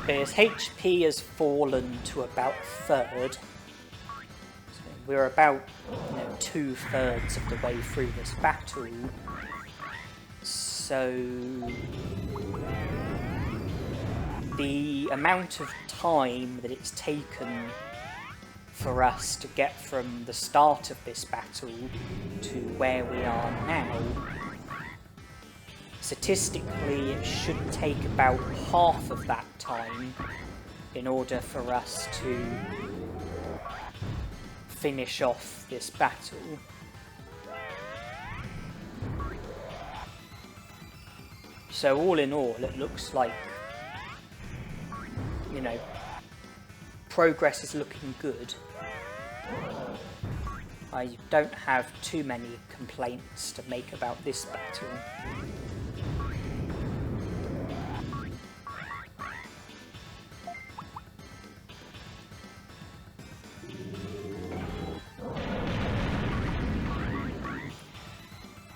His HP has fallen to about a third. So we're about 2/3 of the way through this battle. So the amount of time that it's taken for us to get from the start of this battle to where we are now, statistically it should take about half of that time in order for us to finish off this battle. So all in all, it looks like, progress is looking good. I don't have too many complaints to make about this battle.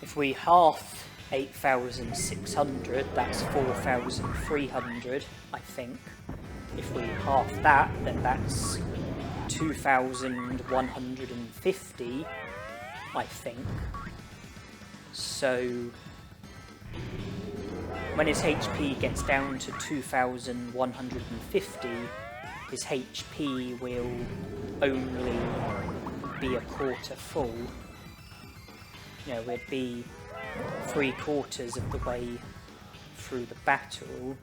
If we half 8,600, that's 4,300, I think. If we half that, then that's 2,150, I think. So when his HP gets down to 2,150, his HP will only be a quarter full. We'd be 3/4 of the way through the battle.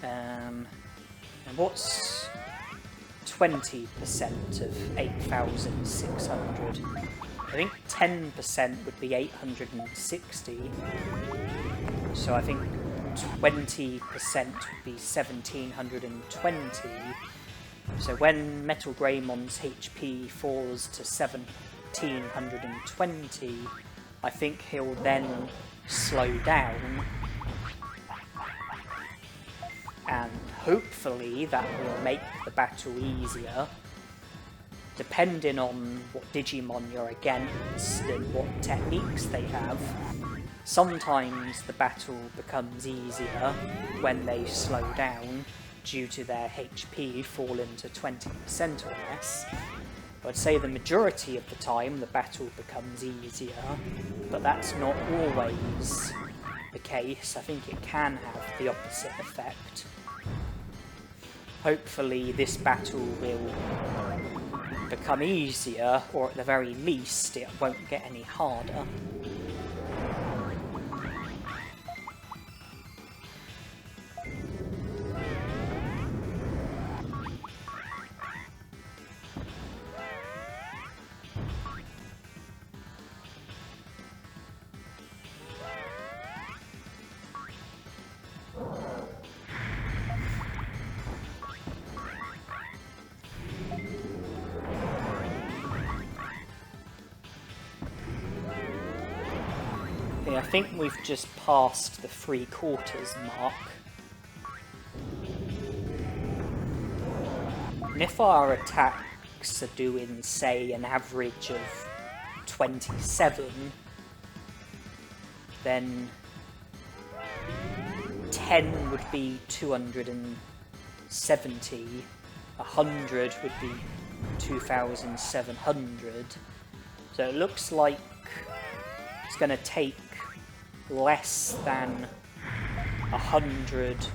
And what's 20% of 8,600? I think 10% would be 860. So I think 20% would be 1,720. So when Metal Greymon's HP falls to 1,720, I think he'll then slow down. And hopefully that will make the battle easier. Depending on what Digimon you're against and what techniques they have, sometimes the battle becomes easier when they slow down due to their HP falling to 20% or less. I'd say the majority of the time the battle becomes easier, but that's not always the case. I think it can have the opposite effect. Hopefully this battle will become easier, or at the very least it won't get any harder. I think we've just passed the 3/4 mark. And if our attacks are doing, say, an average of 27, then 10 would be 270, 100 would be 2,700. So it looks like it's going to take less than 100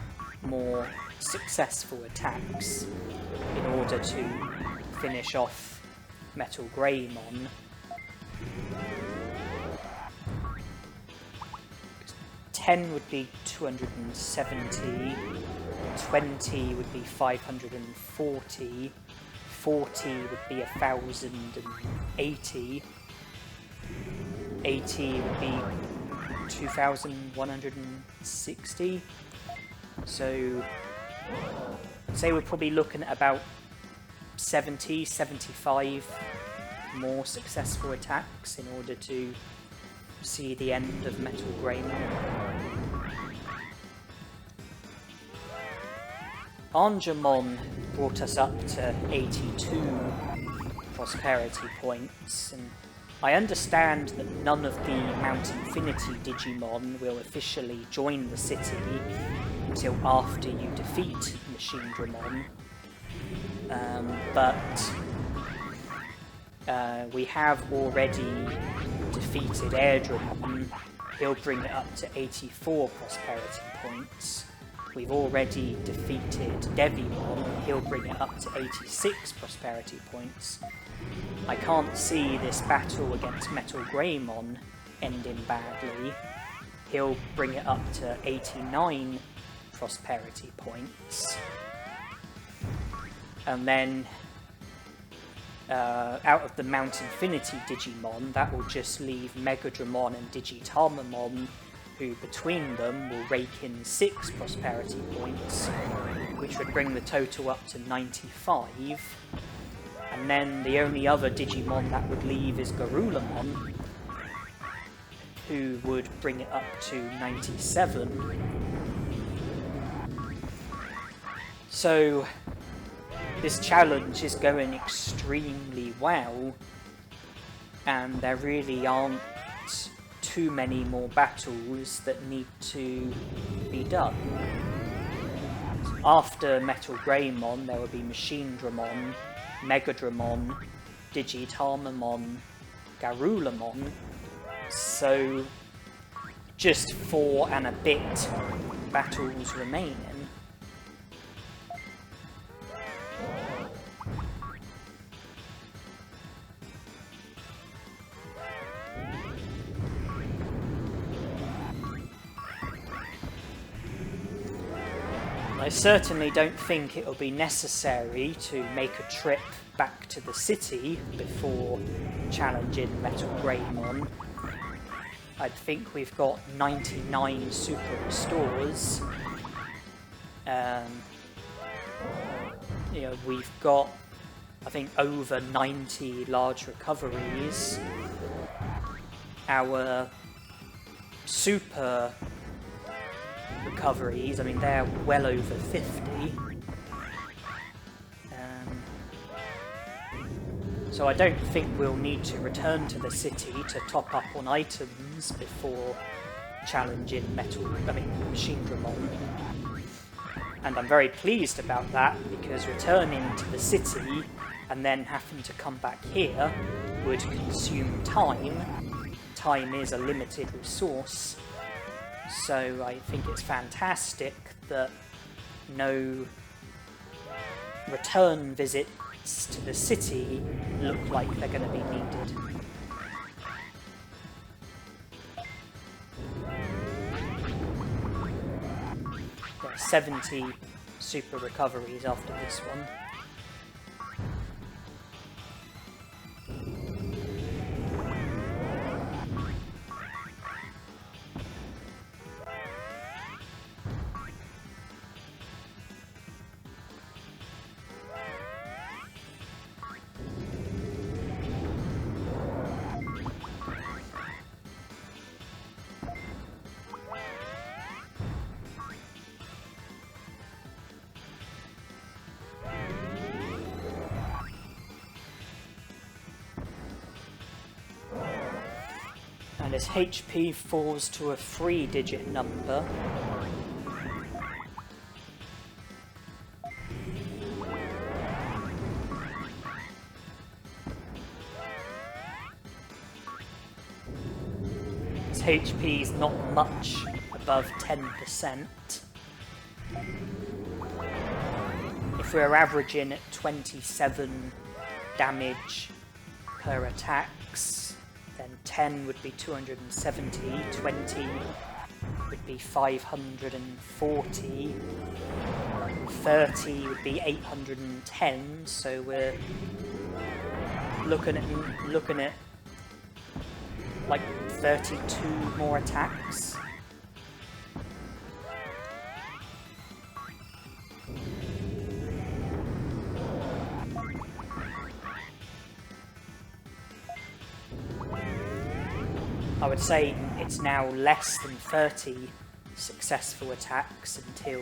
more successful attacks in order to finish off Metal Greymon. 10 would be 270, 20 would be 540, 40 would be 1,080, 80 would be 2,160. So I'd say we're probably looking at about 70, 75 more successful attacks in order to see the end of Metal Greymon. Angemon brought us up to 82 prosperity points, and I understand that none of the Mount Infinity Digimon will officially join the city until after you defeat Machinedramon. But we have already defeated Airdramon. He'll bring it up to 84 prosperity points. We've already defeated Devimon. He'll bring it up to 86 prosperity points. I can't see this battle against Metal Greymon ending badly. He'll bring it up to 89 prosperity points. And then out of the Mount Infinity Digimon, that will just leave Megadramon and Digitalmamon, who between them will rake in 6 prosperity points, which would bring the total up to 95. And then the only other Digimon that would leave is Garulamon, who would bring it up to 97. So this challenge is going extremely well, and there really aren't too many more battles that need to be done. After Metal Greymon, there will be Machinedramon, Megadramon, Digitalmamon, Garulamon, so just 4 and a bit battles remaining. I certainly don't think it'll be necessary to make a trip back to the city before challenging Metal Greymon. I think we've got 99 super restores. We've got, I think, over 90 large recoveries. Our super recoveries, I mean, they're well over 50. So I don't think we'll need to return to the city to top up on items before challenging Machine Dramon. And I'm very pleased about that, because returning to the city and then having to come back here would consume time. Time is a limited resource, so I think it's fantastic that no return visits to the city look like they're going to be needed. There are 70 super recoveries after this one. And as HP falls to a 3-digit number, as HP is not much above 10%, if we're averaging at 27 damage per attacks, then 10 would be 270, 20 would be 540, 30 would be 810, so we're looking at like 32 more attacks. I would say it's now less than 30 successful attacks until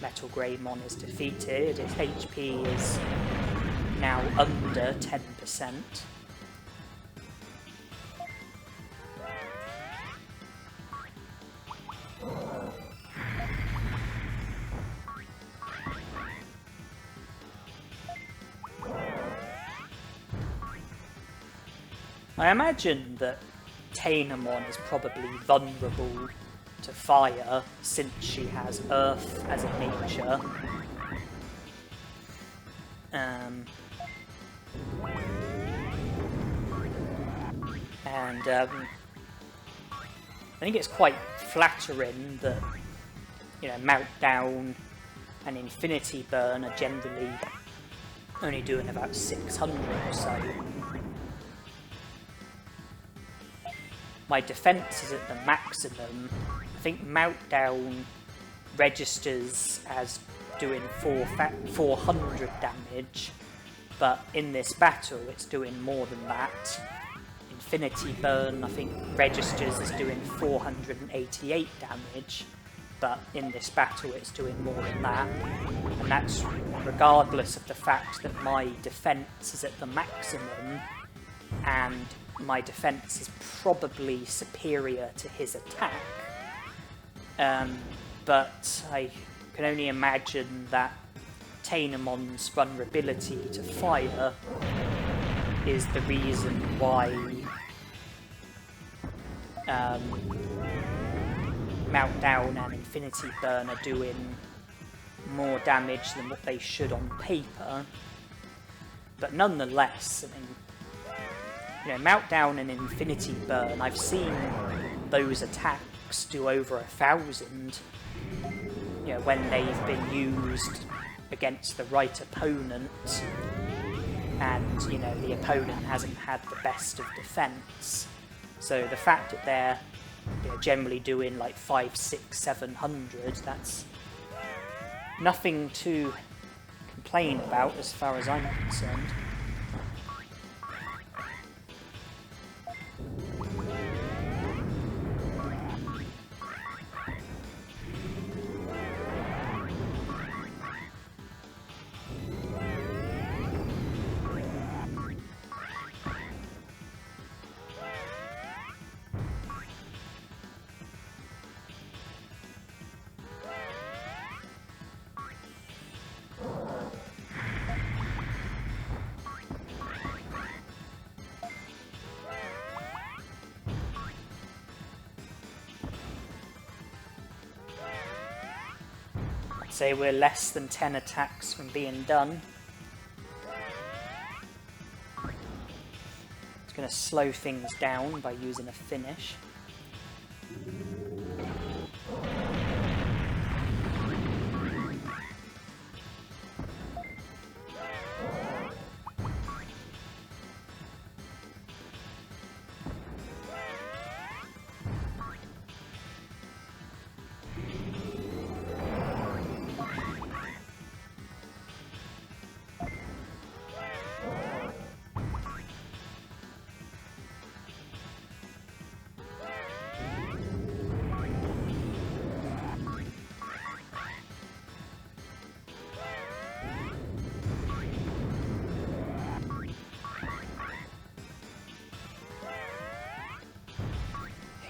Metal Greymon is defeated. Its HP is now under 10%. I imagine that Tanemon is probably vulnerable to fire since she has Earth as a nature. I think it's quite flattering that, Meltdown and Infinity Burn are generally only doing about 600 or so. My defense is at the maximum. I think Meltdown registers as doing 400 damage, but in this battle it's doing more than that. Infinity Burn, I think, registers as doing 488 damage, but in this battle it's doing more than that. And that's regardless of the fact that my defense is at the maximum, and my defense is probably superior to his attack. But I can only imagine that Tanemon's vulnerability to fire is the reason why Meltdown and Infinity Burn are doing more damage than what they should on paper. But nonetheless, I mean, Meltdown and Infinity Burn, I've seen those attacks do over 1,000. you know, when they've been used against the right opponent, and you know the opponent hasn't had the best of defense. So the fact that they're, you know, generally doing like 500, 600, 700, that's nothing to complain about as far as I'm concerned. Say we're less than 10 attacks from being done. It's going to slow things down by using a finish.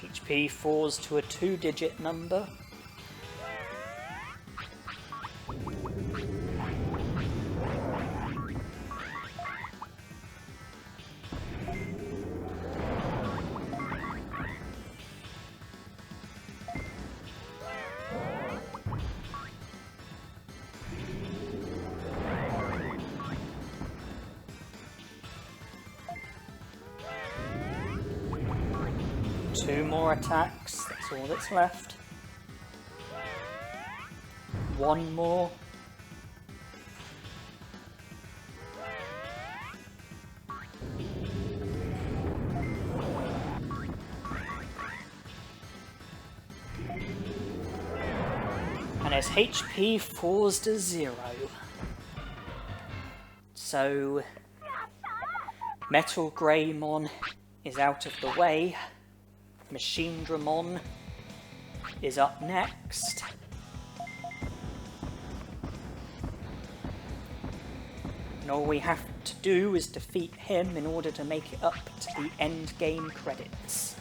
HP falls to a 2-digit number. Two more attacks, that's all that's left. One more. And his HP falls to 0. So Metal Greymon is out of the way. Machine Dramon is up next. And all we have to do is defeat him in order to make it up to the end game credits.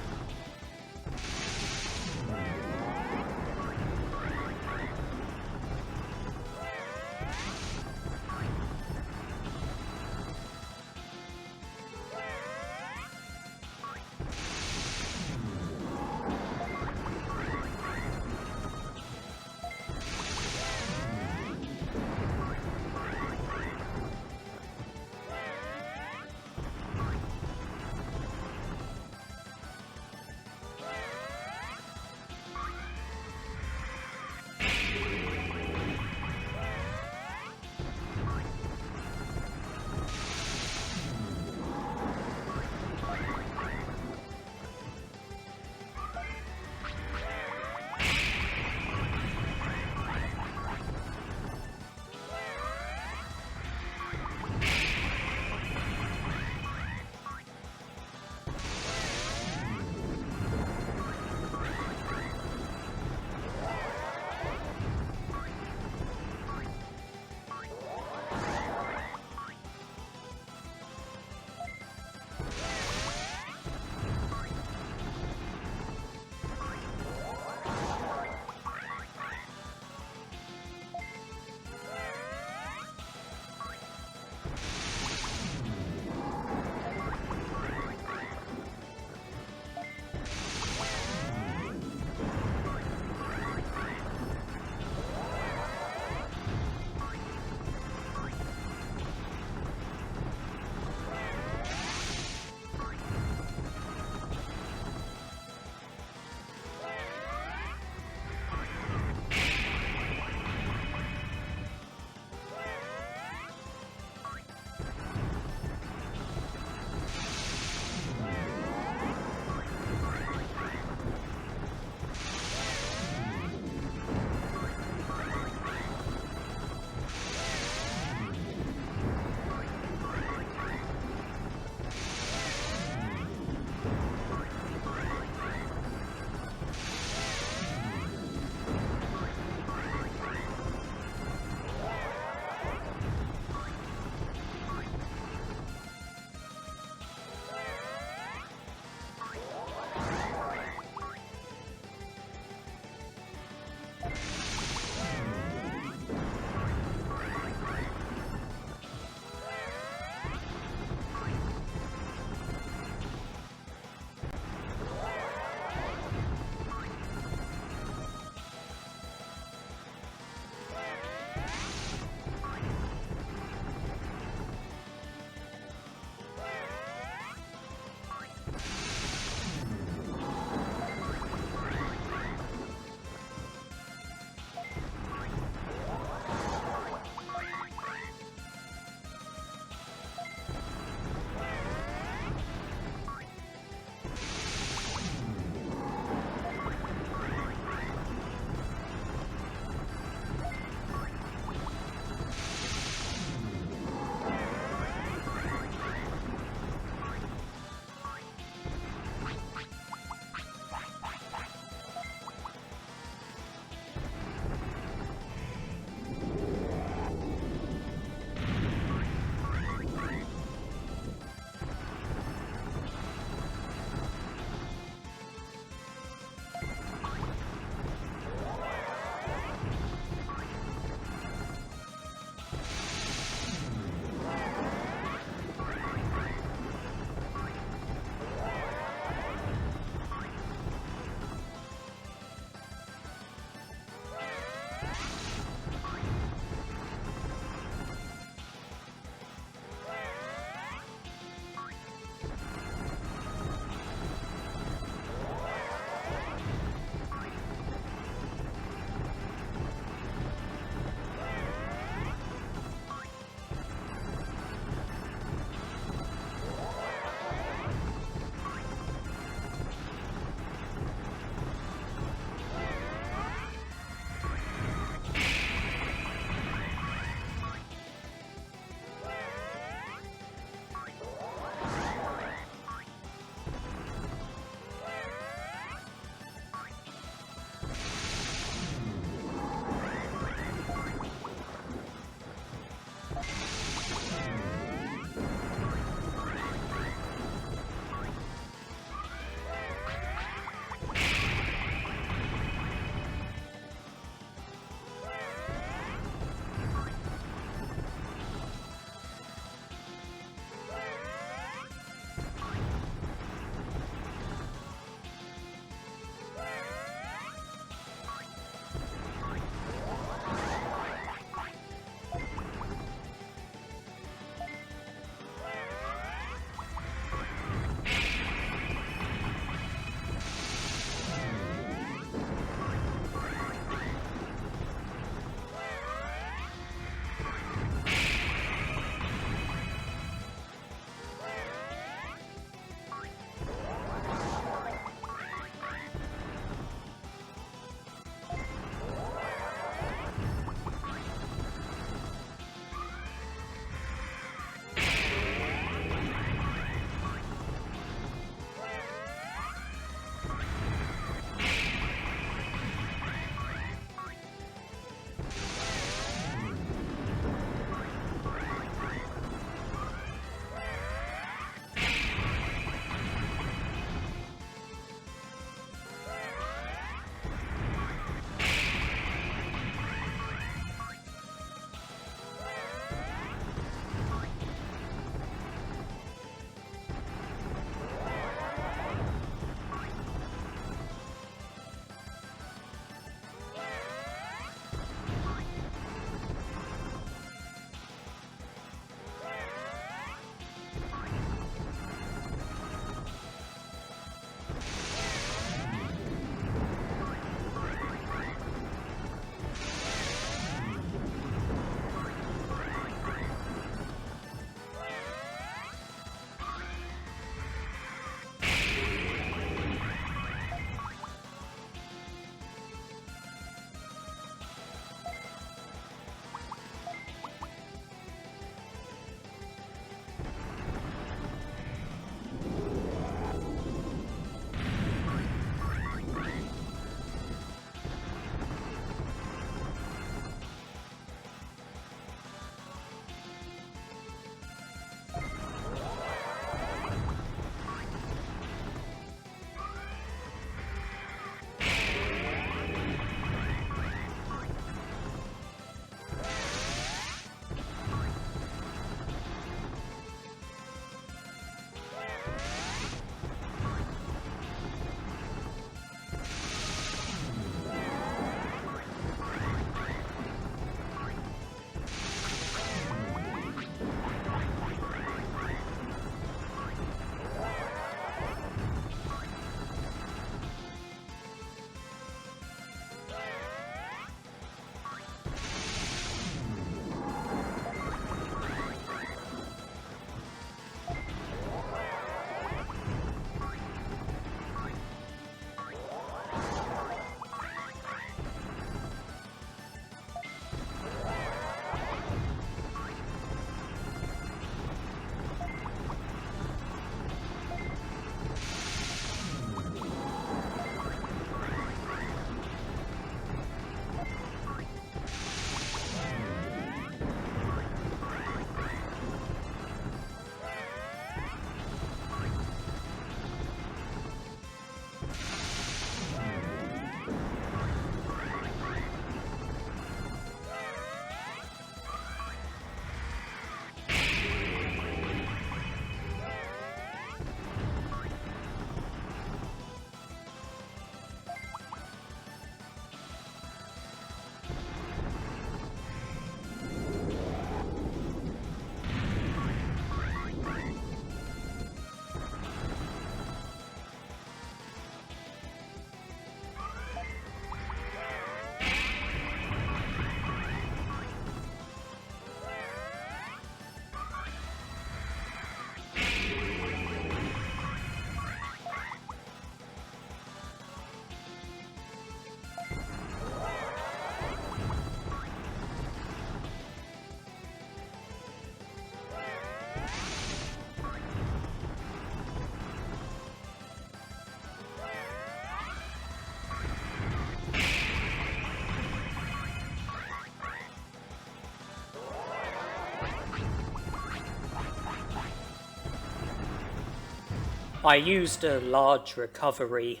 I used a large recovery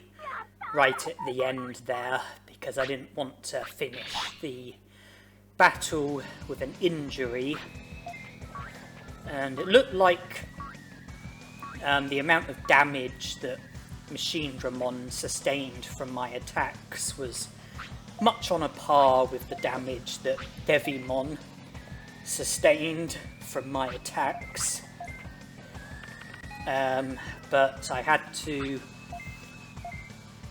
right at the end there because I didn't want to finish the battle with an injury, and it looked like the amount of damage that Machinedramon sustained from my attacks was much on a par with the damage that Devimon sustained from my attacks. But I had to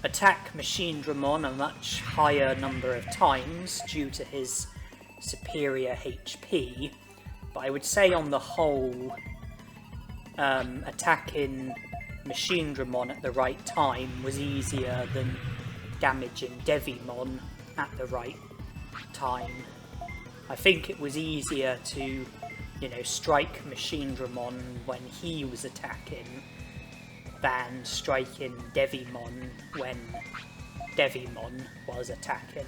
attack Machinedramon a much higher number of times due to his superior HP, but I would say on the whole, attacking Machinedramon at the right time was easier than damaging Devimon at the right time. I think it was easier to, strike Machinedramon when he was attacking than striking Devimon when Devimon was attacking.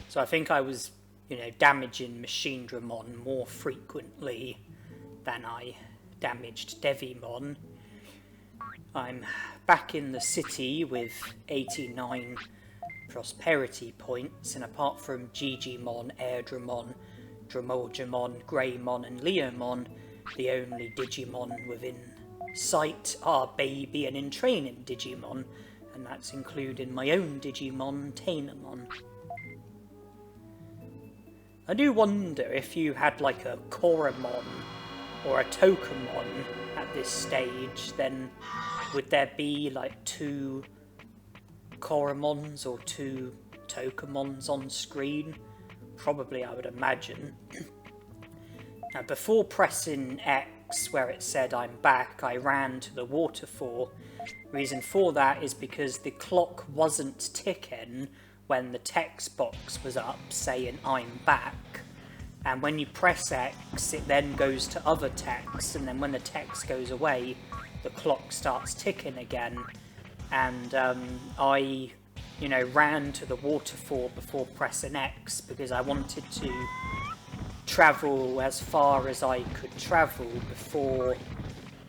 So I think I was, damaging Machinedramon more frequently than I damaged Devimon. I'm back in the city with 89 prosperity points, and apart from Digimon, Airdramon, Dramoldramon, Greymon and Leomon, the only Digimon within sight are Baby and In-Training Digimon, and that's including my own Digimon, Tanemon. I do wonder if you had like a Koromon or a Tokamon at this stage, then would there be like 2 Koromons or 2 Tokamons on screen? Probably, I would imagine. Now, before pressing X, where it said I'm back, I ran to the waterfall. Reason for that is because the clock wasn't ticking when the text box was up saying I'm back. And when you press X, it then goes to other text, and then when the text goes away, the clock starts ticking again. And I, ran to the waterfall before pressing X because I wanted to travel as far as I could travel before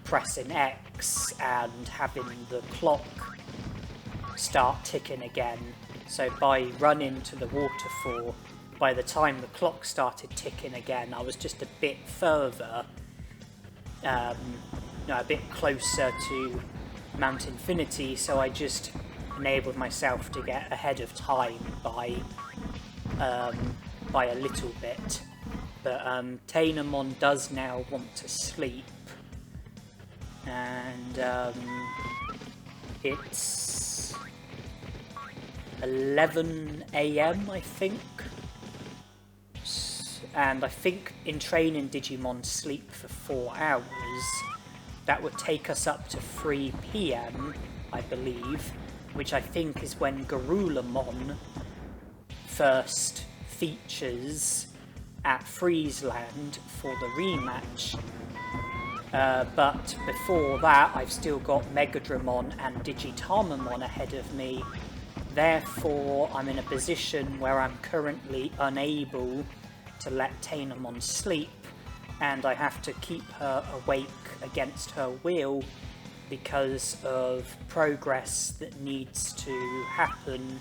pressing X and having the clock start ticking again. So by running to the waterfall, by the time the clock started ticking again, I was just a bit further, a bit closer to Mount Infinity, so I just enabled myself to get ahead of time by a little bit. But Tanemon does now want to sleep, and it's 11 AM, I think. And I think In-Training Digimon sleep for 4 hours. That would take us up to 3 PM, I believe, which I think is when Garulamon first features at Friesland for the rematch. But before that, I've still got Megadramon and Digitamamon ahead of me. Therefore, I'm in a position where I'm currently unable to let Tanemon sleep, and I have to keep her awake against her will because of progress that needs to happen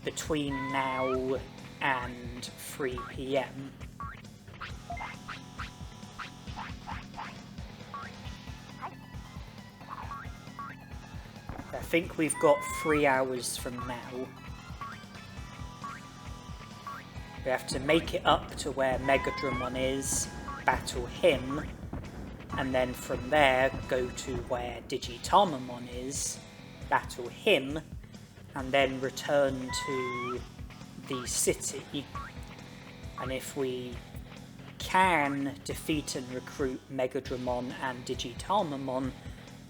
between now and 3 PM. I think we've got 3 hours from now. We have to make it up to where Megadramon is, battle him, and then from there go to where Digitamamon is, battle him, and then return to the city. And if we can defeat and recruit Megadramon and Digitamamon,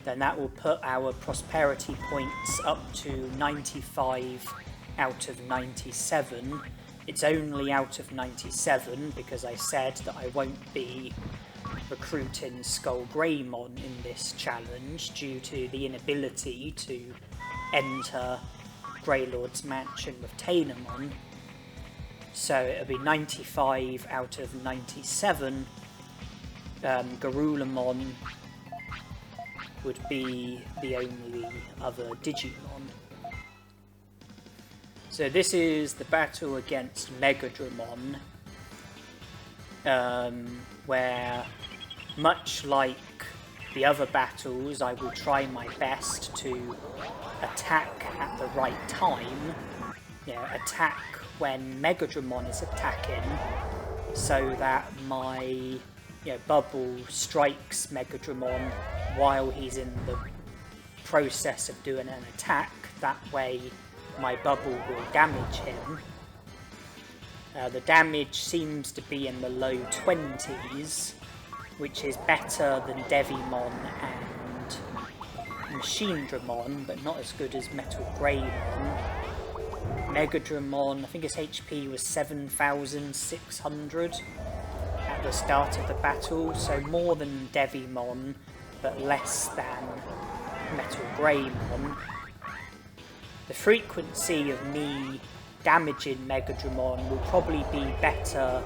then that will put our prosperity points up to 95 out of 97. It's only out of 97 because I said that I won't be recruiting Skull Greymon in this challenge due to the inability to enter Greylord's mansion with Tanemon. So it'll be 95 out of 97. Garulamon would be the only other Digimon. So this is the battle against Megadramon, where, much like the other battles, I will try my best to attack at the right time. Attack when Megadramon is attacking, so that my bubble strikes Megadramon while he's in the process of doing an attack. That way my bubble will damage him. The damage seems to be in the low 20s, which is better than Devimon and Machinedramon, but not as good as Metal Greymon. Megadramon, I think his HP was 7,600 at the start of the battle, so more than Devimon, but less than Metal Greymon. The frequency of me damaging Megadramon will probably be better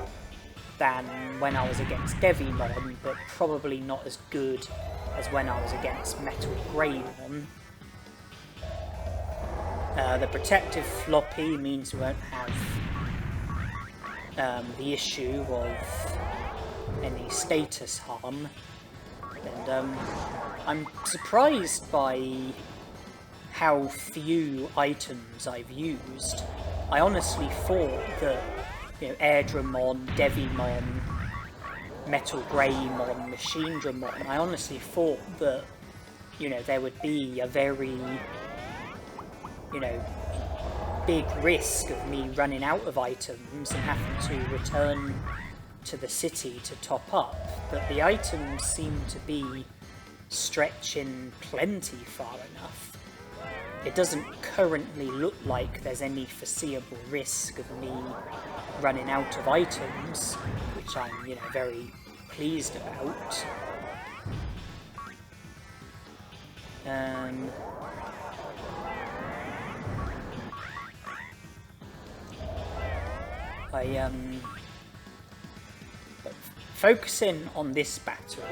than when I was against Devimon, but probably not as good as when I was against Metal Greymon. The protective floppy means we won't have the issue of any status harm, and I'm surprised by how few items I've used. I honestly thought that Airdramon, Devimon, Metal Greymon, Machinedramon, I honestly thought that there would be a very big risk of me running out of items and having to return to the city to top up, but the items seem to be stretching plenty far enough. It doesn't currently look like there's any foreseeable risk of me running out of items, which I'm very pleased about. But focusing on this battle,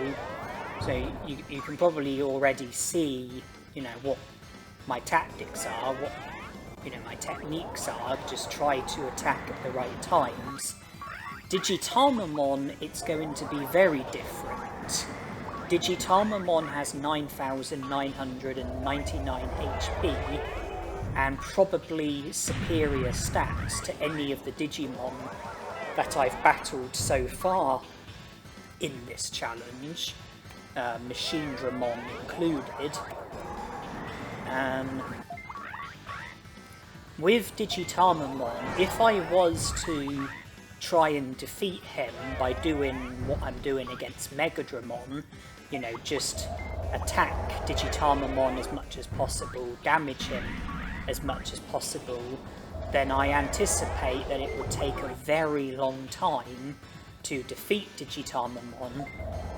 so you can probably already see, what my tactics are, what my techniques are. Just try to attack at the right times. Digitalmamon, it's going to be very different. Digitalmamon has 9,999 HP, and probably superior stats to any of the Digimon that I've battled so far in this challenge, Machinedramon included. With Digitalmamon, if I was to try and defeat him by doing what I'm doing against Megadramon, just attack Digitalmamon as much as possible, damage him as much as possible, then I anticipate that it would take a very long time to defeat Digitalmamon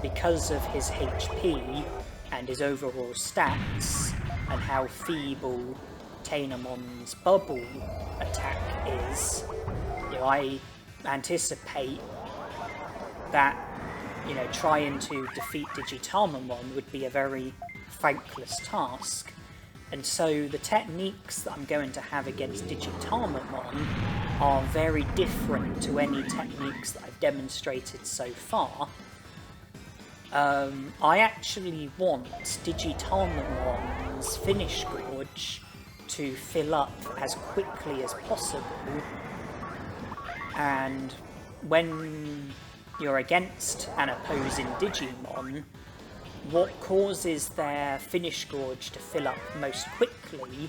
because of his HP and his overall stats and how feeble Tanemon's bubble attack is. I anticipate that trying to defeat Digitalmamon would be a very thankless task, and so the techniques that I'm going to have against Digitalmamon are very different to any techniques that I've demonstrated so far. I actually want Digitalmamon's finish gorge to fill up as quickly as possible, and when you're against an opposing Digimon, what causes their finish gorge to fill up most quickly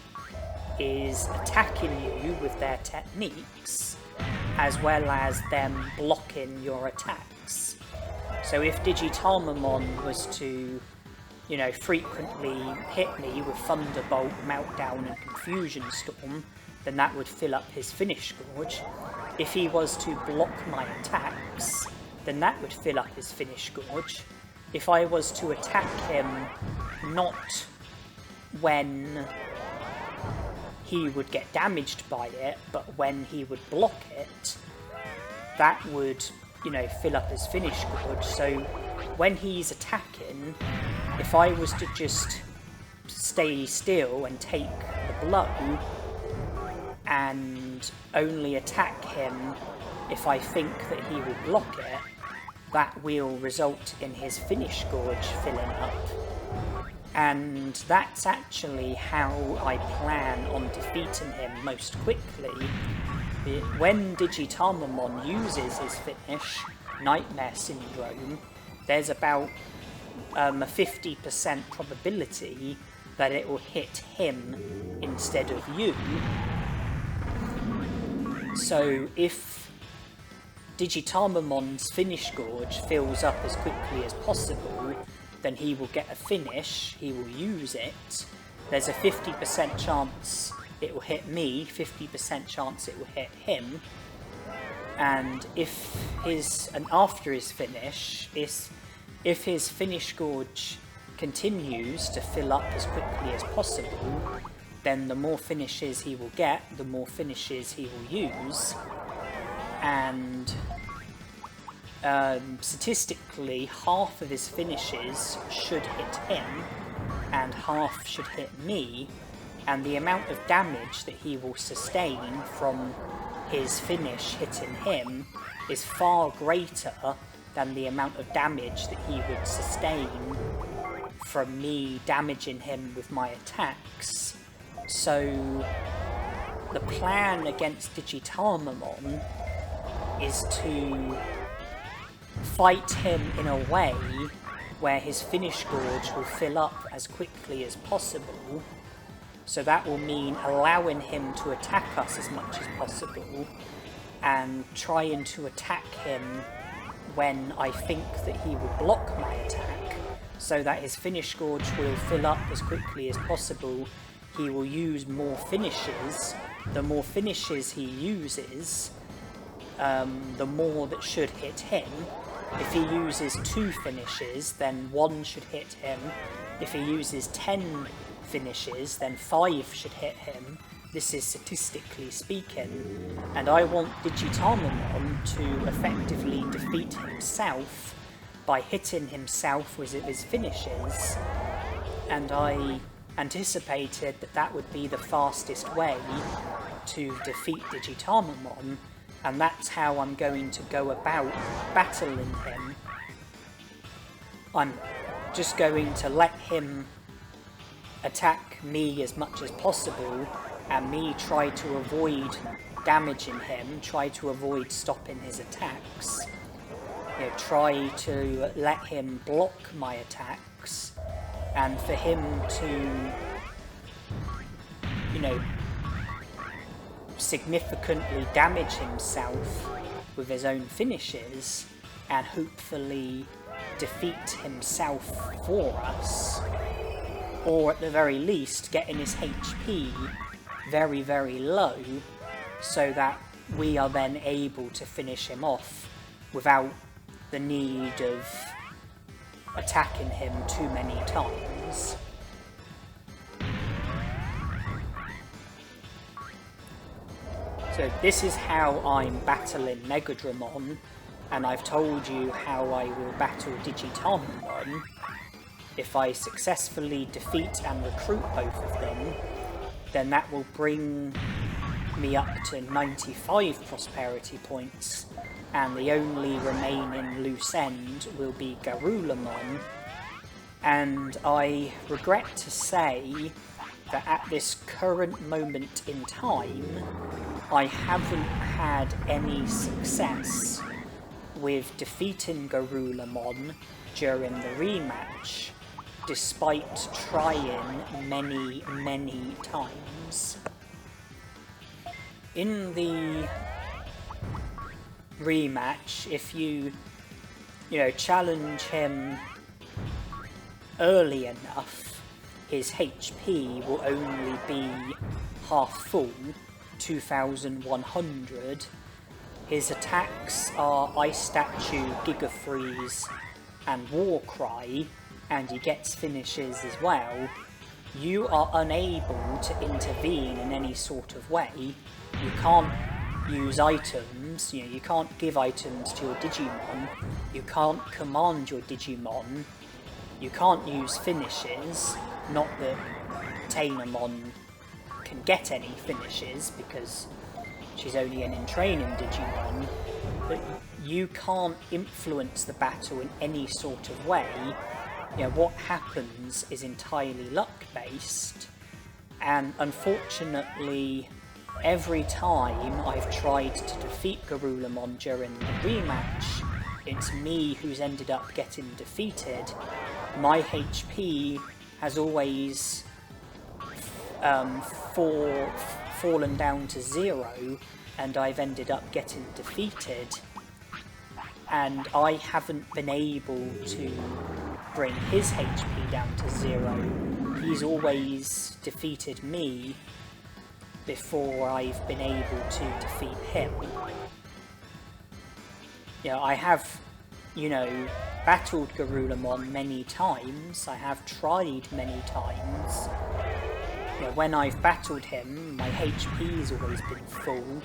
is attacking you with their techniques, as well as them blocking your attacks. So if Digitalmamon was to, frequently hit me with Thunderbolt, Meltdown and Confusion Storm, then that would fill up his finish gorge. If he was to block my attacks, then that would fill up his finish gorge. If I was to attack him not when he would get damaged by it, but when he would block it, that would, you know, fill up his finish gauge. So when he's attacking, if I was to just stay still and take the blow and only attack him if I think that he will block it, that will result in his finish gauge filling up. And that's actually how I plan on defeating him most quickly. When Digitamamon uses his finish, Nightmare Syndrome, there's about a 50% probability that it will hit him instead of you. So if Digitamamon's finish gauge fills up as quickly as possible, then he will get a finish, he will use it. There's a 50% chance it will hit me, 50% chance it will hit him. And after his finish, if his finish gauge continues to fill up as quickly as possible, then the more finishes he will get, the more finishes he will use. And statistically, half of his finishes should hit him and half should hit me, and the amount of damage that he will sustain from his finish hitting him is far greater than the amount of damage that he would sustain from me damaging him with my attacks. So the plan against Digitamamon is to fight him in a way where his finish gauge will fill up as quickly as possible. So that will mean allowing him to attack us as much as possible and trying to attack him when I think that he will block my attack, so that his finish gauge will fill up as quickly as possible. He will use more finishes. The more finishes he uses, the more that should hit him. If he uses 2 finishes, then 1 should hit him. If he uses 10 finishes, then 5 should hit him. This is statistically speaking. And I want Digitamamon to effectively defeat himself by hitting himself with his finishes. And I anticipated that that would be the fastest way to defeat Digitamamon, and that's how I'm going to go about battling him. I'm just going to let him attack me as much as possible, and me try to avoid damaging him, try to avoid stopping his attacks. You know, try to let him block my attacks, and for him to, you know, significantly damage himself with his own finishes and hopefully defeat himself for us, or at the very least getting his HP very, very low so that we are then able to finish him off without the need of attacking him too many times. So this is how I'm battling Megadramon, and I've told you how I will battle Digitamamon. If I successfully defeat and recruit both of them, then that will bring me up to 95 prosperity points, and the only remaining loose end will be Garulamon. And I regret to say that at this current moment in time, I haven't had any success with defeating Garulamon during the rematch, despite trying many, many times. In the rematch, if you challenge him early enough, his HP will only be half full, 2100. His attacks are Ice Statue, Giga Freeze and Warcry, and he gets finishes as well. You are unable to intervene in any sort of way. You can't use items, you can't give items to your Digimon, you can't command your Digimon, you can't use finishes, not that Tanemon can get any finishes because she's only an In-Training Digimon, but you can't influence the battle in any sort of way. What happens is entirely luck-based, and unfortunately, every time I've tried to defeat Garulamon during the rematch, it's me who's ended up getting defeated. My HP has always fallen down to 0, and I've ended up getting defeated. And I haven't been able to bring his HP down to 0. He's always defeated me before I've been able to defeat him. I have, battled Garulamon many times. I have tried many times. When I've battled him, my HP's always been full.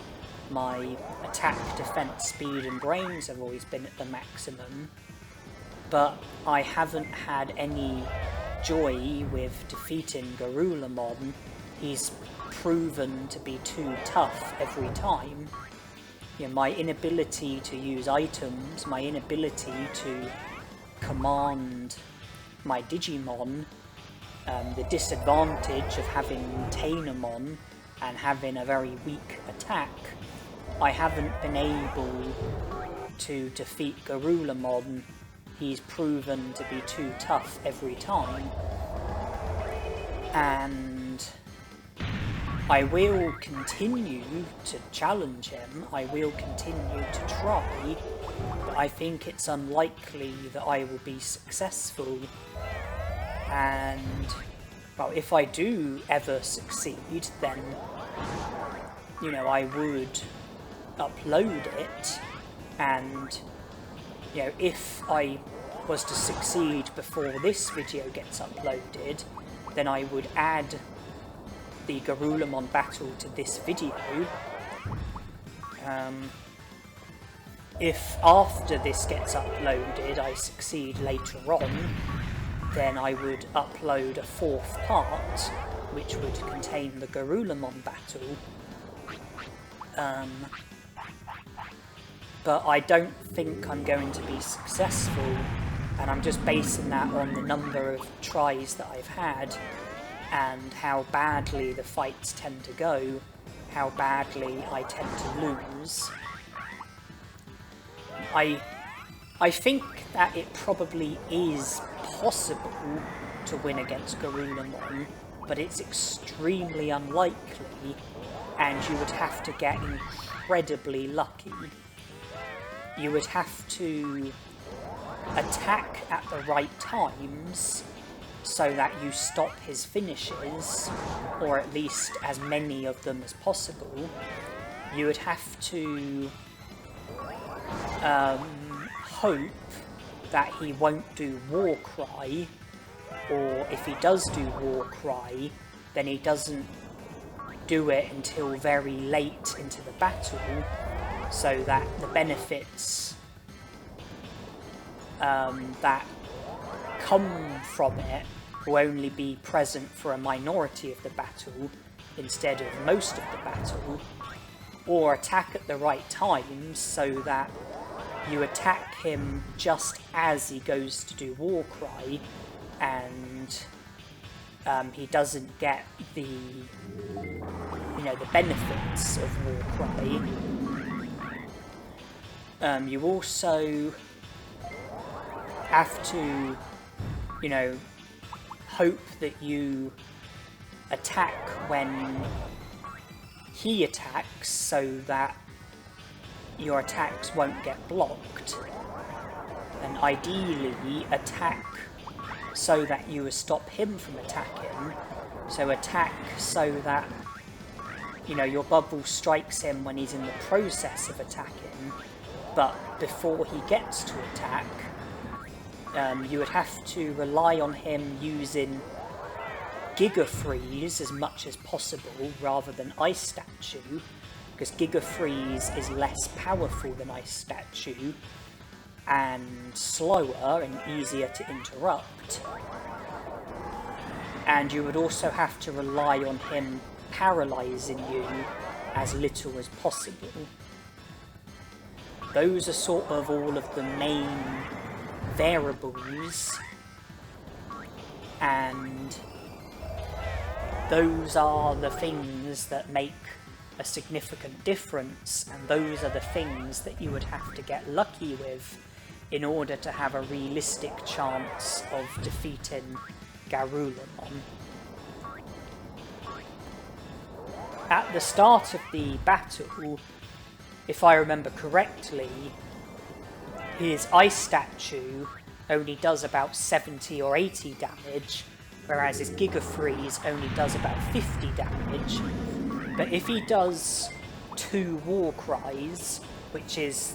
My attack, defense, speed and brains have always been at the maximum. But I haven't had any joy with defeating Garulamon. He's proven to be too tough every time. My inability to use items, my inability to command my Digimon, the disadvantage of having Tanemon and having a very weak attack, I haven't been able to defeat Garulamon. He's proven to be too tough every time. And I will continue to challenge him, I will continue to try, but I think it's unlikely that I will be successful. And, well, if I do ever succeed, then, I would upload it, and, if I was to succeed before this video gets uploaded, then I would add the Garulamon battle to this video. If after this gets uploaded I succeed later on, then I would upload a 4th part, which would contain the Garulamon battle. But I don't think I'm going to be successful, and I'm just basing that on the number of tries that I've had, and how badly the fights tend to go, how badly I tend to lose. I think that it probably is possible to win against Garulamon, but it's extremely unlikely, and you would have to get incredibly lucky. You would have to attack at the right times so that you stop his finishes, or at least as many of them as possible. You would have to hope that he won't do War Cry, or if he does do War Cry, then he doesn't do it until very late into the battle, so that the benefits that come from it will only be present for a minority of the battle instead of most of the battle, or attack at the right times so that you attack him just as he goes to do War Cry, and he doesn't get the benefits of War Cry. You also have to, hope that you attack when he attacks so that your attacks won't get blocked, and ideally attack so that you stop him from attacking. So attack so that your bubble strikes him when he's in the process of attacking, but before he gets to attack, you would have to rely on him using Giga Freeze as much as possible rather than Ice Statue, because Giga Freeze is less powerful than Ice Statue and slower and easier to interrupt. And you would also have to rely on him paralysing you as little as possible. Those are sort of all of the main variables, and those are the things that make a significant difference, and those are the things that you would have to get lucky with in order to have a realistic chance of defeating Garurumon. At the start of the battle, if I remember correctly, his Ice Statue only does about 70 or 80 damage, whereas his Giga Freeze only does about 50 damage. But if he does 2 War Cries, which is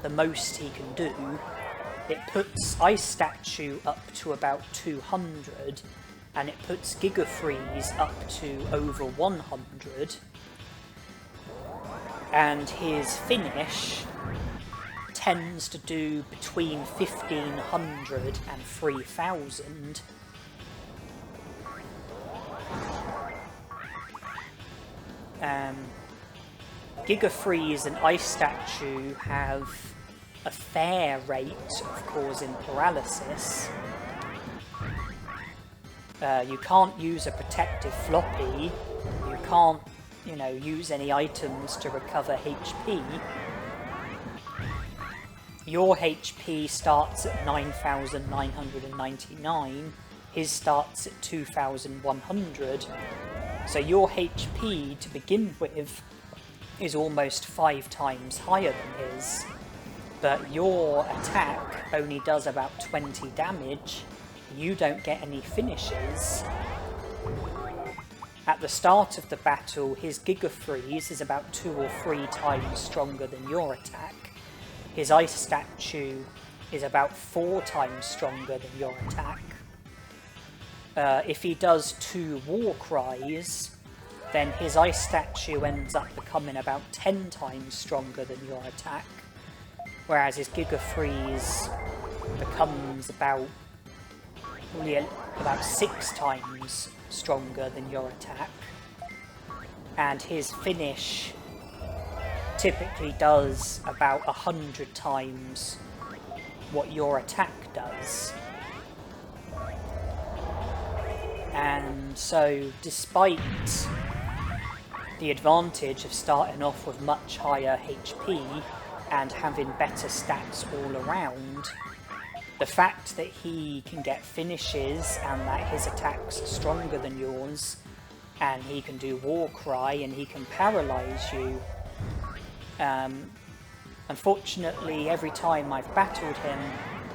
the most he can do, it puts Ice Statue up to about 200, and it puts Giga Freeze up to over 100. And his finish tends to do between 1500 and 3000. Giga Freeze and Ice Statue have a fair rate of causing paralysis. You can't use a protective floppy, you can't, use any items to recover HP. Your HP starts at 9,999, his starts at 2,100, so your HP to begin with is almost 5 times higher than his, but your attack only does about 20 damage, you don't get any finishes. At the start of the battle, his Giga Freeze is about 2 or 3 times stronger than your attack. His Ice Statue is about 4 times stronger than your attack. If he does 2 War Cries, then his Ice Statue ends up becoming about 10 times stronger than your attack, whereas his Giga Freeze becomes about 6 times stronger than your attack, and his finish typically does about 100 times what your attack does. And so, despite the advantage of starting off with much higher HP and having better stats all around, the fact that he can get finishes and that his attack's stronger than yours, and he can do War Cry and he can paralyze you, unfortunately every time I've battled him,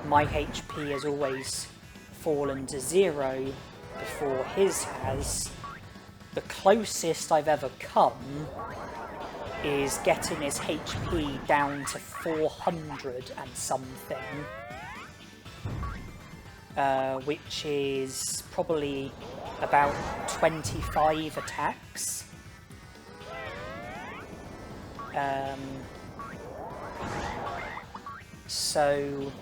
my HP has always fallen to 0 before his has. The closest I've ever come is getting his HP down to 400 and something, which is probably about 25 attacks. So,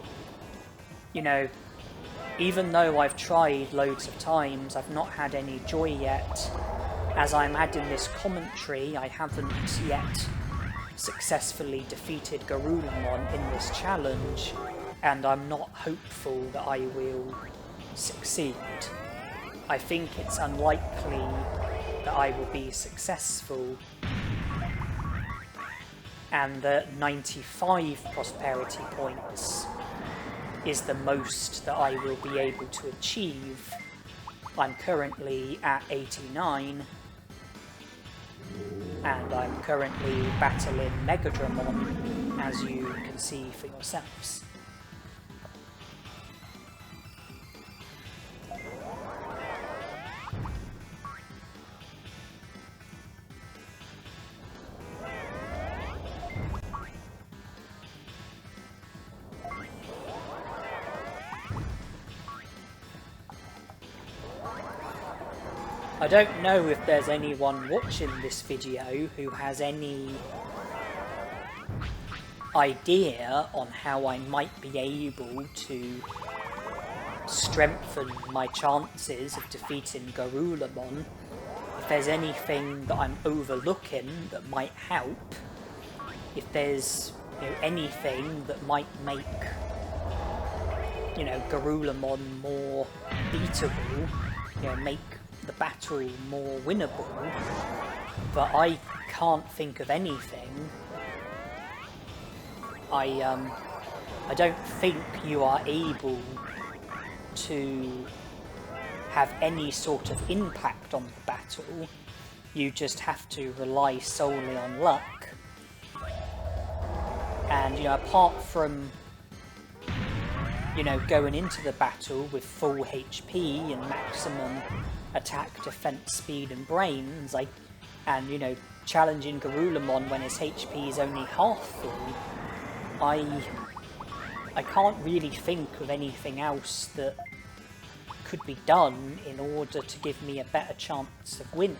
even though I've tried loads of times, I've not had any joy yet. As I'm adding this commentary, I haven't yet successfully defeated Garurumon in this challenge, and I'm not hopeful that I will succeed. I think it's unlikely that I will be successful, and that 95 prosperity points is the most that I will be able to achieve. I'm currently at 89, and I'm currently battling Megadramon, as you can see for yourselves. I don't know if there's anyone watching this video who has any idea on how I might be able to strengthen my chances of defeating Garulamon. If there's anything that I'm overlooking that might help, if there's anything that might make Garulamon more beatable, make the battle more winnable, but I can't think of anything. I don't think you are able to have any sort of impact on the battle. You just have to rely solely on luck. And apart from going into the battle with full HP and maximum attack, defense, speed and brains, and challenging Garulamon when his HP is only half full, I can't really think of anything else that could be done in order to give me a better chance of winning.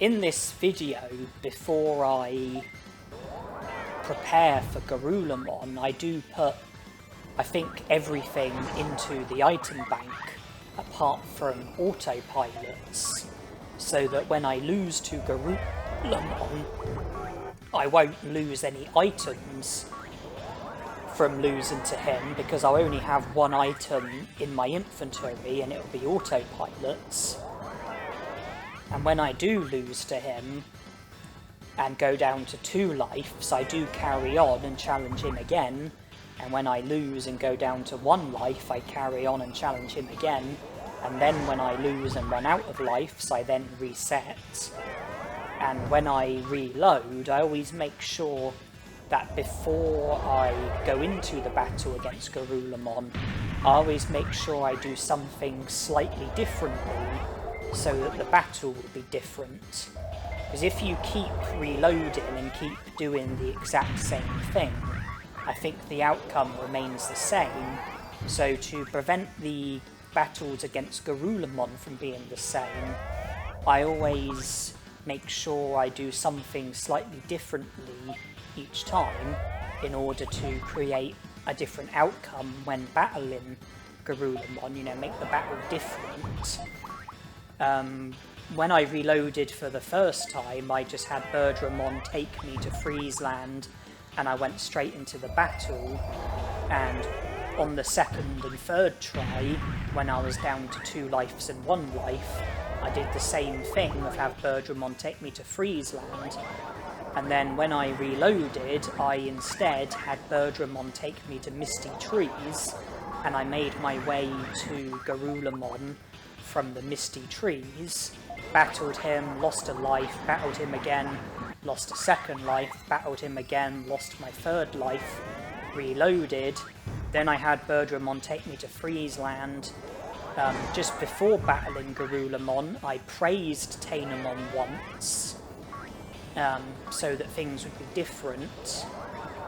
In this video, before I prepare for Garulamon, I do put, I think, everything into the item bank apart from autopilots, so that when I lose to Garulamon, I won't lose any items from losing to him, because I'll only have one item in my inventory and it'll be autopilots. And when I do lose to him and go down to 2 lives, I do carry on and challenge him again, and when I lose and go down to 1 life, I carry on and challenge him again, and then when I lose and run out of lives, I then reset. And when I reload, I always make sure that before I go into the battle against Garulamon, I always make sure I do something slightly differently so that the battle will be different. Because if you keep reloading and keep doing the exact same thing, I think the outcome remains the same. So to prevent the battles against Garulamon from being the same, I always make sure I do something slightly differently each time in order to create a different outcome when battling Garulamon, make the battle different. When I reloaded for the first time, I just had Birdramon take me to Friesland and I went straight into the battle, and on the second and third try, when I was down to 2 lives and 1 life, I did the same thing of have Birdramon take me to Friesland, and then when I reloaded, I instead had Birdramon take me to Misty Trees, and I made my way to Garulamon from the Misty Trees, battled him, lost a life, battled him again, lost a second life, battled him again, lost my 3rd life, reloaded. Then I had Birdramon take me to Friesland. Just before battling Garulamon, I praised Tanemon once, so that things would be different.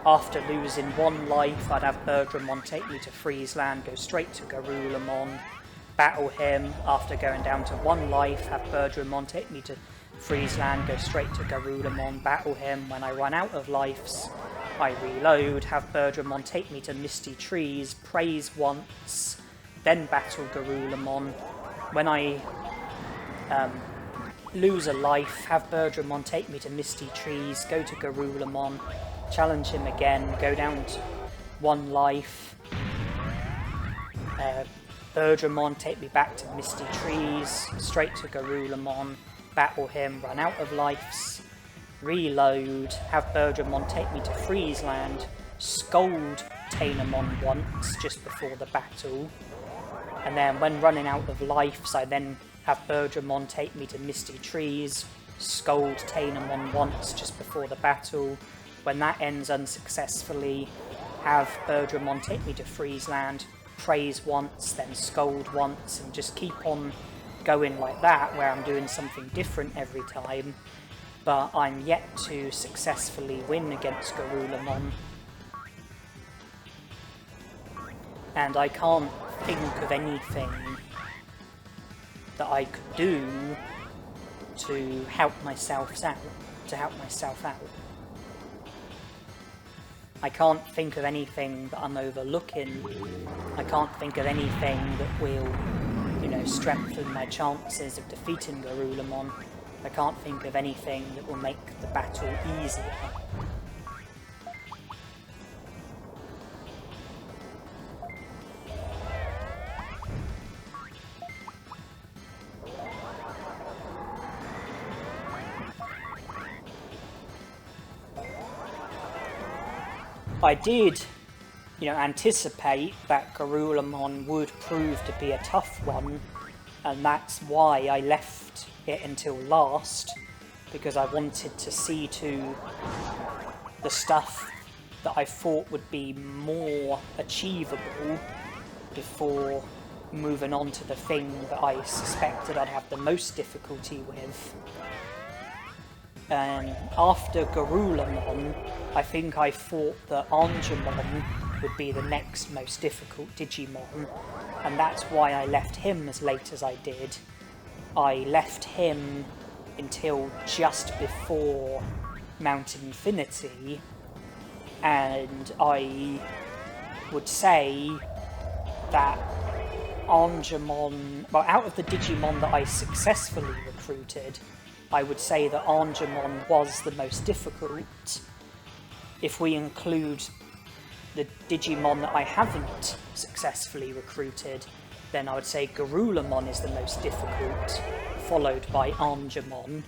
After losing 1 life, I'd have Birdramon take me to Friesland, go straight to Garulamon, battle him. After going down to 1 life, have Birdramon take me to Friesland, go straight to Garulamon, battle him. When I run out of lives, I reload, have Birdramon take me to Misty Trees, praise once, then battle Garulamon. When I lose a life, have Birdramon take me to Misty Trees, go to Garulamon, challenge him again, go down to 1 life, Birdramon take me back to Misty Trees, straight to Garulamon, battle him, run out of lives, reload, have Birdramon take me to Friesland, scold Tanemon once just before the battle, and then when running out of lives, I then have Birdramon take me to Misty Trees, scold Tanemon once just before the battle. When that ends unsuccessfully, have Birdramon take me to Friesland, praise once, then scold once, and just keep on going like that, where I'm doing something different every time, but I'm yet to successfully win against Garulamon. and I can't think of anything that I could do to help myself out. I can't think of anything that I'm overlooking. I can't think of anything that will, strengthen my chances of defeating Garurumon. I can't think of anything that will make the battle easier. I did, anticipate that Garurumon would prove to be a tough one, and that's why I left it until last, because I wanted to see to the stuff that I thought would be more achievable before moving on to the thing that I suspected I'd have the most difficulty with. And after Garurumon, I think I thought that Angemon would be the next most difficult Digimon, and that's why I left him as late as I did. I left him until just before Mountain Infinity, and I would say that Angemon, well, out of the Digimon that I successfully recruited, I would say that Angemon was the most difficult. If we include the Digimon that I haven't successfully recruited, then I would say Garurumon is the most difficult, followed by Angemon.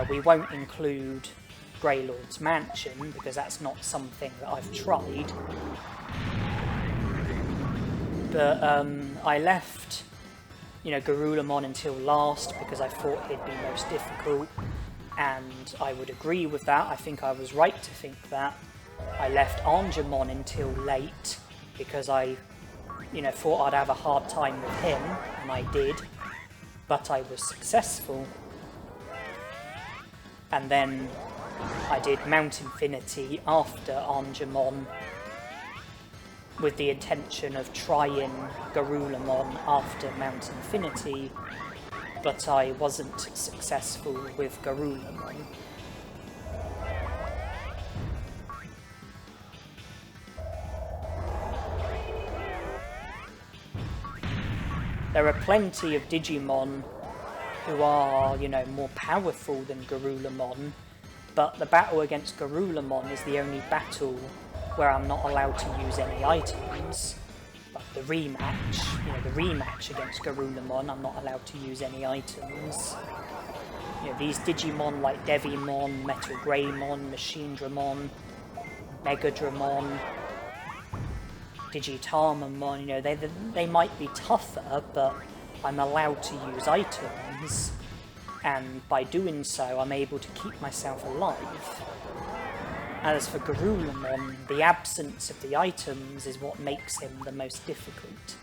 We won't include Greylord's Mansion, because that's not something that I've tried. But I left, Garurumon until last because I thought he'd be most difficult, and I would agree with that. I think I was right to think that. I left Angemon until late because I, thought I'd have a hard time with him, and I did, but I was successful. And then I did Mount Infinity after Angemon, with the intention of trying Garurumon after Mount Infinity, but I wasn't successful with Garurumon. There are plenty of Digimon who are, more powerful than Garurumon, but the battle against Garurumon is the only battle where I'm not allowed to use any items. Like the rematch against Garurumon, I'm not allowed to use any items. These Digimon like Devimon, Metal Greymon, Machinedramon, Megadramon, Digitarmamon, they might be tougher, but I'm allowed to use items, and by doing so I'm able to keep myself alive. As for Garurumon, the absence of the items is what makes him the most difficult.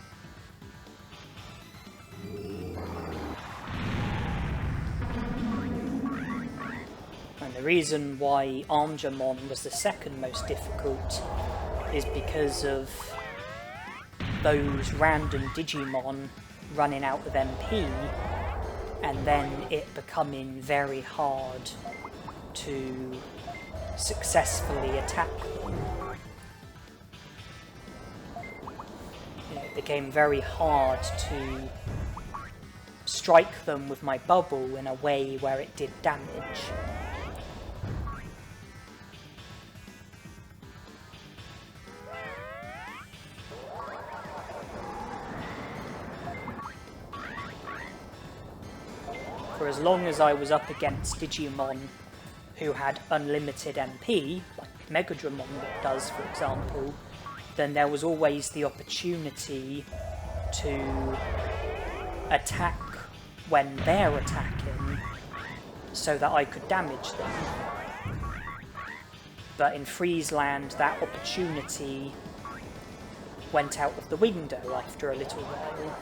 And the reason why Angemon was the second most difficult is because of those random Digimon running out of MP, and then it becoming very hard to successfully attack them. It became very hard to strike them with my bubble in a way where it did damage. For as long as I was up against Digimon who had unlimited MP, like Megadramon does, for example, then there was always the opportunity to attack when they're attacking, so that I could damage them. But in Friesland, that opportunity went out of the window after a little while.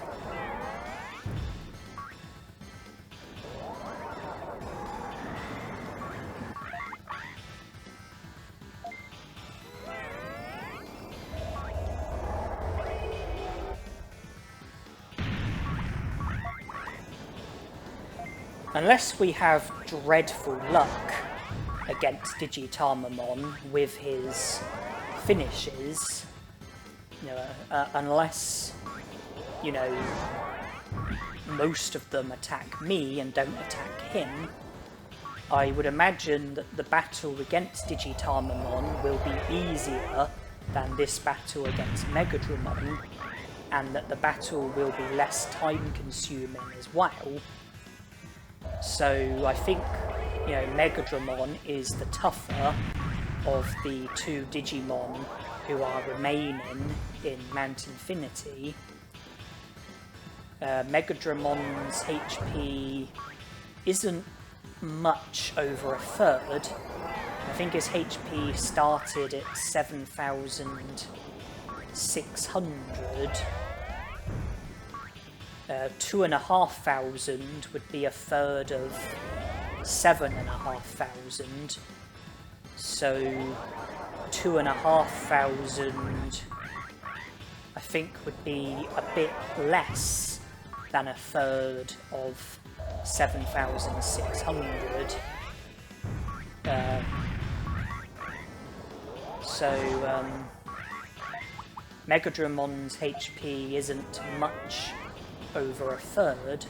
Unless we have dreadful luck against Digitamon with his finishes, you know, unless, you know, most of them attack me and don't attack him, I would imagine that the battle against Digitamon will be easier than this battle against Megadramon, and that the battle will be less time consuming as well. So I think, you know, Megadramon is the tougher of the two Digimon who are remaining in Mount Infinity. Megadramon's HP isn't much over a third. I think his HP started at 7,600. 2,500 would be a third of 7,500. So 2,500 I think would be a bit less than a third of 7,600. Megadramon's HP isn't much over a third.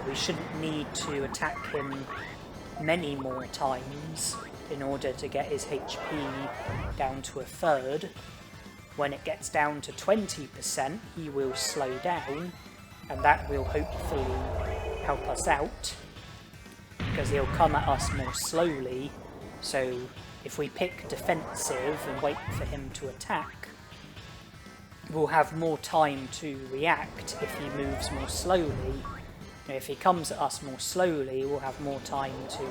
We shouldn't need to attack him many more times in order to get his HP down to a third. When it gets down to 20%, he will slow down, and that will hopefully help us out, because he'll come at us more slowly. So if we pick defensive and wait for him to attack, we'll have more time to react if he moves more slowly. If he comes at us more slowly, we'll have more time to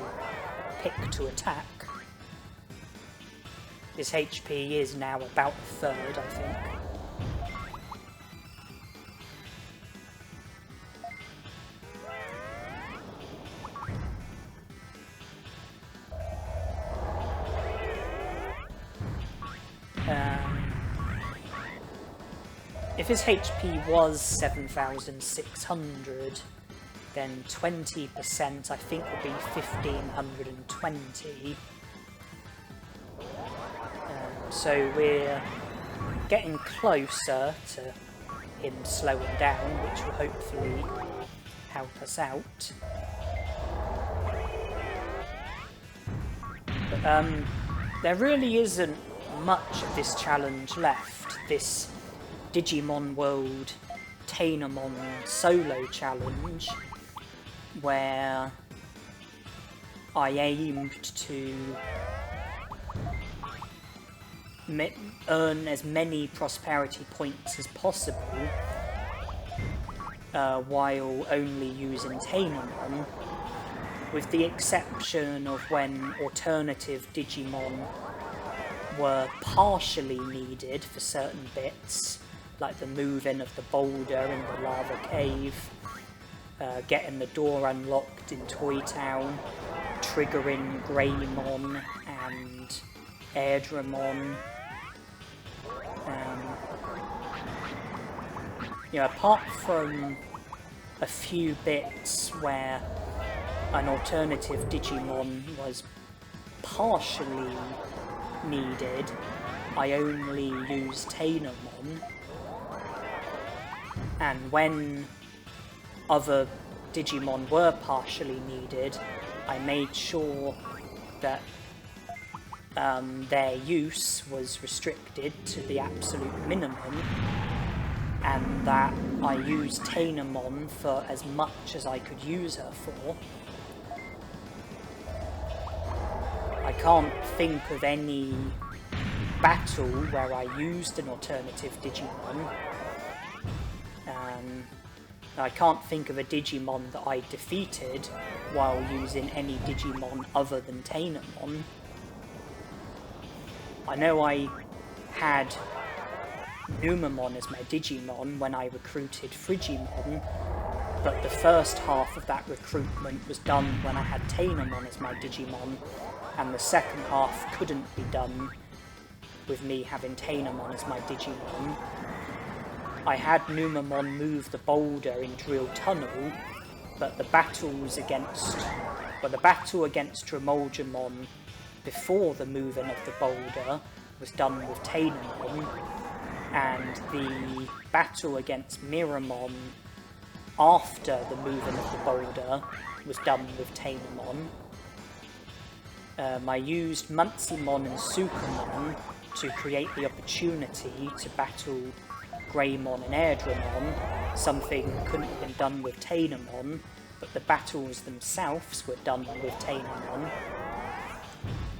pick to attack. His HP is now about a third, I think. If his HP was 7,600, then 20% I think would be 1,520. So we're getting closer to him slowing down, which will hopefully help us out. But there really isn't much of this challenge left. This Digimon World Tanemon Solo challenge, where I aimed to earn as many prosperity points as possible while only using Tanemon, with the exception of when alternative Digimon were partially needed for certain bits, like the moving of the boulder in the lava cave, getting the door unlocked in Toy Town, triggering Greymon and Airdramon. You know, apart from a few bits where an alternative Digimon was partially needed, I only used Tanemon. And when other Digimon were partially needed, I made sure that their use was restricted to the absolute minimum, and that I used Tanemon for as much as I could use her for. I can't think of any battle where I used an alternative Digimon. I can't think of a Digimon that I defeated while using any Digimon other than Tanemon. I know I had Numamon as my Digimon when I recruited Frigimon, but the first half of that recruitment was done when I had Tanemon as my Digimon, and the second half couldn't be done with me having Tanemon as my Digimon. I had Numamon move the boulder in Drill Tunnel, but the battle against Trimoljamon before the moving of the boulder was done with Tanemon, and the battle against Miramon after the moving of the boulder was done with Tanemon. I used Muncymon and Sukamon to create the opportunity to battle Greymon and Airdramon, something that couldn't have been done with Tanemon, but the battles themselves were done with Tanemon.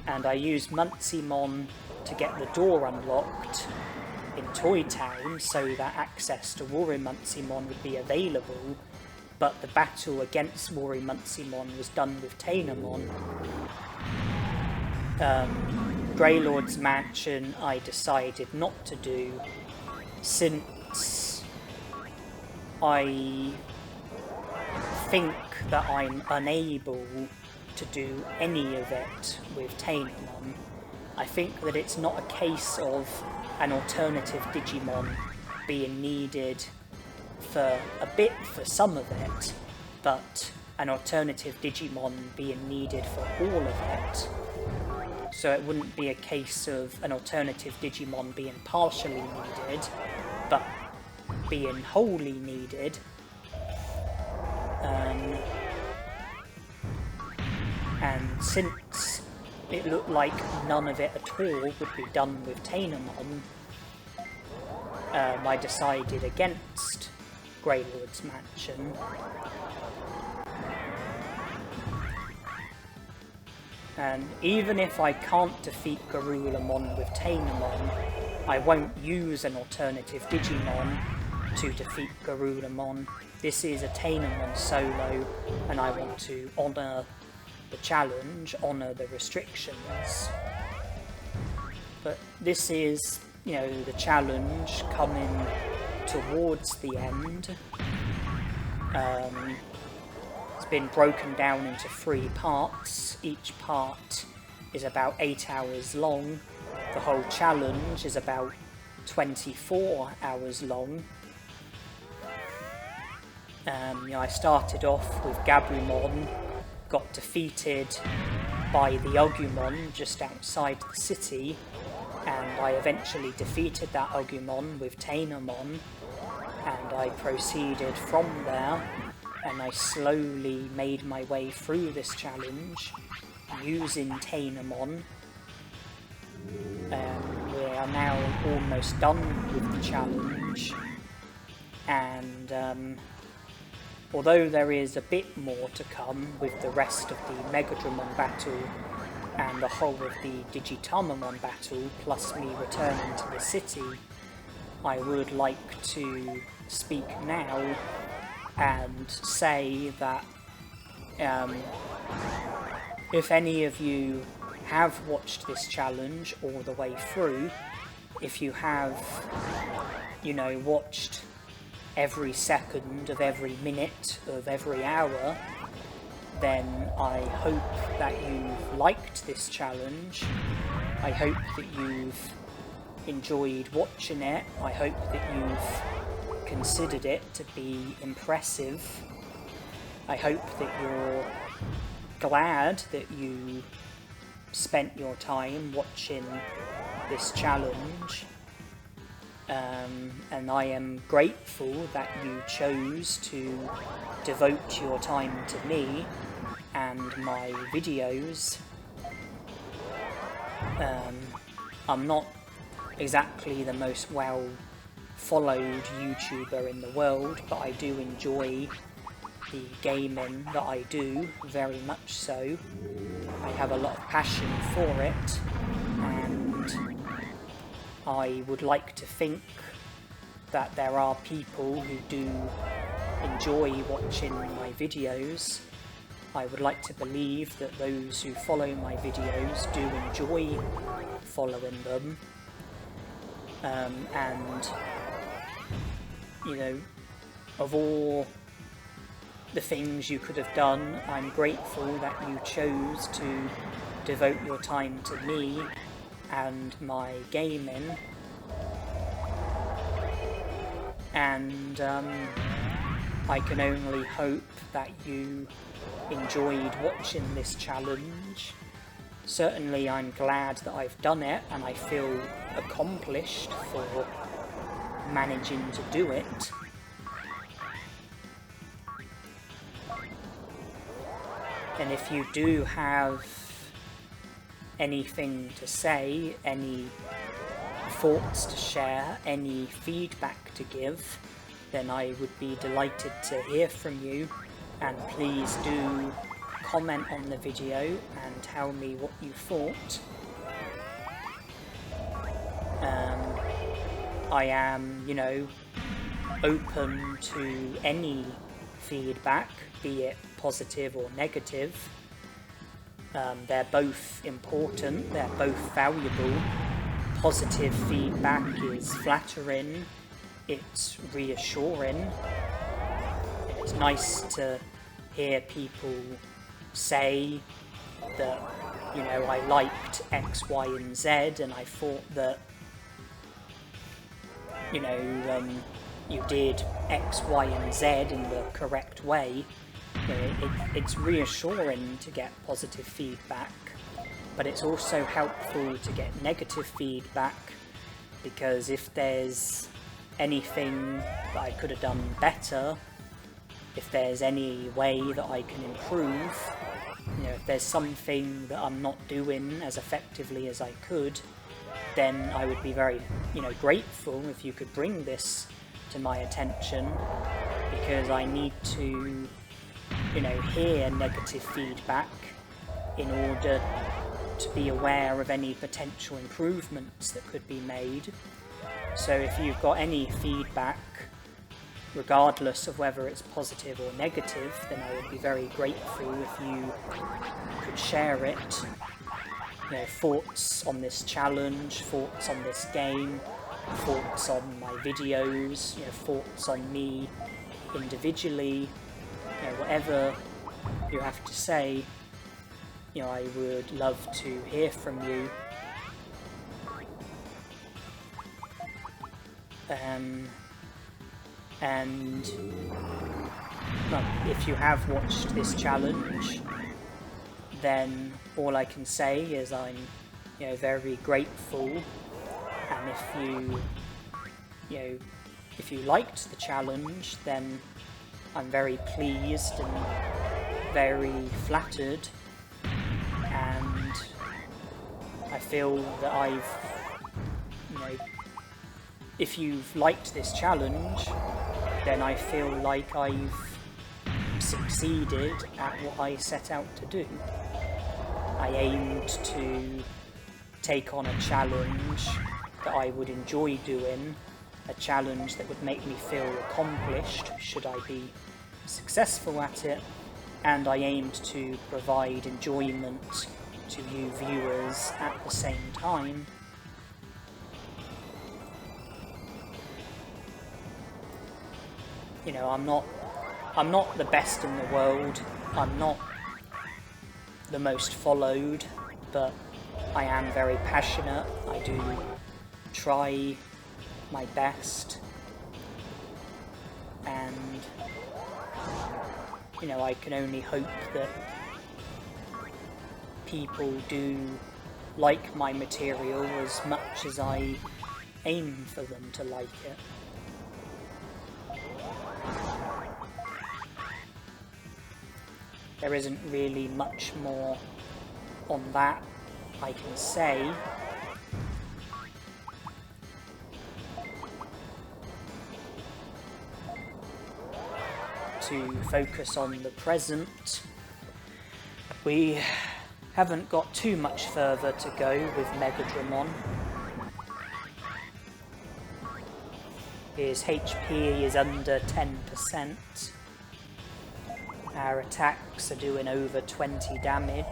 And I used Muncymon to get the door unlocked in Toy Town so that access to Worumuncymon would be available, but the battle against Worumuncymon was done with Tanemon. Greylord's Mansion I decided not to do, since I think that I'm unable to do any of it with Tanemon. I think that it's not a case of an alternative Digimon being needed for some of it, but an alternative Digimon being needed for all of it. So it wouldn't be a case of an alternative Digimon being partially needed, but being wholly needed. And since it looked like none of it at all would be done with Tanemon, I decided against Greylord's Mansion. And even if I can't defeat Garulamon with Tanemon, I won't use an alternative Digimon to defeat Garulamon. This is a Tanemon Solo, and I want to honour the challenge, honour the restrictions. But this is, the challenge coming towards the end. It's been broken down into 3 parts. Each part is about 8 hours long. The whole challenge is about 24 hours long. I started off with Gabumon, got defeated by the Agumon just outside the city, and I eventually defeated that Agumon with Tanemon, and I proceeded from there, and I slowly made my way through this challenge using Tanemon. We are now almost done with the challenge, and although there is a bit more to come with the rest of the Megadramon battle and the whole of the Digitamamon battle, plus me returning to the city, I would like to speak now and say that if any of you have watched this challenge all the way through, if you have, watched every second of every minute of every hour, then I hope that you've liked this challenge. I hope that you've enjoyed watching it. I hope that you've considered it to be impressive. I hope that you're glad that you spent your time watching this challenge. And I am grateful that you chose to devote your time to me and my videos. I'm not exactly the most well followed YouTuber in the world, but I do enjoy the gaming that I do, very much so. I have a lot of passion for it, and I would like to think that there are people who do enjoy watching my videos. I would like to believe that those who follow my videos do enjoy following them. And, of all the things you could have done, I'm grateful that you chose to devote your time to me and my gaming. And I can only hope that you enjoyed watching this challenge. Certainly I'm glad that I've done it, and I feel accomplished for managing to do it. And if you do have anything to say, any thoughts to share, any feedback to give, then I would be delighted to hear from you, and please do comment on the video and tell me what you thought. I am, open to any feedback, be it positive or negative. They're both important, they're both valuable. Positive feedback is flattering, it's reassuring. It's nice to hear people say that, I liked X, Y, and Z, and I thought that, you did X, Y, and Z in the correct way. It's reassuring to get positive feedback, but it's also helpful to get negative feedback, because if there's anything that I could have done better, if there's any way that I can improve, if there's something that I'm not doing as effectively as I could, then I would be very, grateful if you could bring this to my attention, because I need to, hear negative feedback in order to be aware of any potential improvements that could be made. So if you've got any feedback, regardless of whether it's positive or negative, then I would be very grateful if you could share it. Thoughts on this challenge, thoughts on this game, thoughts on my videos, thoughts on me individually, whatever you have to say, I would love to hear from you. And well, if you have watched this challenge, then all I can say is I'm very grateful, and if you liked the challenge, then I'm very pleased and very flattered, and I feel that if you've liked this challenge, then I feel like I've succeeded at what I set out to do. I aimed to take on a challenge that I would enjoy doing, a challenge that would make me feel accomplished should I be successful at it, and I aimed to provide enjoyment to you viewers at the same time. I'm not the best in the world, I'm not the most followed, but I am very passionate. I do try my best, and I can only hope that people do like my material as much as I aim for them to like it. There isn't really much more on that I can say. To focus on the present, we haven't got too much further to go with Megadramon. His HP is under 10%. Our attacks are doing over 20 damage.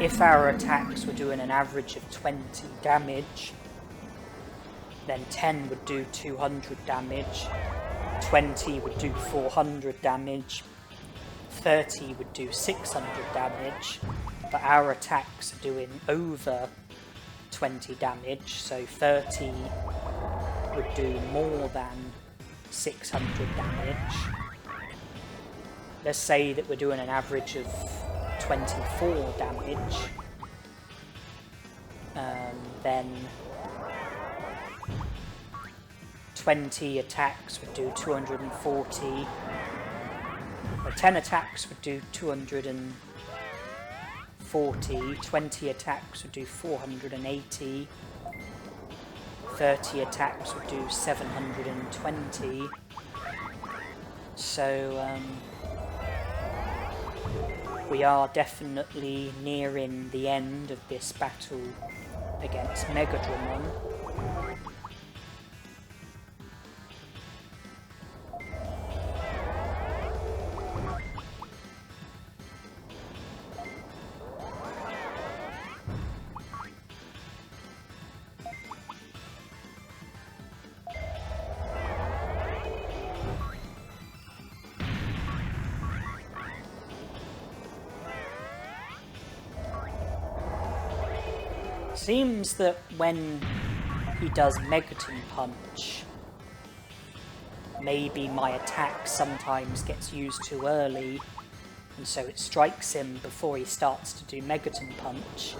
If our attacks were doing an average of 20 damage, then 10 would do 200 damage, 20 would do 400 damage, 30 would do 600 damage, but our attacks are doing over 20 damage, so 30 would do more than 600 damage. Let's say that we're doing an average of 24 damage, then 20 attacks would do 240, or 10 attacks would do 240, 20 attacks would do 480, 30 attacks would do 720, so we are definitely nearing the end of this battle against Megadramon. Seems that when he does Megaton Punch, maybe my attack sometimes gets used too early, and so it strikes him before he starts to do Megaton Punch,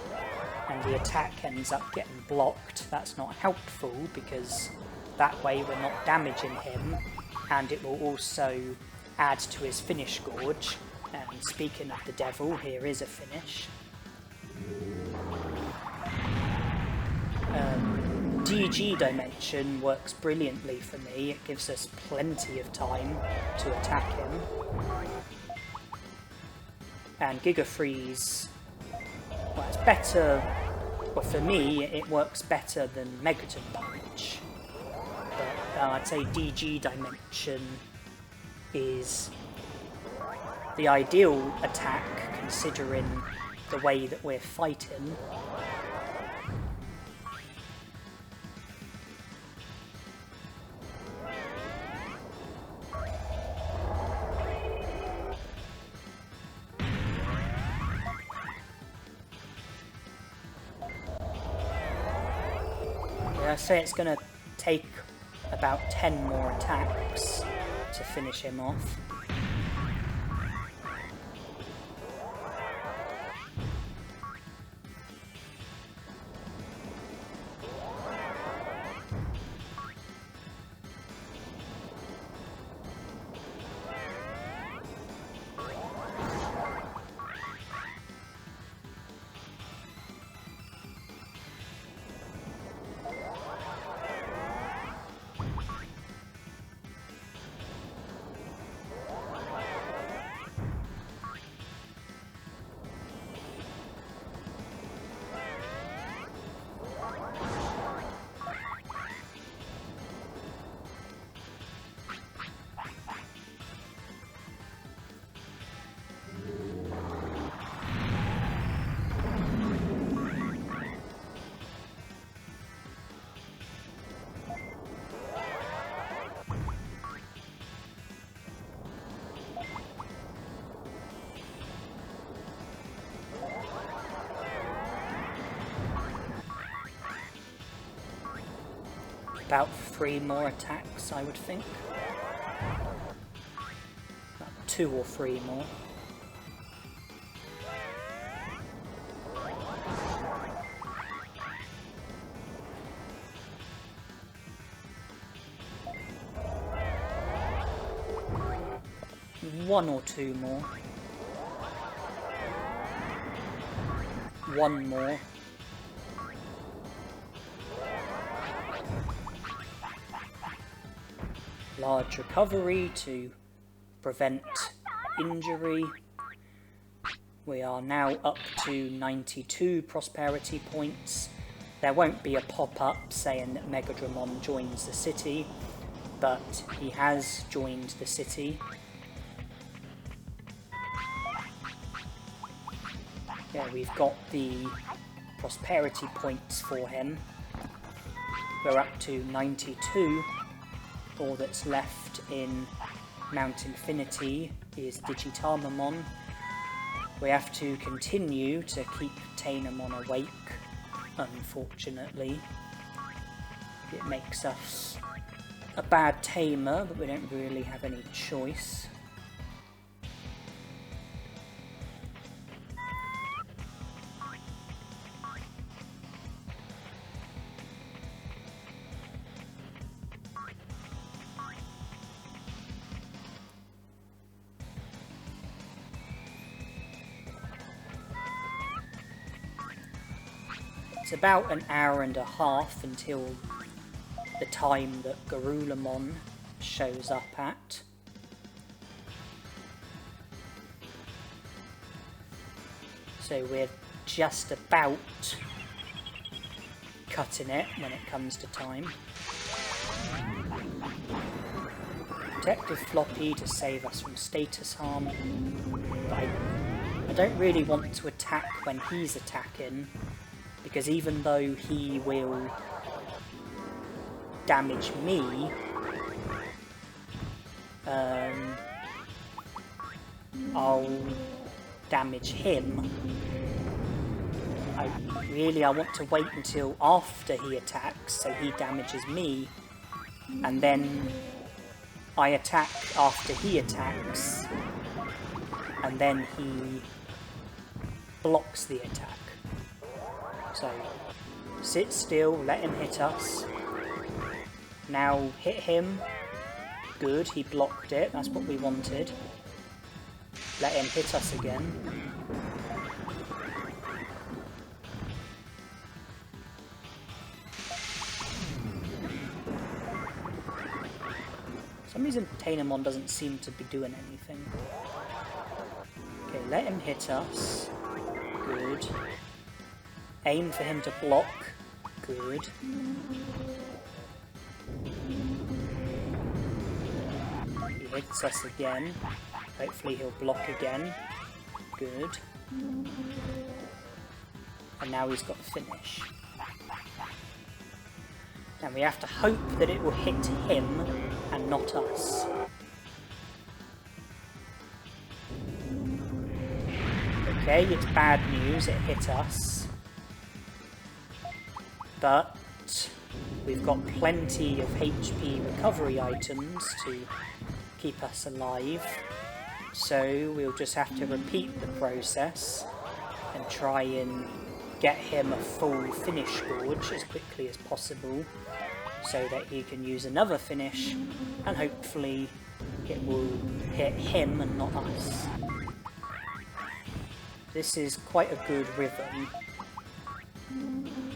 and the attack ends up getting blocked. That's not helpful, because that way we're not damaging him, and it will also add to his finish gorge. And speaking of the devil, here is a finish. DG Dimension works brilliantly for me. It gives us plenty of time to attack him. And Giga Freeze, well, it's better, well, for me it works better than Megaton Punch. But I'd say DG Dimension is the ideal attack considering the way that we're fighting. I say it's going to take about 10 more attacks to finish him off. About 3 more attacks, I would think. About 2 or 3 more. One or 2 more. 1 more. Large recovery to prevent injury. We are now up to 92 prosperity points. There won't be a pop-up saying that Megadramon joins the city, but he has joined the city. Yeah, we've got the prosperity points for him. We're up to 92. all that's left in Mount Infinity is Tanemon. We have to continue to keep Tanemon awake, unfortunately. It makes us a bad tamer, but we don't really have any choice. It's about an hour and a half until the time that Garulamon shows up at. So we're just about cutting it when it comes to time. Protective Floppy to save us from status harm. But I don't really want to attack when he's attacking, because even though he will damage me, I'll damage him. I want to wait until after he attacks, so he damages me, and then I attack after he attacks, and then he blocks the attack. So, sit still, let him hit us. Now hit him. Good, he blocked it, that's what we wanted. Let him hit us again. For some reason Tanemon doesn't seem to be doing anything. Okay, let him hit us. Good. Aim for him to block. Good. He hits us again. Hopefully he'll block again. Good. And now he's got a finish. And we have to hope that it will hit him and not us. Okay, it's bad news, it hit us. But we've got plenty of HP recovery items to keep us alive, so we'll just have to repeat the process and try and get him a full finish gorge as quickly as possible so that he can use another finish, and hopefully it will hit him and not us. This is quite a good rhythm.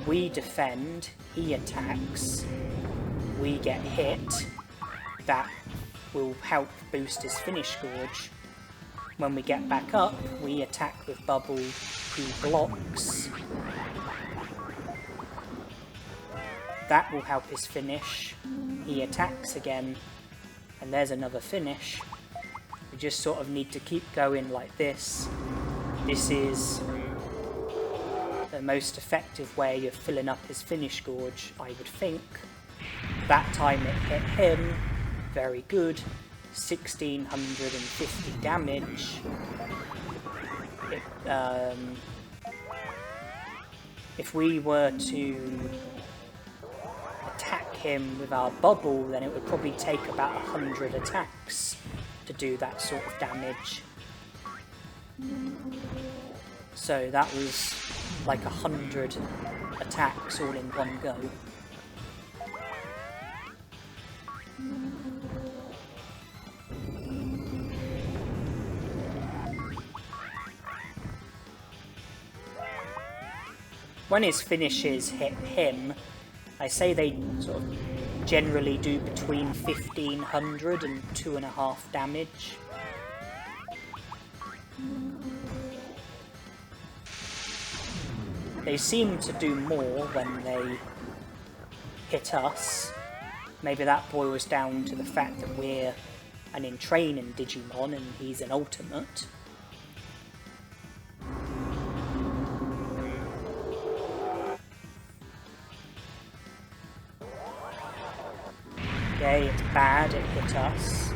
We defend, he attacks, we get hit, that will help boost his finish gorge. When we get back up, we attack with Bubble, he blocks. That will help his finish, he attacks again, and there's another finish. We just sort of need to keep going like this. This is the most effective way of filling up his finish gorge, I would think. That time it hit him, very good, 1650 damage. If we were to attack him with our bubble, then it would probably take about 100 attacks to do that sort of damage. So that was like 100 attacks all in one go. When his finishes hit him, I say they sort of generally do between 1500 and 2.5 damage. They seem to do more when they hit us. Maybe that boils down to the fact that we're an In-Training Digimon and he's an Ultimate. Okay, it's bad it hit us.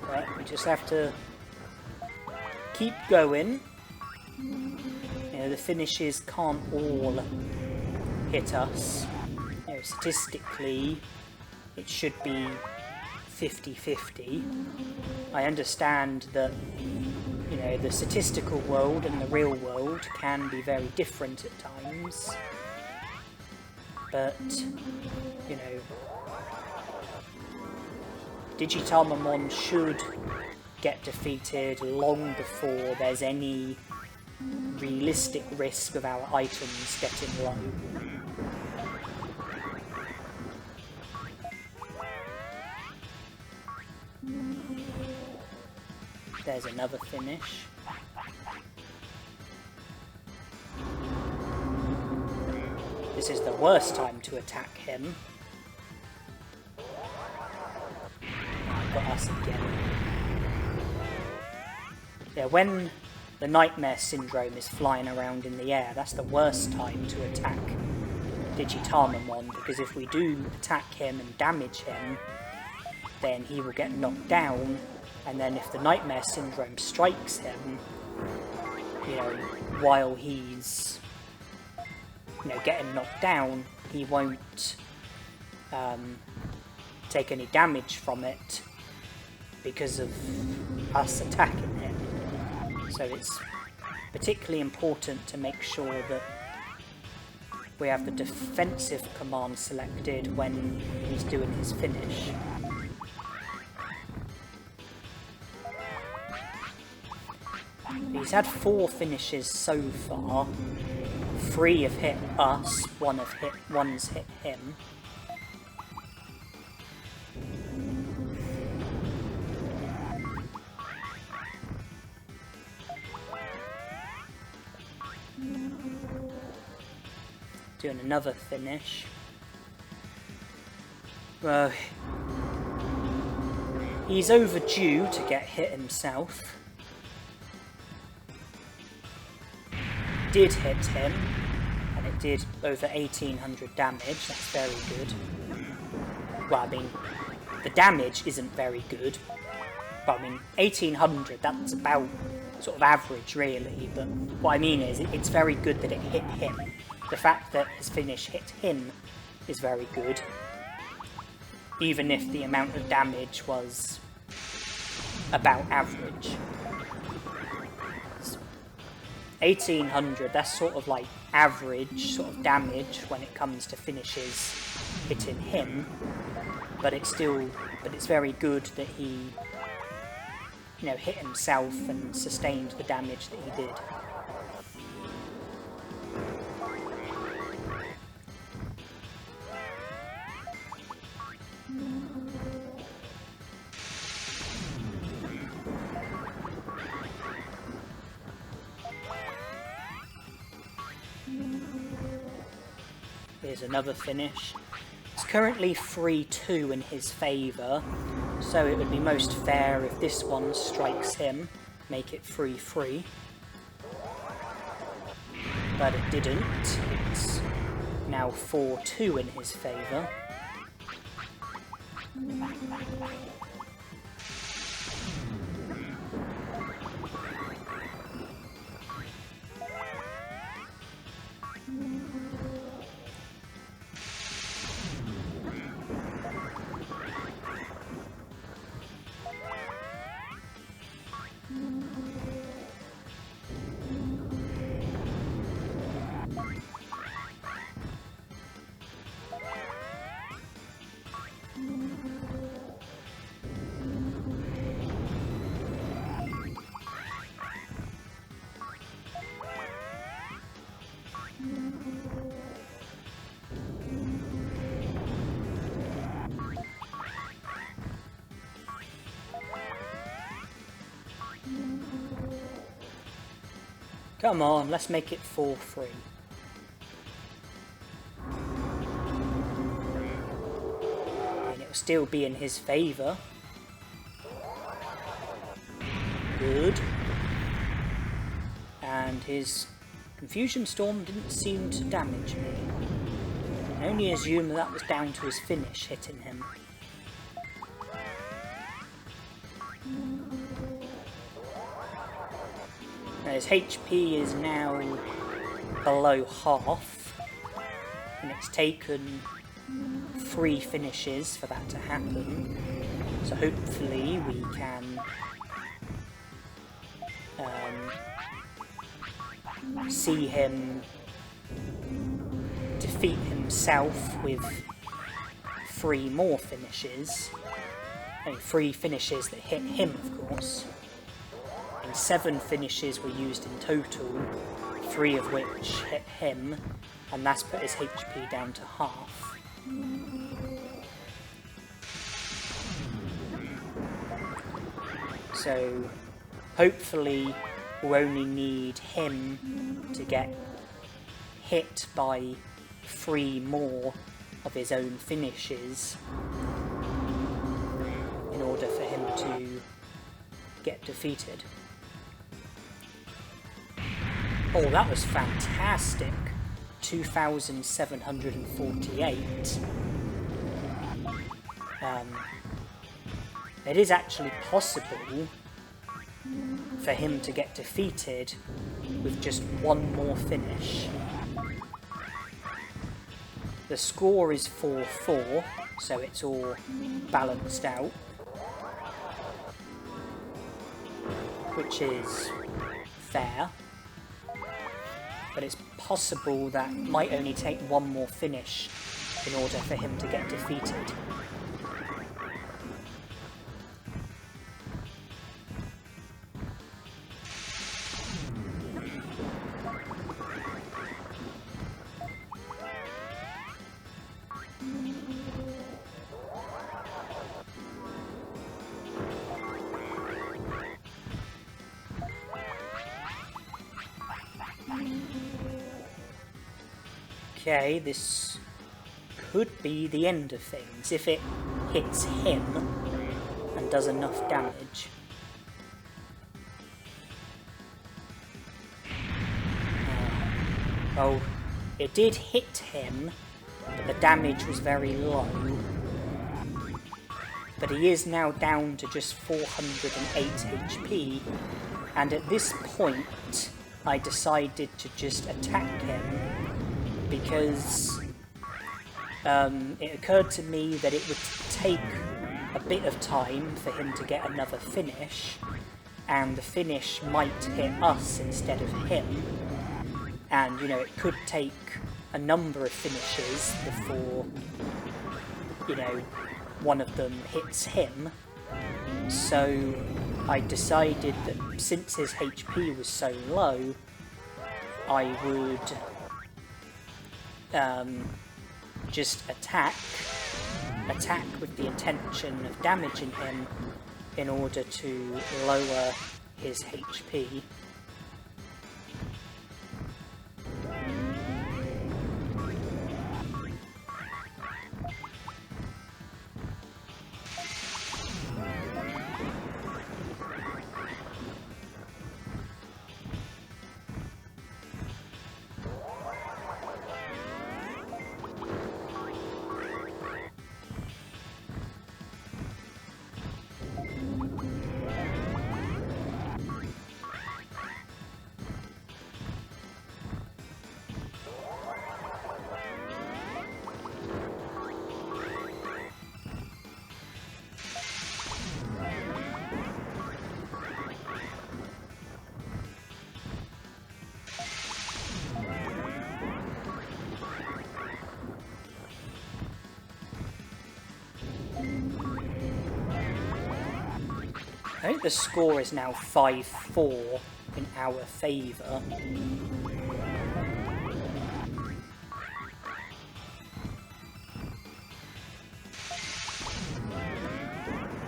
But we just have to keep going. You know, the finishes can't all hit us. You know, statistically, it should be 50-50. I understand that, you know, the statistical world and the real world can be very different at times. But, you know, Digitalmamon should get defeated long before there's any realistic risk of our items getting low. There's another finish. This is the worst time to attack him. Got us again. Yeah, when the Nightmare Syndrome is flying around in the air, that's the worst time to attack Digitalmamon, because if we do attack him and damage him, then he will get knocked down, and then if the Nightmare Syndrome strikes him, you know, while he's, you know, getting knocked down, he won't take any damage from it because of us attacking him. So it's particularly important to make sure that we have the defensive command selected when he's doing his finish. He's had 4 finishes so far. 3 have hit us, one's hit him. Doing another finish. Well, he's overdue to get hit himself. Did hit him, and it did over 1800 damage. That's very good. Well, I mean, the damage isn't very good, but I mean, 1800, that's about sort of average really, but what I mean is it's very good that it hit him. The fact that his finish hit him is very good, even if the amount of damage was about average. 1800, that's sort of like average sort of damage when it comes to finishes hitting him, but it's very good that he, you know, hit himself and sustained the damage that he did. Here's another finish. It's currently 3-2 in his favour, so it would be most fair if this one strikes him, make it 3-3. But it didn't. It's now 4-2 in his favour. Come on, let's make it 4-3. And it'll still be in his favour. Good. And his Confusion Storm didn't seem to damage me. I only assume that was down to his finish hitting him. Now his HP is now below half, and it's taken 3 finishes for that to happen. So hopefully we can see him defeat himself with 3 more finishes. And 3 finishes that hit him, of course. And 7 finishes were used in total, 3 of which hit him, and that's put his HP down to half. So hopefully we'll only need him to get hit by 3 more of his own finishes in order for him to get defeated. Oh, that was fantastic! 2,748. It is actually possible for him to get defeated with just 1 more finish. The score is 4-4, so it's all balanced out, which is fair, but it's possible that might only take 1 more finish in order for him to get defeated. Okay, this could be the end of things if it hits him and does enough damage. Oh, it did hit him, but the damage was very low. But he is now down to just 408 HP, and at this point I decided to just attack him because it occurred to me that it would take a bit of time for him to get another finish, and the finish might hit us instead of him, and you know, it could take a number of finishes before, you know, one of them hits him. So I decided that since his HP was so low, I would just attack with the intention of damaging him in order to lower his HP. I think the score is now 5-4 in our favour.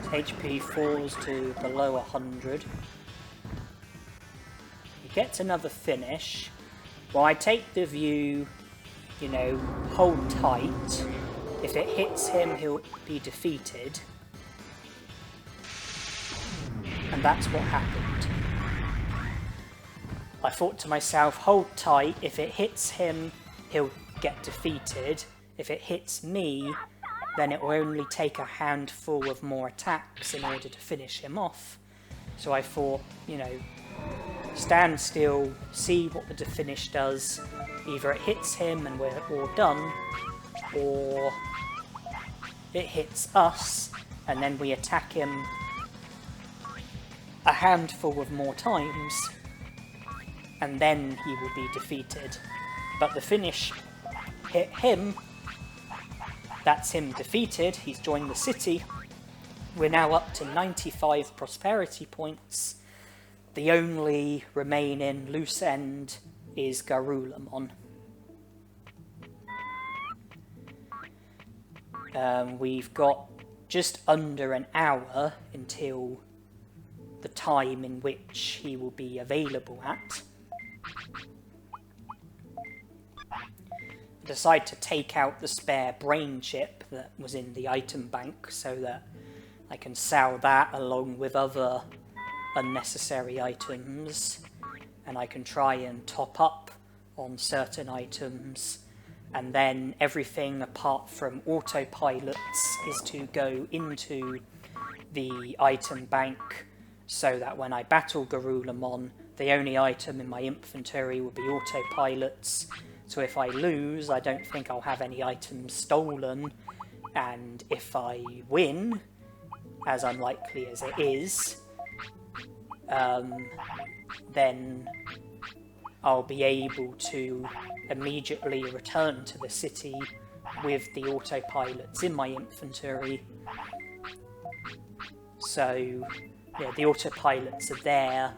HP falls to below 100. He gets another finish. Well, I take the view, you know, hold tight. If it hits him, he'll be defeated. And that's what happened. I thought to myself, hold tight, if it hits him, he'll get defeated. If it hits me, then it will only take a handful of more attacks in order to finish him off. So I thought, you know, stand still, see what the finish does. Either it hits him and we're all done, or it hits us and then we attack him a handful of more times, and then he will be defeated. But the finish hit him, that's him defeated, he's joined the city. We're now up to 95 prosperity points. The only remaining loose end is Garulamon. We've got just under an hour until the time in which he will be available at. I decide to take out the spare brain chip that was in the item bank so that I can sell that along with other unnecessary items, and I can try and top up on certain items, and then everything apart from autopilots is to go into the item bank so that when I battle Garulamon, the only item in my inventory will be autopilots. So if I lose, I don't think I'll have any items stolen, and if I win, as unlikely as it is, then I'll be able to immediately return to the city with the autopilots in my inventory. So, yeah, the autopilots are there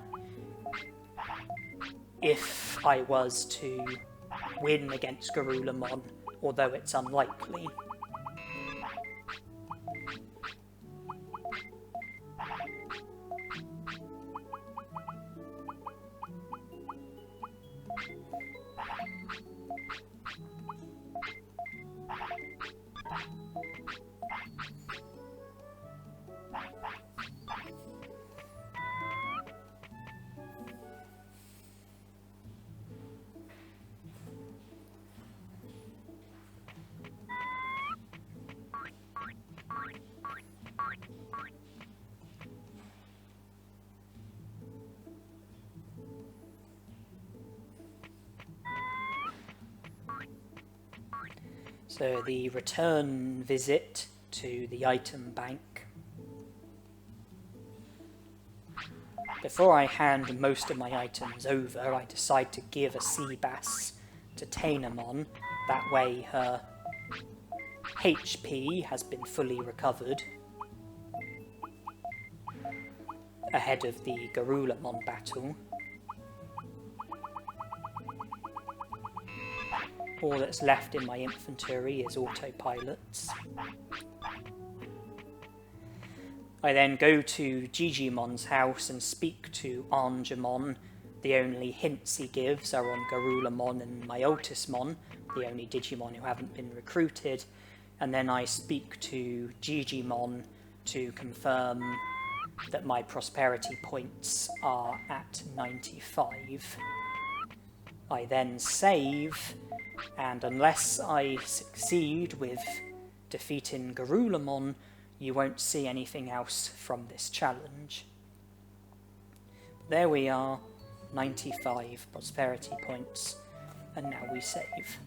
if I was to win against Garulamon, although it's unlikely. So the return visit to the item bank. Before I hand most of my items over, I decide to give a sea bass to Tanemon. That way her HP has been fully recovered ahead of the Garulamon battle. All that's left in my inventory is autopilots. I then go to Digimon's house and speak to Angemon. The only hints he gives are on Garulamon and Myotismon, the only Digimon who haven't been recruited. And then I speak to Digimon to confirm that my prosperity points are at 95. I then save, and unless I succeed with defeating Garulamon, you won't see anything else from this challenge. There we are, 95 prosperity points, and now we save.